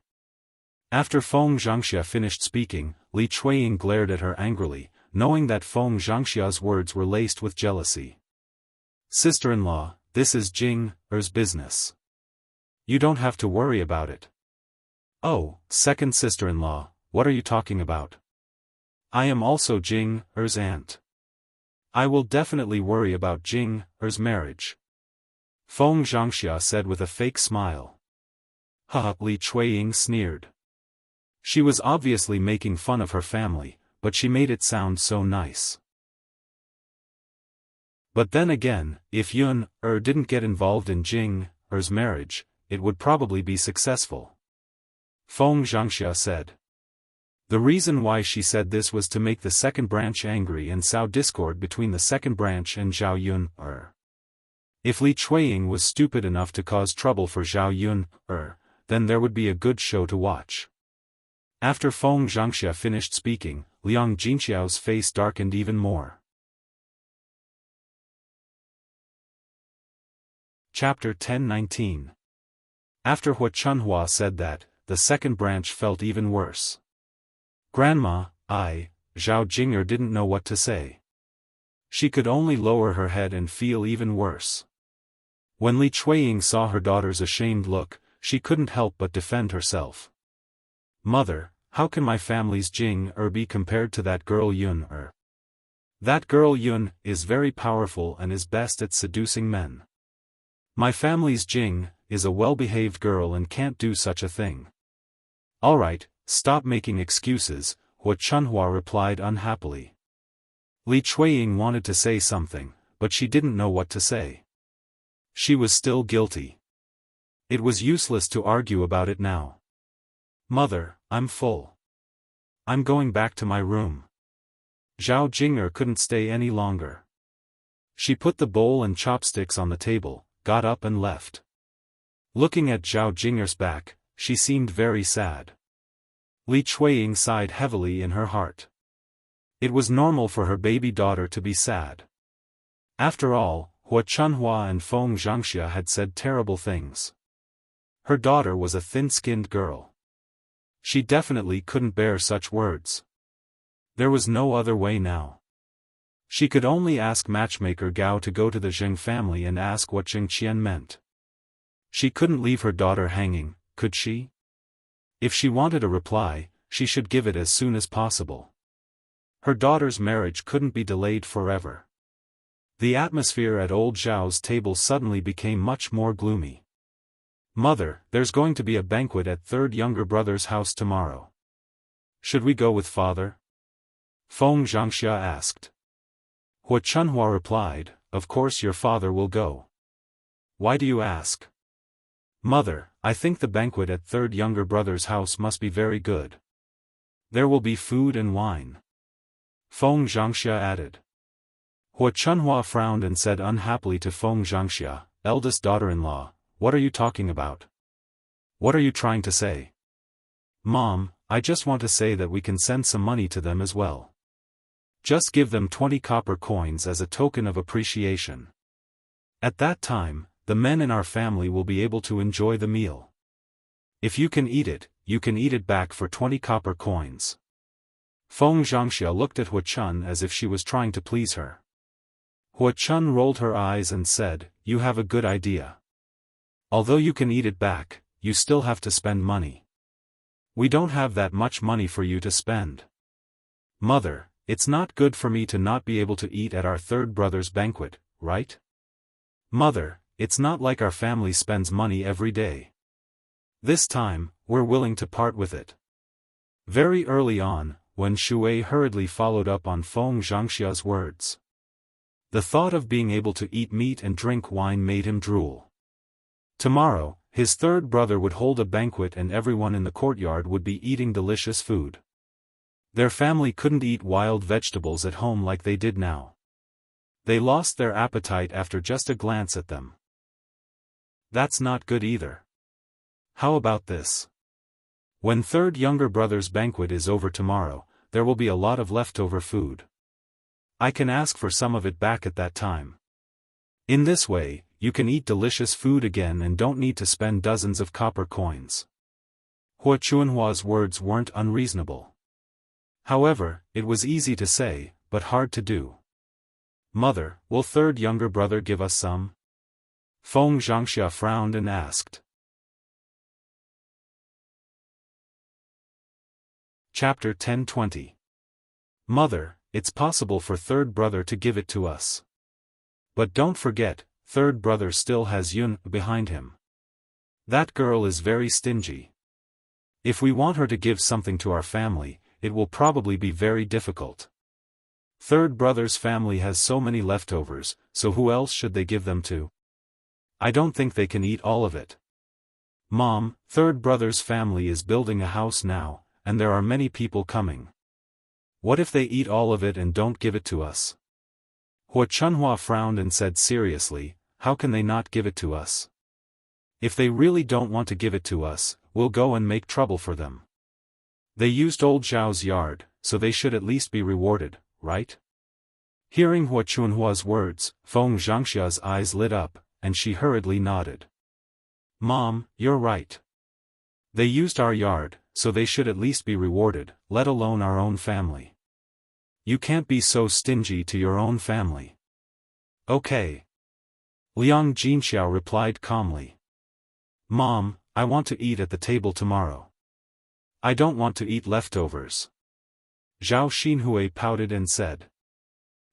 After Feng Zhangxia finished speaking, Li Chuiying glared at her angrily, knowing that Feng Zhangxia's words were laced with jealousy. "Sister-in-law, this is Jing's business. You don't have to worry about it." "Oh, second sister-in-law, what are you talking about? I am also Jing's aunt. I will definitely worry about Jing's marriage." Feng Zhangxia said with a fake smile. Haha, Li Chuiying sneered. She was obviously making fun of her family, but she made it sound so nice. But then again, if Yun didn't get involved in Jing Er's marriage, it would probably be successful. Feng Zhangxia said. The reason why she said this was to make the second branch angry and sow discord between the second branch and Zhao Yun. If Li Chuiying was stupid enough to cause trouble for Zhao Yun, then there would be a good show to watch. After Feng Zhangxia finished speaking, Liang Jinqiao's face darkened even more. Chapter 10:19. After Hua Chunhua said that, the second branch felt even worse. Grandma, Zhao Jing'er didn't know what to say. She could only lower her head and feel even worse. When Li Chuiying saw her daughter's ashamed look, she couldn't help but defend herself. Mother, how can my family's Jing be compared to that girl Yun? That girl Yun is very powerful and is best at seducing men. My family's Jing is a well-behaved girl and can't do such a thing. Alright, stop making excuses, Hua Chunhua replied unhappily. Li Chuiying wanted to say something, but she didn't know what to say. She was still guilty. It was useless to argue about it now. Mother, I'm full. I'm going back to my room. Zhao Jing'er couldn't stay any longer. She put the bowl and chopsticks on the table, got up and left. Looking at Zhao Jing'er's back, she seemed very sad. Li Chuiying sighed heavily in her heart. It was normal for her baby daughter to be sad. After all, Hua Chunhua and Feng Zhangxia had said terrible things. Her daughter was a thin-skinned girl. She definitely couldn't bear such words. There was no other way now. She could only ask matchmaker Gao to go to the Zheng family and ask what Zheng Qian meant. She couldn't leave her daughter hanging, could she? If she wanted a reply, she should give it as soon as possible. Her daughter's marriage couldn't be delayed forever. The atmosphere at old Zhao's table suddenly became much more gloomy. Mother, there's going to be a banquet at third younger brother's house tomorrow. Should we go with father? Feng Zhangxia asked. Hua Chunhua replied, of course your father will go. Why do you ask? Mother, I think the banquet at third younger brother's house must be very good. There will be food and wine. Feng Zhangxia added. Hua Chunhua frowned and said unhappily to Feng Zhangxia, eldest daughter-in-law, what are you talking about? What are you trying to say? Mom, I just want to say that we can send some money to them as well. Just give them 20 copper coins as a token of appreciation. At that time, the men in our family will be able to enjoy the meal. If you can eat it back for 20 copper coins. Feng Zhangxia looked at Hua Chun as if she was trying to please her. Hua Chun rolled her eyes and said, you have a good idea. Although you can eat it back, you still have to spend money. We don't have that much money for you to spend. Mother, it's not good for me to not be able to eat at our third brother's banquet, right? Mother, it's not like our family spends money every day. This time, we're willing to part with it. Very early on, when Shui hurriedly followed up on Feng Zhangxia's words. The thought of being able to eat meat and drink wine made him drool. Tomorrow, his third brother would hold a banquet and everyone in the courtyard would be eating delicious food. Their family couldn't eat wild vegetables at home like they did now. They lost their appetite after just a glance at them. That's not good either. How about this? When third younger brother's banquet is over tomorrow, there will be a lot of leftover food. I can ask for some of it back at that time. In this way, you can eat delicious food again and don't need to spend dozens of copper coins. Hua Chunhua's words weren't unreasonable. However, it was easy to say, but hard to do. Mother, will third younger brother give us some? Feng Zhangxia frowned and asked. Chapter 10:20. Mother, it's possible for third brother to give it to us. But don't forget, third brother still has Yun behind him. That girl is very stingy. If we want her to give something to our family, it will probably be very difficult. Third brother's family has so many leftovers, so who else should they give them to? I don't think they can eat all of it. Mom, third brother's family is building a house now, and there are many people coming. What if they eat all of it and don't give it to us? Hua Chunhua frowned and said seriously, how can they not give it to us? If they really don't want to give it to us, we'll go and make trouble for them. They used old Zhao's yard, so they should at least be rewarded, right? Hearing Hua Chunhua's words, Feng Zhangxia's eyes lit up, and she hurriedly nodded. Mom, you're right. They used our yard, so they should at least be rewarded, let alone our own family. You can't be so stingy to your own family. Okay. Liang Jinxiao replied calmly. Mom, I want to eat at the table tomorrow. I don't want to eat leftovers. Zhao Xinhui pouted and said.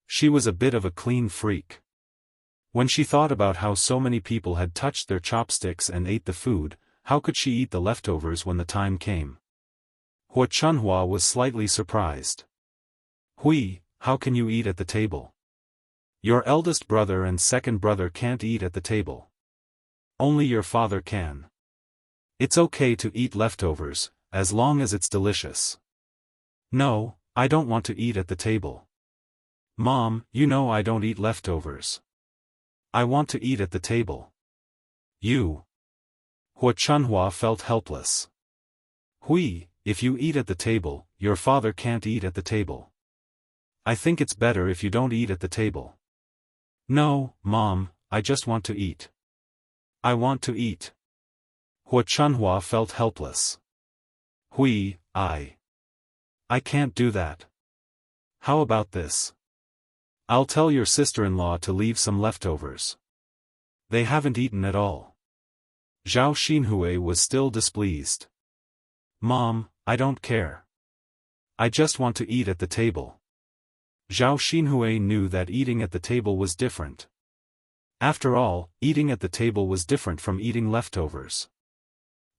She was a bit of a clean freak. When she thought about how so many people had touched their chopsticks and ate the food, how could she eat the leftovers when the time came? Hua Chunhua was slightly surprised. Hui, how can you eat at the table? Your eldest brother and second brother can't eat at the table. Only your father can. It's okay to eat leftovers, as long as it's delicious. No, I don't want to eat at the table. Mom, you know I don't eat leftovers. I want to eat at the table. You. Hua Chunhua felt helpless. Hui, if you eat at the table, your father can't eat at the table. I think it's better if you don't eat at the table. No, Mom, I just want to eat. I want to eat. Hua Chunhua felt helpless. Hui, I can't do that. How about this? I'll tell your sister-in-law to leave some leftovers. They haven't eaten at all. Zhao Xinhui was still displeased. Mom, I don't care. I just want to eat at the table. Zhao Xinhui knew that eating at the table was different. After all, eating at the table was different from eating leftovers.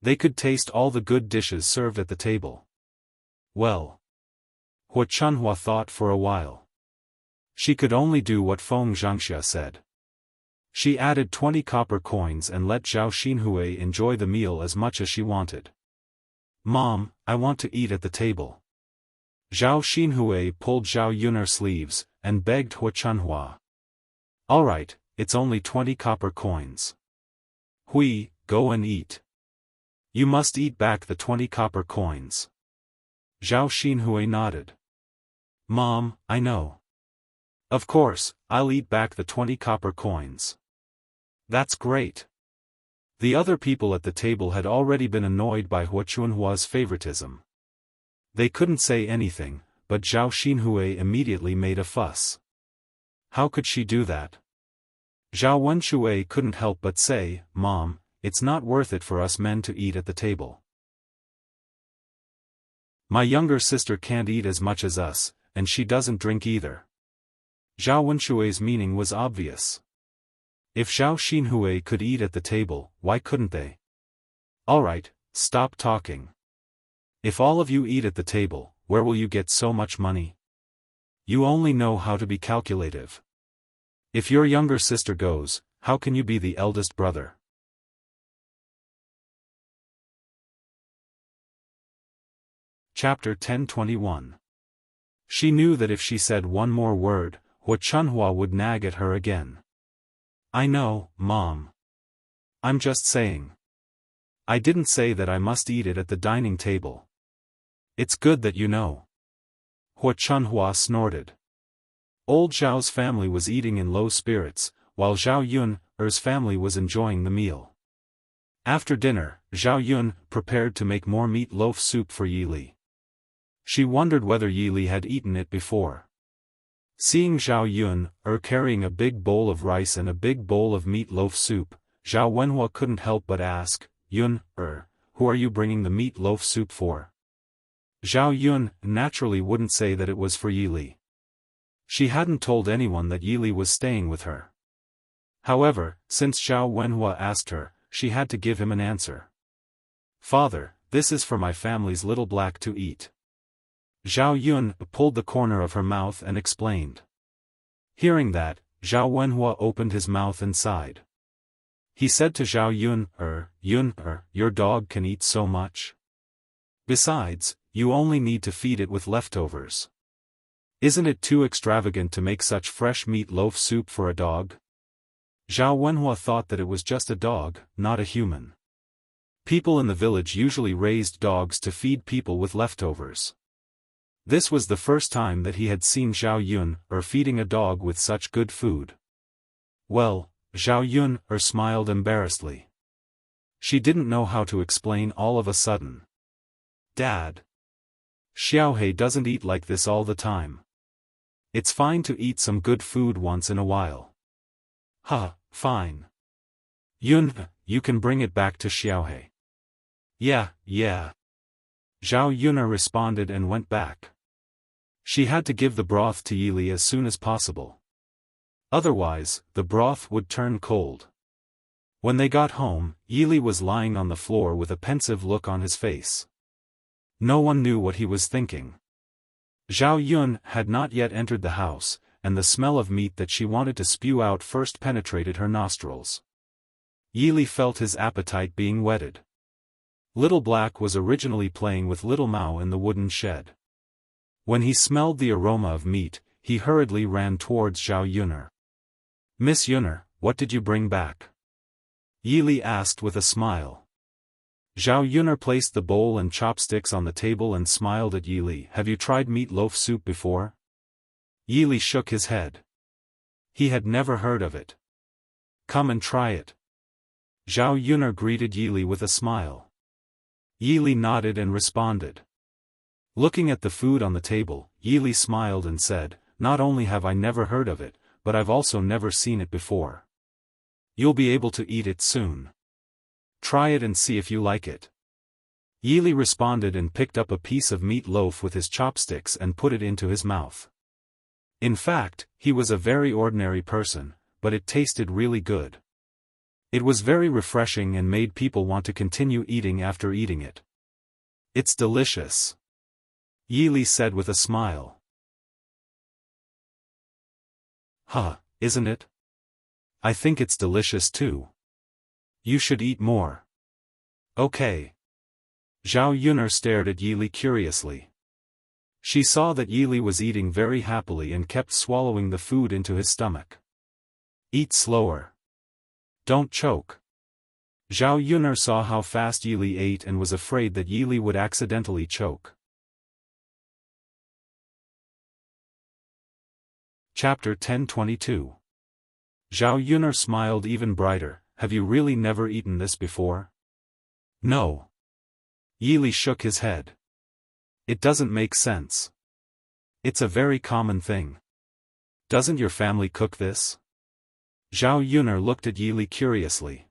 They could taste all the good dishes served at the table. Well. Hua Chunhua thought for a while. She could only do what Feng Zhangxia said. She added 20 copper coins and let Zhao Xinhui enjoy the meal as much as she wanted. Mom, I want to eat at the table. Zhao Xinhui pulled Zhao Yun's sleeves, and begged Hua Chunhua. Alright, it's only 20 copper coins. Hui, go and eat. You must eat back the 20 copper coins. Zhao Xinhui nodded. Mom, I know. Of course, I'll eat back the 20 copper coins. That's great. The other people at the table had already been annoyed by Hua Chunhua's favoritism. They couldn't say anything, but Zhao Xinhui immediately made a fuss. How could she do that? Zhao Wenxue couldn't help but say, Mom, it's not worth it for us men to eat at the table. My younger sister can't eat as much as us, and she doesn't drink either. Zhao Wenshui's meaning was obvious. If Zhao Xinhui could eat at the table, why couldn't they? Alright, stop talking. If all of you eat at the table, where will you get so much money? You only know how to be calculative. If your younger sister goes, how can you be the eldest brother? Chapter 1021. She knew that if she said one more word, Hua Chunhua would nag at her again. I know, Mom. I'm just saying. I didn't say that I must eat it at the dining table. It's good that you know. Hua Chunhua snorted. Old Zhao's family was eating in low spirits, while Zhao Yun's family was enjoying the meal. After dinner, Zhao Yun prepared to make more meat-loaf soup for Yi Li. She wondered whether Yi Li had eaten it before. Seeing Zhao Yun carrying a big bowl of rice and a big bowl of meat-loaf soup, Zhao Wenhua couldn't help but ask, Yun, who are you bringing the meat-loaf soup for? Zhao Yun naturally wouldn't say that it was for Yi Li. She hadn't told anyone that Yi Li was staying with her. However, since Zhao Wenhua asked her, she had to give him an answer. "Father, this is for my family's little black to eat." Zhao Yun pulled the corner of her mouth and explained. Hearing that, Zhao Wenhua opened his mouth and sighed. He said to Zhao Yun, your dog can eat so much. Besides, you only need to feed it with leftovers. Isn't it too extravagant to make such fresh meat loaf soup for a dog?" Zhao Wenhua thought that it was just a dog, not a human. People in the village usually raised dogs to feed people with leftovers. This was the first time that he had seen Zhao Yun feeding a dog with such good food. Well, Zhao Yun smiled embarrassedly. She didn't know how to explain all of a sudden. "Dad, Xiaohe doesn't eat like this all the time. It's fine to eat some good food once in a while." Fine. Yun, you can bring it back to Xiaohe." Yeah. Zhao Yun responded and went back. She had to give the broth to Yili as soon as possible. Otherwise, the broth would turn cold. When they got home, Yili was lying on the floor with a pensive look on his face. No one knew what he was thinking. Zhao Yun had not yet entered the house, and the smell of meat that she wanted to spew out first penetrated her nostrils. Yili felt his appetite being whetted. Little Black was originally playing with Little Mao in the wooden shed. When he smelled the aroma of meat, he hurriedly ran towards Zhao Yun. "Miss Yun, what did you bring back?" Yili asked with a smile. Zhao Yun placed the bowl and chopsticks on the table and smiled at Yili. "Have you tried meat loaf soup before?" Yili shook his head. He had never heard of it. "Come and try it." Zhao Yun greeted Yili with a smile. Yili nodded and responded. Looking at the food on the table, Yili smiled and said, "Not only have I never heard of it, but I've also never seen it before. You'll be able to eat it soon. Try it and see if you like it." Yili responded and picked up a piece of meat loaf with his chopsticks and put it into his mouth. In fact, he was a very ordinary person, but it tasted really good. It was very refreshing and made people want to continue eating after eating it. "It's delicious," Yili said with a smile. Isn't it? I think it's delicious too. You should eat more." "Okay." Zhao Yun stared at Yili curiously. She saw that Yili was eating very happily and kept swallowing the food into his stomach. "Eat slower. Don't choke." Zhao Yun saw how fast Yili ate and was afraid that Yili would accidentally choke. Chapter 10:22. Zhao Yun smiled even brighter. "Have you really never eaten this before?" "No." Yili shook his head. "It doesn't make sense. It's a very common thing. Doesn't your family cook this?" Zhao Yun looked at Yili curiously.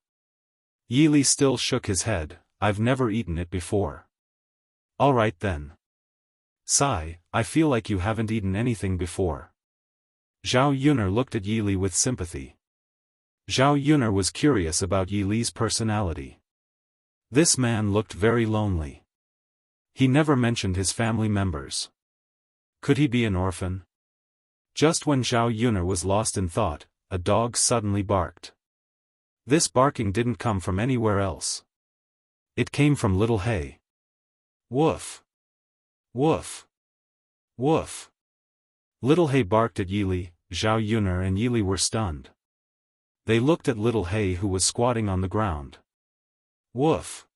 Yili still shook his head. "I've never eaten it before." "All right then. Sigh, I feel like you haven't eaten anything before." Zhao Yun looked at Yili with sympathy. Zhao Yun was curious about Yili's personality. This man looked very lonely. He never mentioned his family members. Could he be an orphan? Just when Zhao Yun was lost in thought, a dog suddenly barked. This barking didn't come from anywhere else. It came from Little Hay. Woof! Woof! Woof! Little Hay barked at Yili. Zhao Yun and Yili were stunned. They looked at Little Hay, who was squatting on the ground. Woof!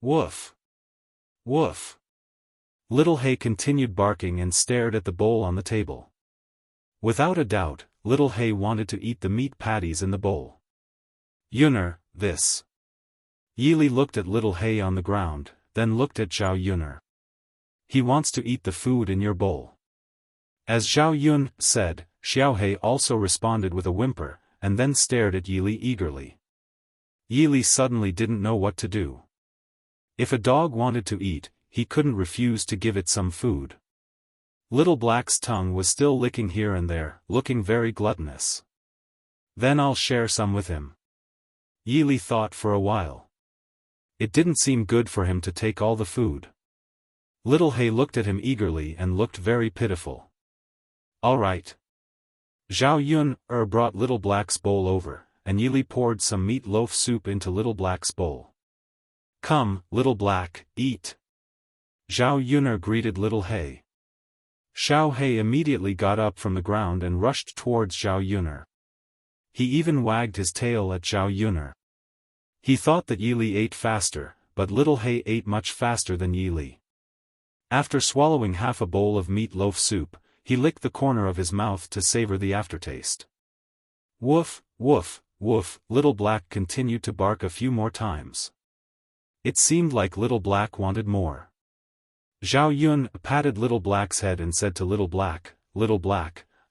Woof! Woof! Little Hay continued barking and stared at the bowl on the table. Without a doubt, Little Hay wanted to eat the meat patties in the bowl. "Yun, this." Yili looked at Little Hay on the ground, then looked at Zhao Yun. "He wants to eat the food in your bowl." As Zhao Yun said, Xiaohe also responded with a whimper, and then stared at Yili eagerly. Yili suddenly didn't know what to do. If a dog wanted to eat, he couldn't refuse to give it some food. Little Black's tongue was still licking here and there, looking very gluttonous. Then I'll share some with him. Yili thought for a while. It didn't seem good for him to take all the food. Little He looked at him eagerly and looked very pitiful. All right. Zhao Yun brought Little Black's bowl over, and Yili poured some meat loaf soup into Little Black's bowl. Come, Little Black, eat. Zhao Yun greeted Little He. Xiao He immediately got up from the ground and rushed towards Zhao Yun. He even wagged his tail at Zhao Yun. He thought that Yili ate faster, but Little He ate much faster than Yili. After swallowing half a bowl of meat loaf soup, he licked the corner of his mouth to savor the aftertaste. Woof, woof, woof, Little Black continued to bark a few more times. It seemed like Little Black wanted more. Zhao Yun patted Little Black's head and said to Little Black,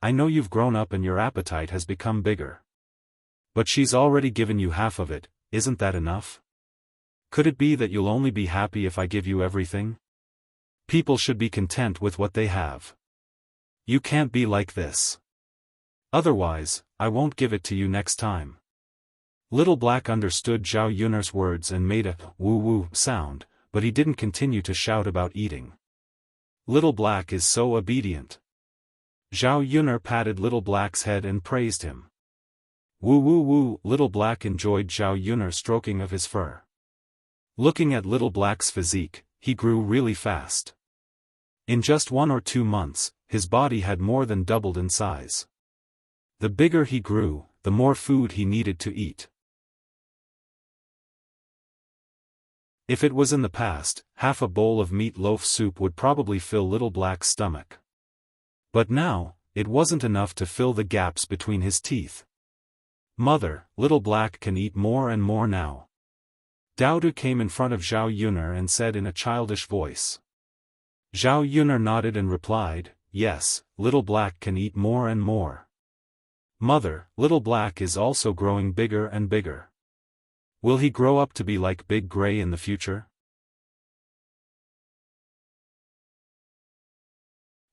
I know you've grown up and your appetite has become bigger. But she's already given you half of it, isn't that enough? Could it be that you'll only be happy if I give you everything? People should be content with what they have. You can't be like this. Otherwise, I won't give it to you next time. Little Black understood Zhao Yun's words and made a woo-woo sound, but he didn't continue to shout about eating. Little Black is so obedient. Zhao Yun patted Little Black's head and praised him. Woo-woo-woo, Little Black enjoyed Zhao Yun's stroking of his fur. Looking at Little Black's physique, he grew really fast. In just 1 or 2 months, his body had more than doubled in size. The bigger he grew, the more food he needed to eat. If it was in the past, half a bowl of meat loaf soup would probably fill Little Black's stomach. But now, it wasn't enough to fill the gaps between his teeth. Mother, Little Black can eat more and more now. Daodu came in front of Zhao Yun and said in a childish voice. Zhao Yun nodded and replied, yes, Little Black can eat more and more. Mother, Little Black is also growing bigger and bigger. Will he grow up to be like Big Gray in the future?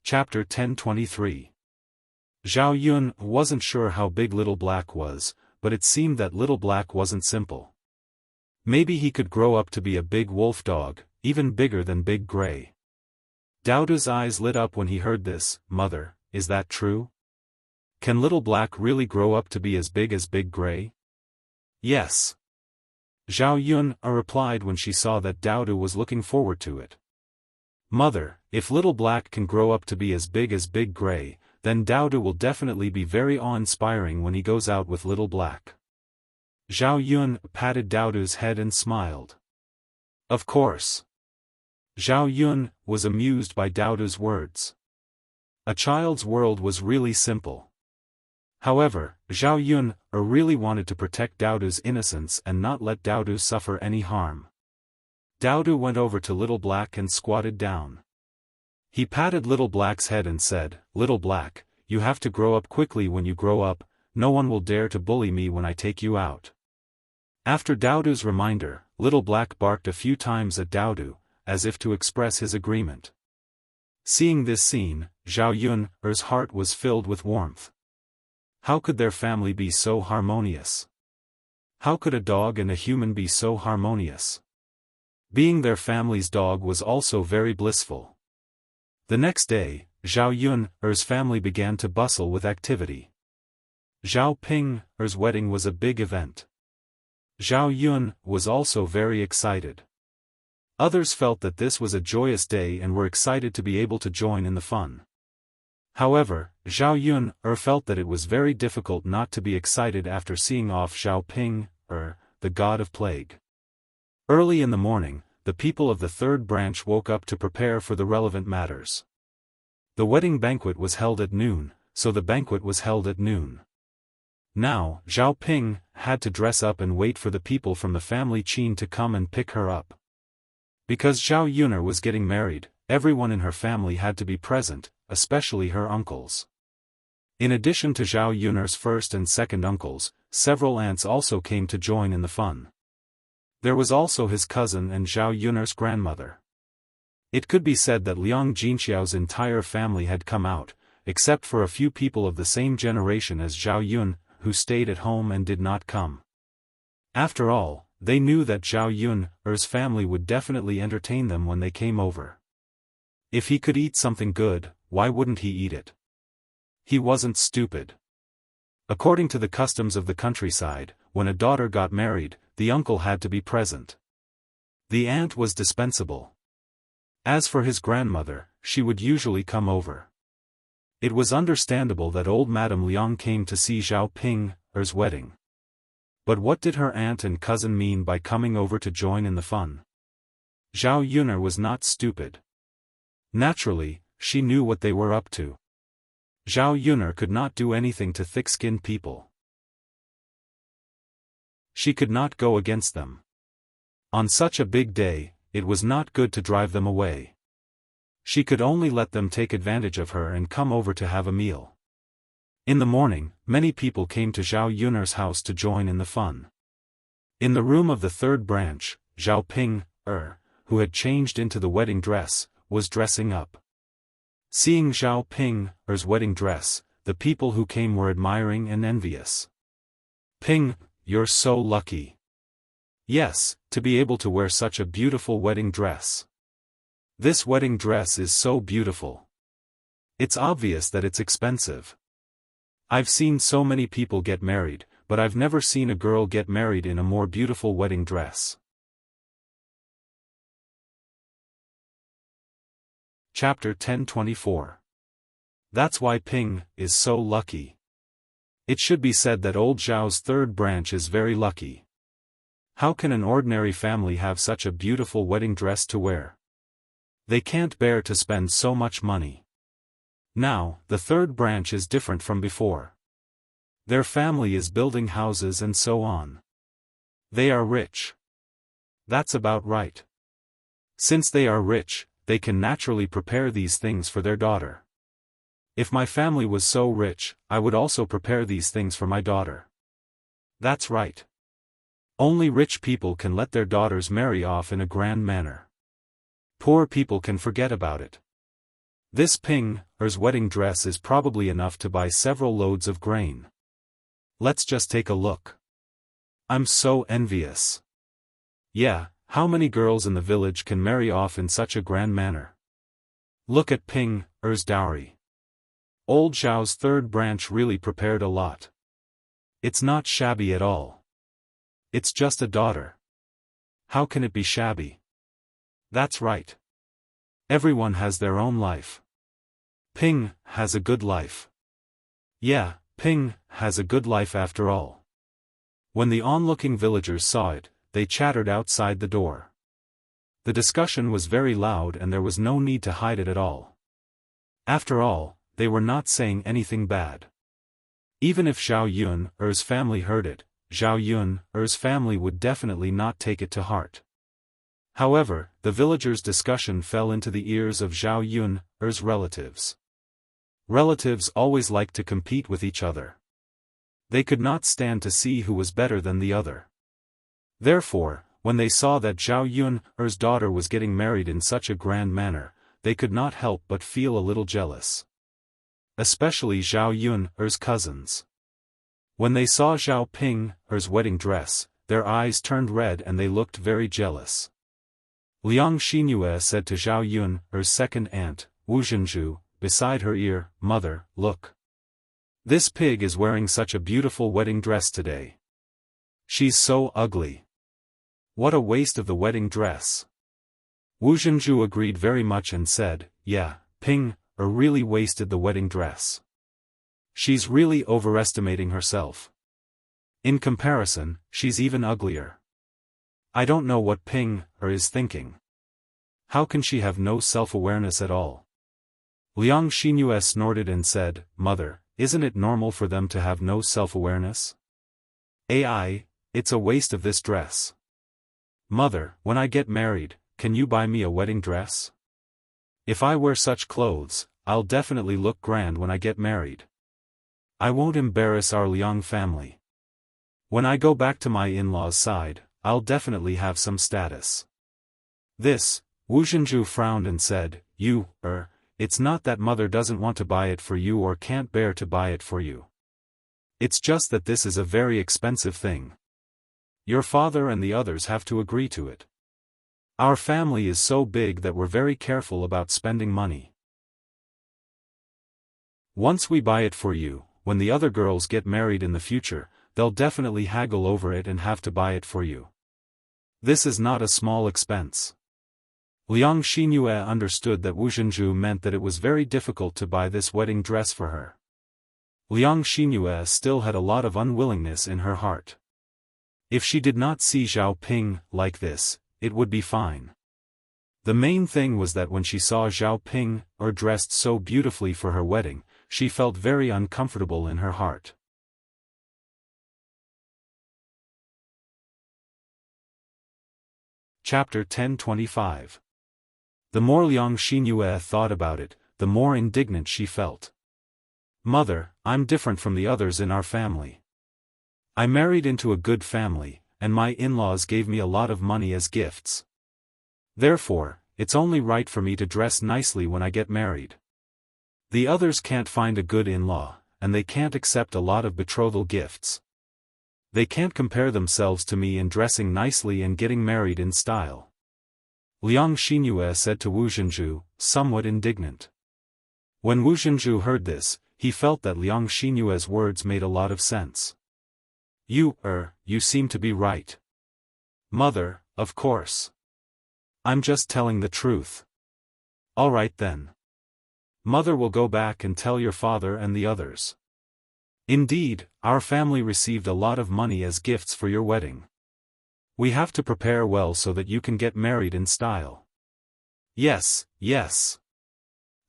Chapter 1023. Zhao Yun wasn't sure how big Little Black was, but it seemed that Little Black wasn't simple. Maybe he could grow up to be a big wolf dog, even bigger than Big Gray. Daodu's eyes lit up when he heard this. Mother, is that true? Can Little Black really grow up to be as Big Gray? Yes. Zhao Yun replied when she saw that Daodu was looking forward to it. Mother, if Little Black can grow up to be as Big Gray, then Daodu will definitely be very awe-inspiring when he goes out with Little Black. Zhao Yun patted Daodu's head and smiled. Of course. Zhao Yun was amused by Daodu's words. A child's world was really simple. However, Zhao Yun really wanted to protect Daodu's innocence and not let Daodu suffer any harm. Daodu went over to Little Black and squatted down. He patted Little Black's head and said, Little Black, you have to grow up quickly. When you grow up, no one will dare to bully me when I take you out. After Daodu's reminder, Little Black barked a few times at Daodu, as if to express his agreement. Seeing this scene, Zhao Yun's heart was filled with warmth. How could their family be so harmonious? How could a dog and a human be so harmonious? Being their family's dog was also very blissful. The next day, Zhao Yun's family began to bustle with activity. Zhao Ping's wedding was a big event. Zhao Yun was also very excited. Others felt that this was a joyous day and were excited to be able to join in the fun. However, Zhao Yun felt that it was very difficult not to be excited after seeing off Zhao Ping, the god of plague. Early in the morning, the people of the third branch woke up to prepare for the relevant matters. The wedding banquet was held at noon, so the banquet was held at noon. Now, Zhao Ping had to dress up and wait for the people from the family Qin to come and pick her up. Because Zhao Yun was getting married, everyone in her family had to be present, especially her uncles. In addition to Zhao Yun's first and second uncles, several aunts also came to join in the fun. There was also his cousin and Zhao Yun's grandmother. It could be said that Liang Jinxiao's entire family had come out, except for a few people of the same generation as Zhao Yun, who stayed at home and did not come. After all, they knew that Zhao Yun's family would definitely entertain them when they came over. If he could eat something good, why wouldn't he eat it? He wasn't stupid. According to the customs of the countryside, when a daughter got married, the uncle had to be present. The aunt was dispensable. As for his grandmother, she would usually come over. It was understandable that old Madame Liang came to see Zhao Ping's wedding. But what did her aunt and cousin mean by coming over to join in the fun? Zhao Yun was not stupid. Naturally, she knew what they were up to. Zhao Yun could not do anything to thick-skinned people. She could not go against them. On such a big day, it was not good to drive them away. She could only let them take advantage of her and come over to have a meal. In the morning, many people came to Zhao Yun's house to join in the fun. In the room of the third branch, Zhao Ping, who had changed into the wedding dress, was dressing up. Seeing Zhao Ping's wedding dress, the people who came were admiring and envious. Ping, you're so lucky. Yes, to be able to wear such a beautiful wedding dress. This wedding dress is so beautiful. It's obvious that it's expensive. I've seen so many people get married, but I've never seen a girl get married in a more beautiful wedding dress. Chapter 1024. That's why Ping is so lucky. It should be said that old Zhao's third branch is very lucky. How can an ordinary family have such a beautiful wedding dress to wear? They can't bear to spend so much money. Now, the third branch is different from before. Their family is building houses and so on. They are rich. That's about right. Since they are rich, they can naturally prepare these things for their daughter. If my family was so rich, I would also prepare these things for my daughter. That's right. Only rich people can let their daughters marry off in a grand manner. Poor people can forget about it. This Ping's wedding dress is probably enough to buy several loads of grain. Let's just take a look. I'm so envious. Yeah, how many girls in the village can marry off in such a grand manner? Look at Ping's dowry. Old Zhao's third branch really prepared a lot. It's not shabby at all. It's just a daughter. How can it be shabby? That's right. Everyone has their own life. Ping has a good life. Yeah, Ping has a good life after all. When the onlooking villagers saw it, they chattered outside the door. The discussion was very loud and there was no need to hide it at all. After all, they were not saying anything bad. Even if Zhao Yun's family heard it, Zhao Yun's family would definitely not take it to heart. However, the villagers' discussion fell into the ears of Zhao Yun's relatives. Relatives always like to compete with each other. They could not stand to see who was better than the other. Therefore, when they saw that Zhao Yun's daughter was getting married in such a grand manner, they could not help but feel a little jealous. Especially Zhao Yun's cousins. When they saw Zhao Ping's wedding dress, their eyes turned red and they looked very jealous. Liang Xinue said to Zhao Yun's second aunt, Wu Zhenju, beside her ear, "Mother, look. This pig is wearing such a beautiful wedding dress today. She's so ugly. What a waste of the wedding dress." Wu Zhenju agreed very much and said, "Yeah, Ping really wasted the wedding dress. She's really overestimating herself. In comparison, she's even uglier. I don't know what Ping is thinking. How can she have no self-awareness at all?" Liang Xinue snorted and said, "Mother, isn't it normal for them to have no self-awareness? It's a waste of this dress. Mother, when I get married, can you buy me a wedding dress? If I wear such clothes, I'll definitely look grand when I get married. I won't embarrass our Liang family. When I go back to my in-laws' side, I'll definitely have some status." This, Wu Zhenju frowned and said, It's not that mother doesn't want to buy it for you or can't bear to buy it for you. It's just that this is a very expensive thing. Your father and the others have to agree to it. Our family is so big that we're very careful about spending money. Once we buy it for you, when the other girls get married in the future, they'll definitely haggle over it and have to buy it for you. This is not a small expense. Liang Xinyue understood that Wu Zhenju meant that it was very difficult to buy this wedding dress for her. Liang Xinyue still had a lot of unwillingness in her heart. If she did not see Zhao Ping like this, it would be fine. The main thing was that when she saw Zhao Ping dressed so beautifully for her wedding, she felt very uncomfortable in her heart. Chapter 1025. The more Liang Xinyue thought about it, the more indignant she felt. Mother, I'm different from the others in our family. I married into a good family, and my in-laws gave me a lot of money as gifts. Therefore, it's only right for me to dress nicely when I get married. The others can't find a good in-law, and they can't accept a lot of betrothal gifts. They can't compare themselves to me in dressing nicely and getting married in style. Liang Xinyue said to Wu Zhenju, somewhat indignant. When Wu Zhenju heard this, he felt that Liang Xinyue's words made a lot of sense. You seem to be right. Mother, of course. I'm just telling the truth. All right then. Mother will go back and tell your father and the others. Indeed, our family received a lot of money as gifts for your wedding. We have to prepare well so that you can get married in style. Yes, yes.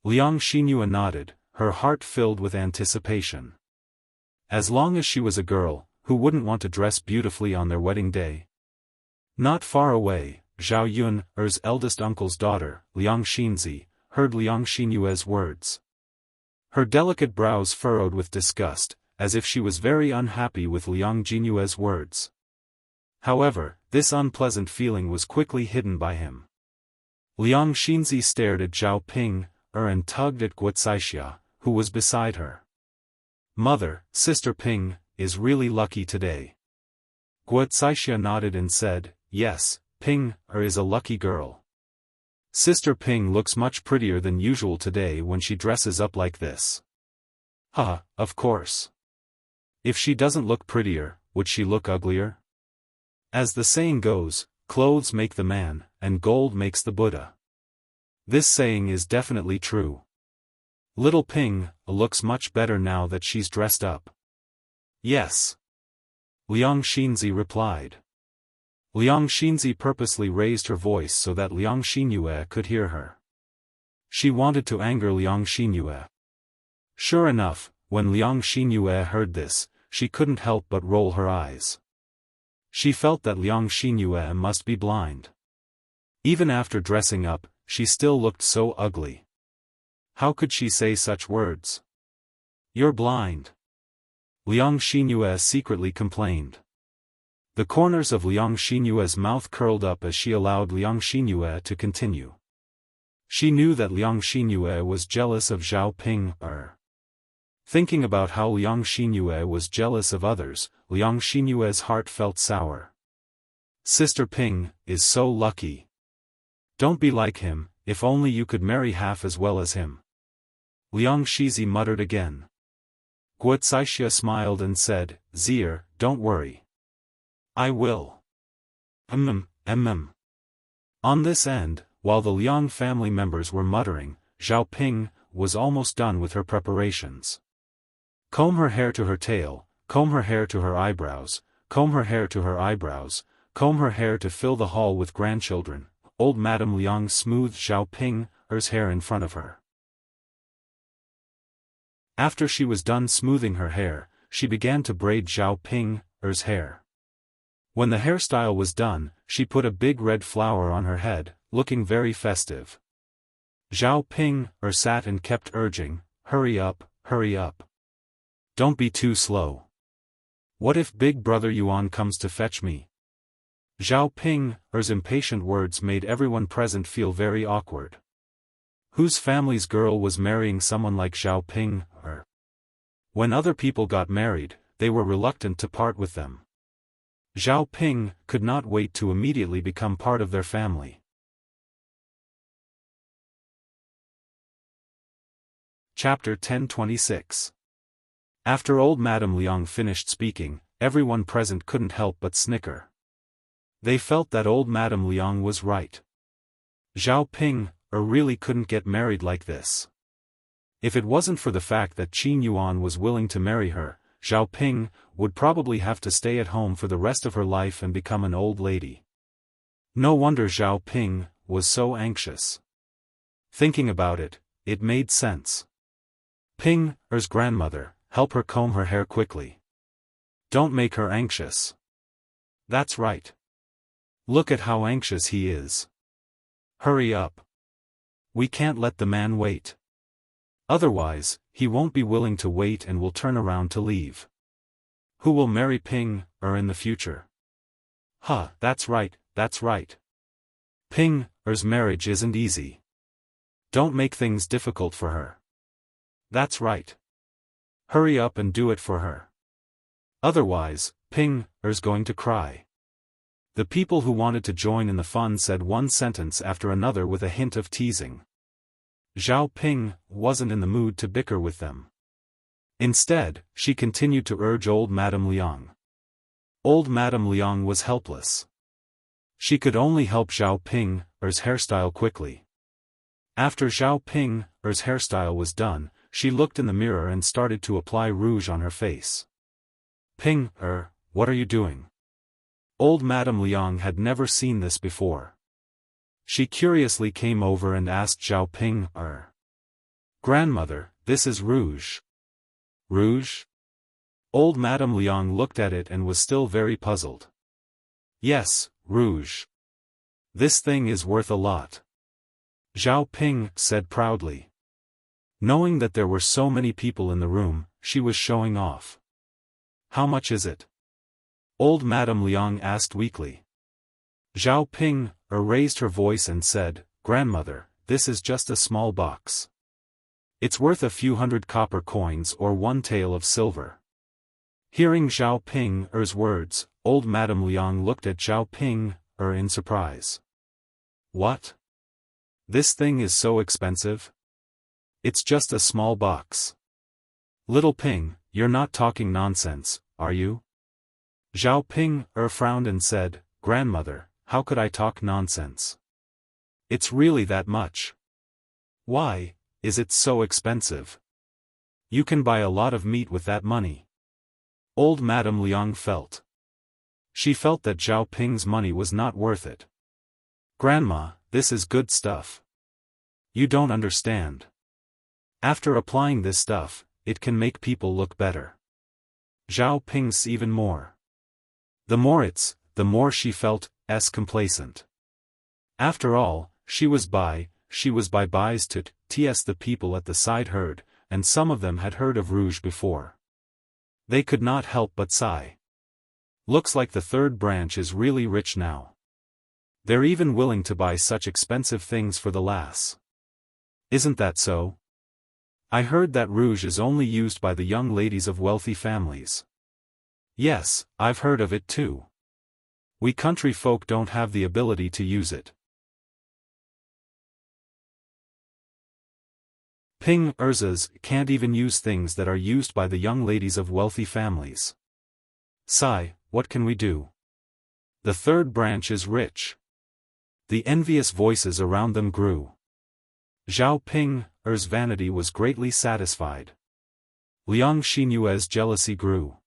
Liang Xinyue nodded, her heart filled with anticipation. As long as she was a girl, who wouldn't want to dress beautifully on their wedding day? Not far away, Zhao Yun's eldest uncle's daughter, Liang Xinzi, heard Liang Xinyue's words. Her delicate brows furrowed with disgust, as if she was very unhappy with Liang Xinyue's words. However, this unpleasant feeling was quickly hidden by him. Liang Xinzi stared at Zhao Ping, and tugged at Guocaixia, who was beside her. Mother, Sister Ping, is really lucky today. Guocaixia nodded and said, yes, Ping is a lucky girl. Sister Ping looks much prettier than usual today when she dresses up like this. Of course. If she doesn't look prettier, would she look uglier? As the saying goes, clothes make the man, and gold makes the Buddha. This saying is definitely true. Little Ping looks much better now that she's dressed up. Yes. Liang Xinzi replied. Liang Xinzi purposely raised her voice so that Liang Xinyue could hear her. She wanted to anger Liang Xinyue. Sure enough, when Liang Xinyue heard this, she couldn't help but roll her eyes. She felt that Liang Xinyue must be blind. Even after dressing up, she still looked so ugly. How could she say such words? You're blind. Liang Xinyue secretly complained. The corners of Liang Xinyue's mouth curled up as she allowed Liang Xinyue to continue. She knew that Liang Xinyue was jealous of Zhao Ping. Thinking about how Liang Xinyue was jealous of others, Liang Xinyue's heart felt sour. Sister Ping is so lucky. Don't be like him, if only you could marry half as well as him. Liang Xizi muttered again. Guocaixia smiled and said, Zier, don't worry. I will. On this end, while the Liang family members were muttering, Zhao Ping was almost done with her preparations. Comb her hair to her tail, comb her hair to her eyebrows, comb her hair to her eyebrows, comb her hair to fill the hall with grandchildren. Old Madame Liang smoothed Zhao Ping's hair in front of her. After she was done smoothing her hair, she began to braid Zhao Ping's hair. When the hairstyle was done, she put a big red flower on her head, looking very festive. Zhao Ping sat and kept urging, hurry up, hurry up. Don't be too slow. What if Big Brother Yuan comes to fetch me? Zhao Ping's impatient words made everyone present feel very awkward. Whose family's girl was marrying someone like Zhao Ping? When other people got married, they were reluctant to part with them. Zhao Ping could not wait to immediately become part of their family. Chapter 1026. After old Madame Liang finished speaking, everyone present couldn't help but snicker. They felt that old Madame Liang was right. Zhao Ping really couldn't get married like this. If it wasn't for the fact that Qin Yuan was willing to marry her, Zhao Ping would probably have to stay at home for the rest of her life and become an old lady. No wonder Zhao Ping was so anxious. Thinking about it, it made sense. Ping-er's grandmother, help her comb her hair quickly. Don't make her anxious. That's right. Look at how anxious he is. Hurry up. We can't let the man wait. Otherwise, he won't be willing to wait and will turn around to leave. Who will marry Ping-er in the future? Huh, that's right, that's right. Ping-er's marriage isn't easy. Don't make things difficult for her. That's right. Hurry up and do it for her. Otherwise, Ping-er's going to cry. The people who wanted to join in the fun said one sentence after another with a hint of teasing. Zhao Ping wasn't in the mood to bicker with them. Instead, she continued to urge old Madame Liang. Old Madame Liang was helpless. She could only help Zhao Ping-er's hairstyle quickly. After Zhao Ping-er's hairstyle was done, she looked in the mirror and started to apply rouge on her face. Ping-er, what are you doing? Old Madame Liang had never seen this before. She curiously came over and asked Zhao Ping-er. Grandmother, this is rouge. Rouge? Old Madame Liang looked at it and was still very puzzled. Yes, rouge. This thing is worth a lot. Zhao Ping said proudly. Knowing that there were so many people in the room, she was showing off. How much is it? Old Madame Liang asked weakly. Zhao Ping-er raised her voice and said, Grandmother, this is just a small box. It's worth a few hundred copper coins or one tael of silver. Hearing Zhao Ping-er's words, old Madame Liang looked at Zhao Ping-er in surprise. What? This thing is so expensive? It's just a small box. Little Ping, you're not talking nonsense, are you? Zhao Ping-er frowned and said, Grandmother, how could I talk nonsense? It's really that much. Why is it so expensive? You can buy a lot of meat with that money. Old Madame Liang felt. She felt that Zhao Ping's money was not worth it. Grandma, this is good stuff. You don't understand. After applying this stuff, it can make people look better. Zhao Ping's even more. The more she felt complacent. After all, she was by buys to ts the people at the side heard, and some of them had heard of rouge before. They could not help but sigh. Looks like the third branch is really rich now. They're even willing to buy such expensive things for the lass. Isn't that so? I heard that rouge is only used by the young ladies of wealthy families. Yes, I've heard of it too. We country folk don't have the ability to use it. Ping-erzas can't even use things that are used by the young ladies of wealthy families. Sigh, what can we do? The third branch is rich. The envious voices around them grew. Zhao Ping-er's vanity was greatly satisfied. Liang Xinyue's jealousy grew.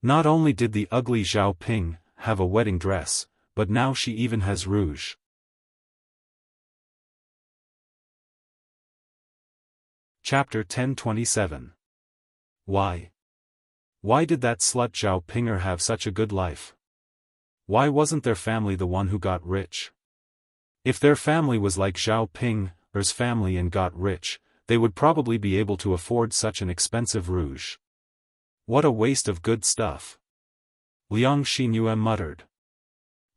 Not only did the ugly Zhao Ping have a wedding dress, but now she even has rouge. Chapter 1027. Why? Why did that slut Zhao Pinger have such a good life? Why wasn't their family the one who got rich? If their family was like Zhao Pinger's family and got rich, they would probably be able to afford such an expensive rouge. What a waste of good stuff. Liang Xinyu muttered.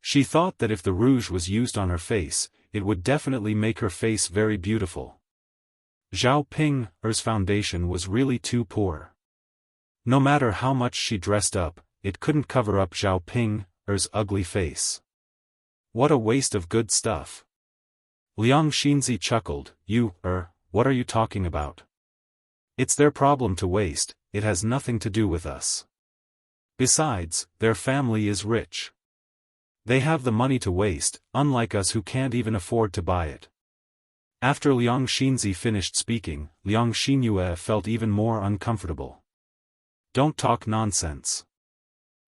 She thought that if the rouge was used on her face, it would definitely make her face very beautiful. Zhao Pinger's foundation was really too poor. No matter how much she dressed up, it couldn't cover up Zhao Ping's ugly face. What a waste of good stuff. Liang Xinzi chuckled. What are you talking about? It's their problem to waste, it has nothing to do with us. Besides, their family is rich. They have the money to waste, unlike us who can't even afford to buy it. After Liang Xinzi finished speaking, Liang Xinyue felt even more uncomfortable. Don't talk nonsense.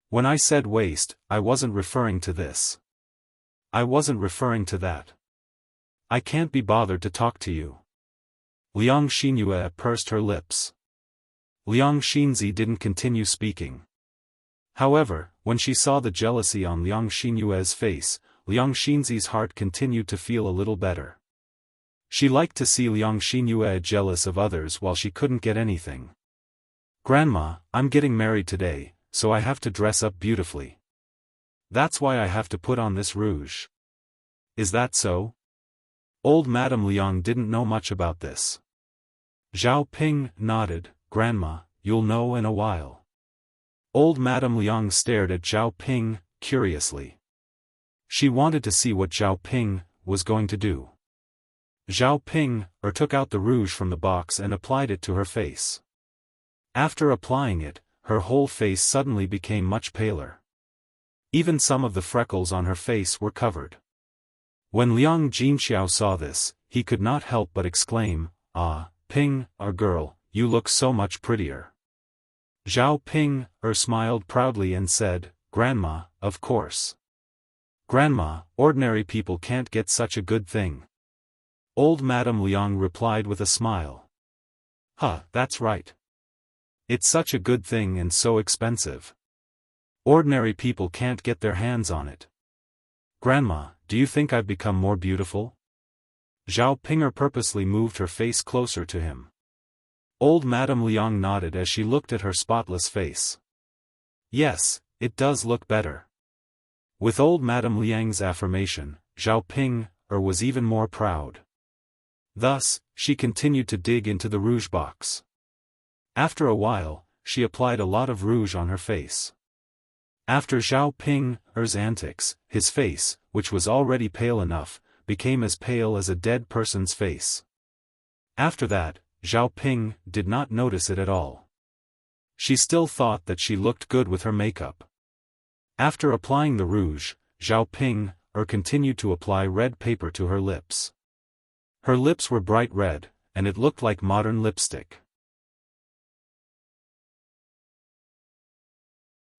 When I said waste, I wasn't referring to this. I wasn't referring to that. I can't be bothered to talk to you. Liang Xinyue pursed her lips. Liang Xinzi didn't continue speaking. However, when she saw the jealousy on Liang Xinyue's face, Liang Xinzi's heart continued to feel a little better. She liked to see Liang Xinyue jealous of others while she couldn't get anything. Grandma, I'm getting married today, so I have to dress up beautifully. That's why I have to put on this rouge. Is that so? Old Madame Liang didn't know much about this. Zhao Ping nodded. Grandma, you'll know in a while. Old Madame Liang stared at Zhao Ping, curiously. She wanted to see what Zhao Ping was going to do. Zhao Ping took out the rouge from the box and applied it to her face. After applying it, her whole face suddenly became much paler. Even some of the freckles on her face were covered. When Liang Jinxiao saw this, he could not help but exclaim, "Ah, Ping, our girl, you look so much prettier." Zhao Ping smiled proudly and said, "Grandma, of course. Grandma, ordinary people can't get such a good thing." Old Madame Liang replied with a smile. That's right. It's such a good thing and so expensive. Ordinary people can't get their hands on it. Grandma, do you think I've become more beautiful? Zhao Ping purposely moved her face closer to him. Old Madame Liang nodded as she looked at her spotless face. Yes, it does look better. With old Madame Liang's affirmation, Zhao Ping was even more proud. Thus, she continued to dig into the rouge box. After a while, she applied a lot of rouge on her face. After Zhao Ping's antics, his face, which was already pale enough, became as pale as a dead person's face. After that, Zhao Ping did not notice it at all. She still thought that she looked good with her makeup. After applying the rouge, Zhao Ping continued to apply red paper to her lips. Her lips were bright red, and it looked like modern lipstick.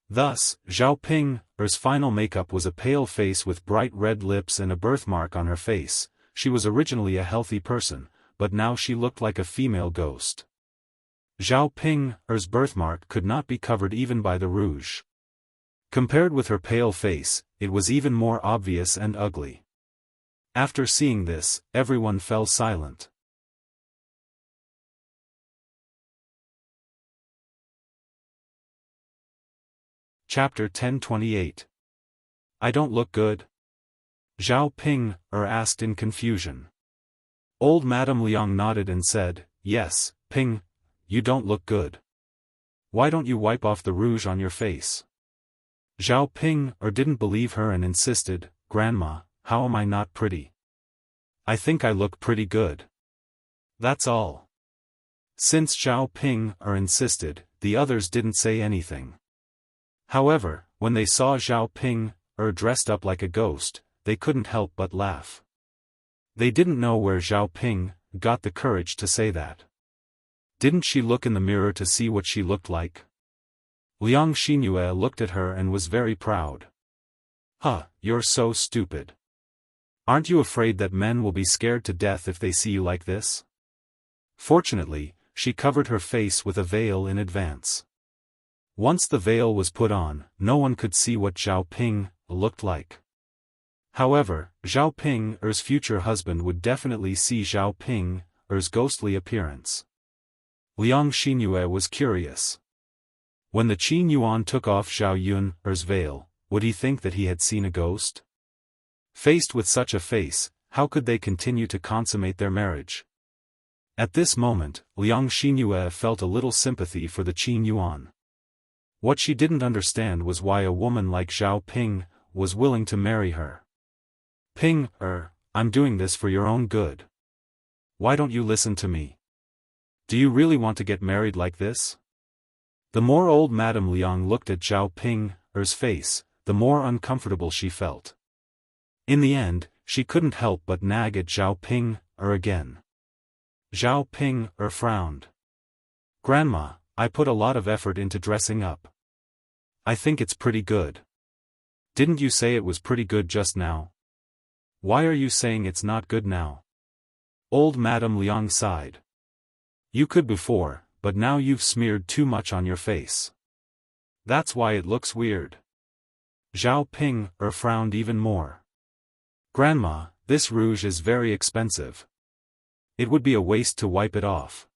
Thus, Zhao Ping's final makeup was a pale face with bright red lips and a birthmark on her face. She was originally a healthy person, but now she looked like a female ghost. Zhao Ping's birthmark could not be covered even by the rouge. Compared with her pale face, it was even more obvious and ugly. After seeing this, everyone fell silent. Chapter 1028. I don't look good? Zhao Ping asked in confusion. Old Madame Liang nodded and said, Yes, Ping, you don't look good. Why don't you wipe off the rouge on your face? Zhao Ping didn't believe her and insisted, Grandma, how am I not pretty? I think I look pretty good. That's all. Since Zhao Ping insisted, the others didn't say anything. However, when they saw Zhao Ping dressed up like a ghost, they couldn't help but laugh. They didn't know where Zhao Ping got the courage to say that. Didn't she look in the mirror to see what she looked like? Liang Xinyue looked at her and was very proud. You're so stupid. Aren't you afraid that men will be scared to death if they see you like this? Fortunately, she covered her face with a veil in advance. Once the veil was put on, no one could see what Zhao Ping looked like. However, Zhao Ping's future husband would definitely see Zhao Ping's ghostly appearance. Liang Xinyue was curious. When the Qin Yuan took off Zhao Yun's veil, would he think that he had seen a ghost? Faced with such a face, how could they continue to consummate their marriage? At this moment, Liang Xinyue felt a little sympathy for the Qin Yuan. What she didn't understand was why a woman like Xiao Ping was willing to marry her. Ping, I'm doing this for your own good. Why don't you listen to me? Do you really want to get married like this? The more old Madame Liang looked at Xiao Ping's face, the more uncomfortable she felt. In the end, she couldn't help but nag at Xiao Ping again. Xiao Ping frowned. Grandma, I put a lot of effort into dressing up. I think it's pretty good. Didn't you say it was pretty good just now? Why are you saying it's not good now? Old Madame Liang sighed. You could before, but now you've smeared too much on your face. That's why it looks weird. Xiao Ping frowned even more. Grandma, this rouge is very expensive. It would be a waste to wipe it off.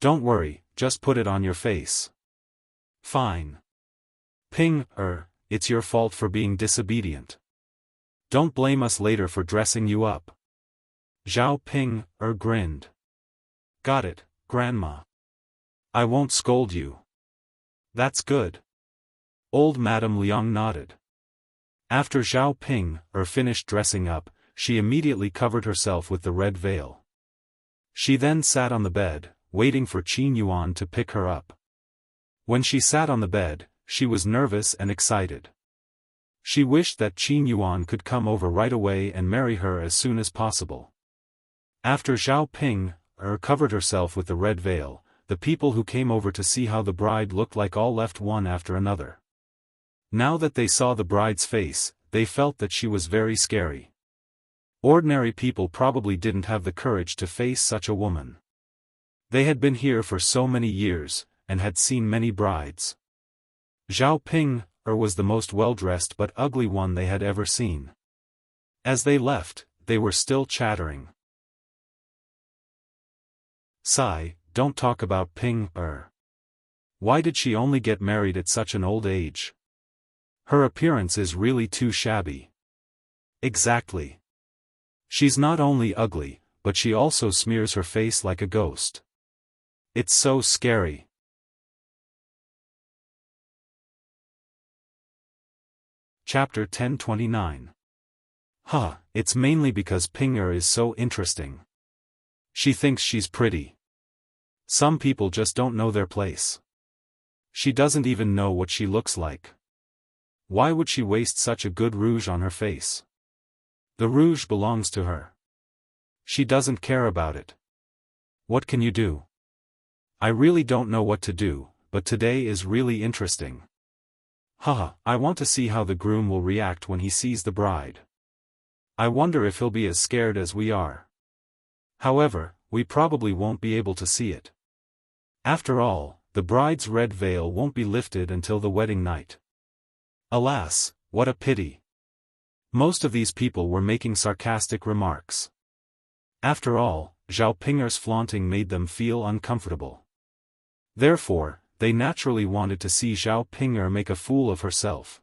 Don't worry, just put it on your face. Fine. Ping, it's your fault for being disobedient. Don't blame us later for dressing you up. Xiao Ping grinned. Got it, Grandma. I won't scold you. That's good. Old Madame Liang nodded. After Xiao Ping finished dressing up, she immediately covered herself with the red veil. She then sat on the bed, waiting for Qin Yuan to pick her up. When she sat on the bed, she was nervous and excited. She wished that Qin Yuan could come over right away and marry her as soon as possible. After Xiao Ping covered herself with the red veil, the people who came over to see how the bride looked like all left one after another. Now that they saw the bride's face, they felt that she was very scary. Ordinary people probably didn't have the courage to face such a woman. They had been here for so many years, and had seen many brides. Xiao Ping was the most well-dressed but ugly one they had ever seen. As they left, they were still chattering. Sigh, don't talk about Ping. Why did she only get married at such an old age? Her appearance is really too shabby. Exactly. She's not only ugly, but she also smears her face like a ghost. It's so scary. Chapter 1029. It's mainly because Pinger is so interesting. She thinks she's pretty. Some people just don't know their place. She doesn't even know what she looks like. Why would she waste such a good rouge on her face? The rouge belongs to her. She doesn't care about it. What can you do? I really don't know what to do, but today is really interesting. I want to see how the groom will react when he sees the bride. I wonder if he'll be as scared as we are. However, we probably won't be able to see it. After all, the bride's red veil won't be lifted until the wedding night. Alas, what a pity. Most of these people were making sarcastic remarks. After all, Xiao Pinger's flaunting made them feel uncomfortable. Therefore, they naturally wanted to see Xiao Pinger make a fool of herself.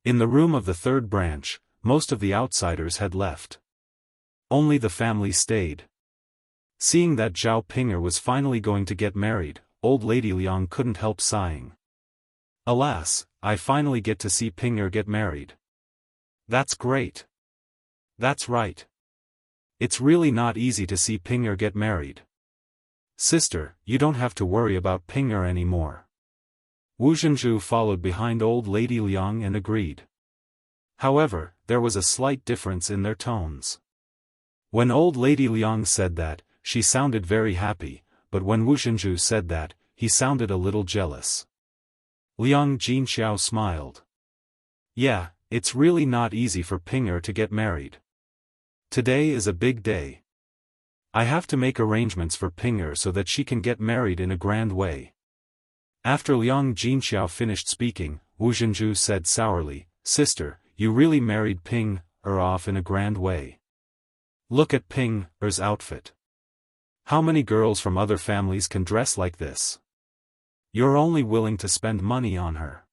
In the room of the third branch, most of the outsiders had left. Only the family stayed. Seeing that Xiao Pinger was finally going to get married, old lady Liang couldn't help sighing. Alas, I finally get to see Pinger get married. That's great. That's right. It's really not easy to see Pinger get married. Sister, you don't have to worry about Pinger anymore. Wu Zhenju followed behind old lady Liang and agreed. However, there was a slight difference in their tones. When old lady Liang said that, she sounded very happy, but when Wu Zhenju said that, he sounded a little jealous. Liang Jinxiao smiled. Yeah, it's really not easy for Pinger to get married. Today is a big day. I have to make arrangements for Pinger so that she can get married in a grand way. After Liang Jinxiao finished speaking, Wu Zhenju said sourly, Sister, you really married Pinger off in a grand way. Look at Pinger's outfit. How many girls from other families can dress like this? You're only willing to spend money on her.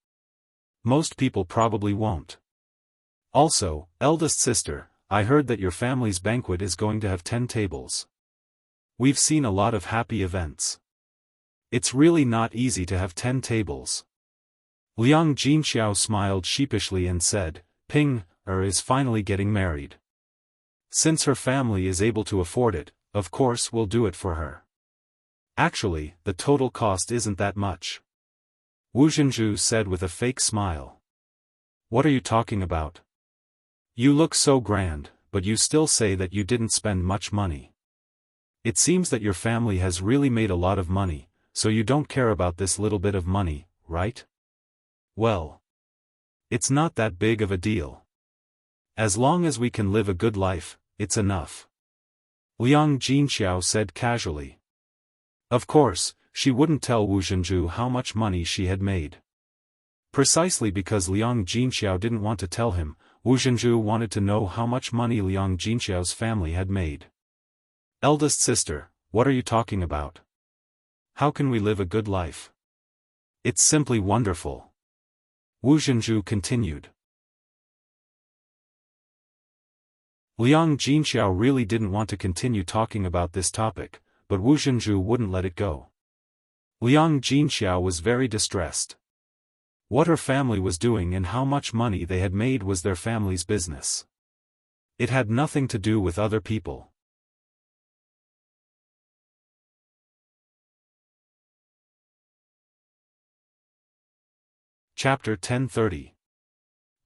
Most people probably won't. Also, eldest sister, I heard that your family's banquet is going to have 10 tables. We've seen a lot of happy events. It's really not easy to have 10 tables. Liang Jinxiao smiled sheepishly and said, Ping is finally getting married. Since her family is able to afford it, of course we'll do it for her. Actually, the total cost isn't that much. Wu Zhenju said with a fake smile. What are you talking about? You look so grand, but you still say that you didn't spend much money. It seems that your family has really made a lot of money, so you don't care about this little bit of money, right? Well, it's not that big of a deal. As long as we can live a good life, it's enough. Liang Jinxiao said casually. Of course, she wouldn't tell Wu Zhenju how much money she had made. Precisely because Liang Jinxiao didn't want to tell him, Wu Zhenju wanted to know how much money Liang Jinxiao's family had made. Eldest sister, what are you talking about? How can we live a good life? It's simply wonderful. Wu Zhenju continued. Liang Jinxiao really didn't want to continue talking about this topic, but Wu Zhenju wouldn't let it go. Liang Jinxiao was very distressed. What her family was doing and how much money they had made was their family's business. It had nothing to do with other people. Chapter 1030.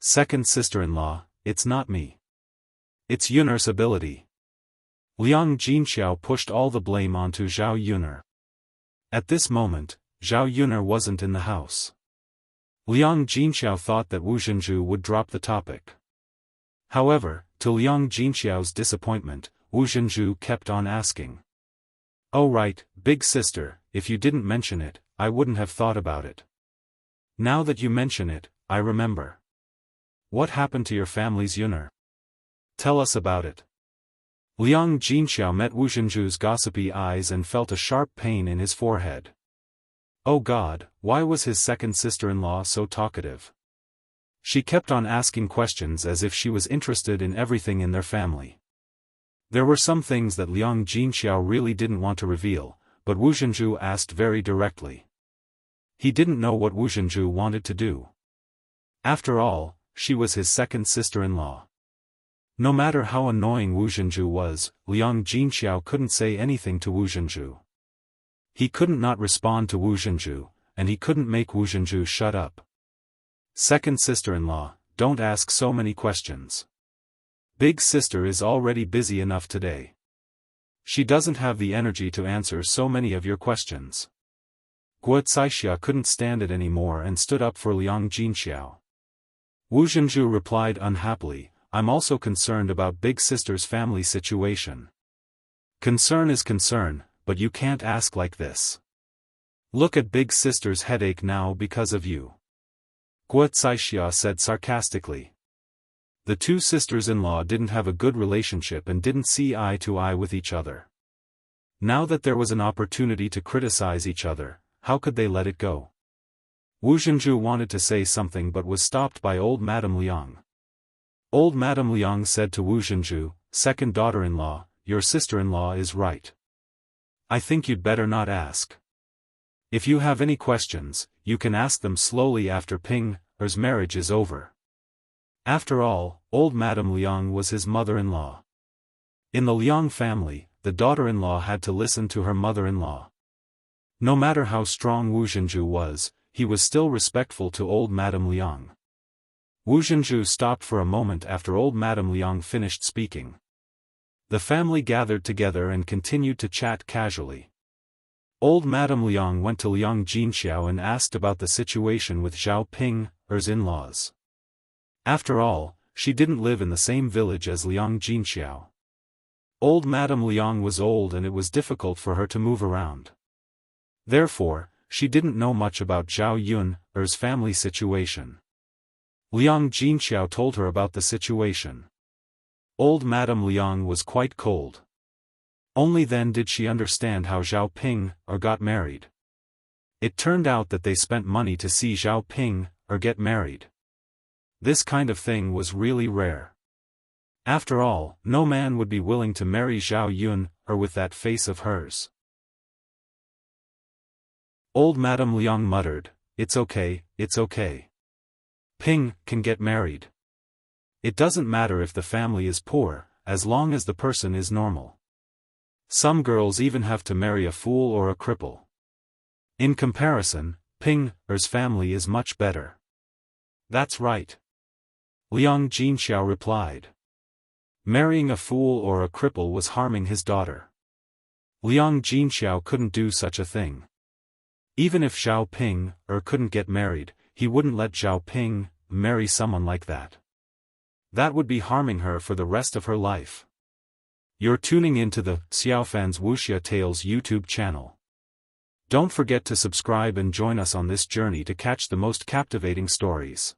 Second sister-in-law, it's not me. It's Yun'er's ability. Liang Jinxiao pushed all the blame onto Zhao Yun'er. At this moment, Zhao Yun'er wasn't in the house. Liang Jinxiao thought that Wu Zhenju would drop the topic. However, to Liang Jinxiao's disappointment, Wu Zhenju kept on asking. Oh right, big sister, if you didn't mention it, I wouldn't have thought about it. Now that you mention it, I remember. What happened to your family's Yun'er? Tell us about it. Liang Jinxiao met Wu Zhenju's gossipy eyes and felt a sharp pain in his forehead. Oh God, why was his second sister-in-law so talkative? She kept on asking questions as if she was interested in everything in their family. There were some things that Liang Jinxiao really didn't want to reveal, but Wu Zhenju asked very directly. He didn't know what Wu Zhenju wanted to do. After all, she was his second sister-in-law. No matter how annoying Wu Zhenju was, Liang Jinxiao couldn't say anything to Wu Zhenju. He couldn't not respond to Wu Zhenju, and he couldn't make Wu Zhenju shut up. Second sister-in-law, don't ask so many questions. Big sister is already busy enough today. She doesn't have the energy to answer so many of your questions. Guo Caixia couldn't stand it anymore and stood up for Liang Jinxiao. Wu Zhenju replied unhappily, I'm also concerned about big sister's family situation. Concern is concern, but you can't ask like this. Look at big sister's headache now because of you. Guo Caixia said sarcastically. The two sisters-in-law didn't have a good relationship and didn't see eye to eye with each other. Now that there was an opportunity to criticize each other, how could they let it go? Wu Zhenju wanted to say something but was stopped by old Madame Liang. Old Madame Liang said to Wu Zhenju, second daughter-in-law, your sister-in-law is right. I think you'd better not ask. If you have any questions, you can ask them slowly after Ping's marriage is over. After all, old Madame Liang was his mother-in-law. In the Liang family, the daughter-in-law had to listen to her mother-in-law. No matter how strong Wu Zhenju was, he was still respectful to old Madame Liang. Wu Zhenju stopped for a moment after old Madame Liang finished speaking. The family gathered together and continued to chat casually. Old Madame Liang went to Liang Jinxiao and asked about the situation with Zhao Ping's in-laws. After all, she didn't live in the same village as Liang Jinxiao. Old Madame Liang was old and it was difficult for her to move around. Therefore, she didn't know much about Zhao Yun'er's family situation. Liang Jinxiao told her about the situation. Old Madame Liang was quite cold. Only then did she understand how Zhao Ping got married. It turned out that they spent money to see Zhao Ping get married. This kind of thing was really rare. After all, no man would be willing to marry Zhao Yun'er with that face of hers. Old Madame Liang muttered, it's okay, it's okay. Ping can get married. It doesn't matter if the family is poor, as long as the person is normal. Some girls even have to marry a fool or a cripple. In comparison, Ping's family is much better. That's right. Liang Jinxiao replied. Marrying a fool or a cripple was harming his daughter. Liang Jinxiao couldn't do such a thing. Even if Xiao Ping couldn't get married, he wouldn't let Xiao Ping marry someone like that. That would be harming her for the rest of her life. You're tuning into the Xiaofan's Wuxia Tales YouTube channel. Don't forget to subscribe and join us on this journey to catch the most captivating stories.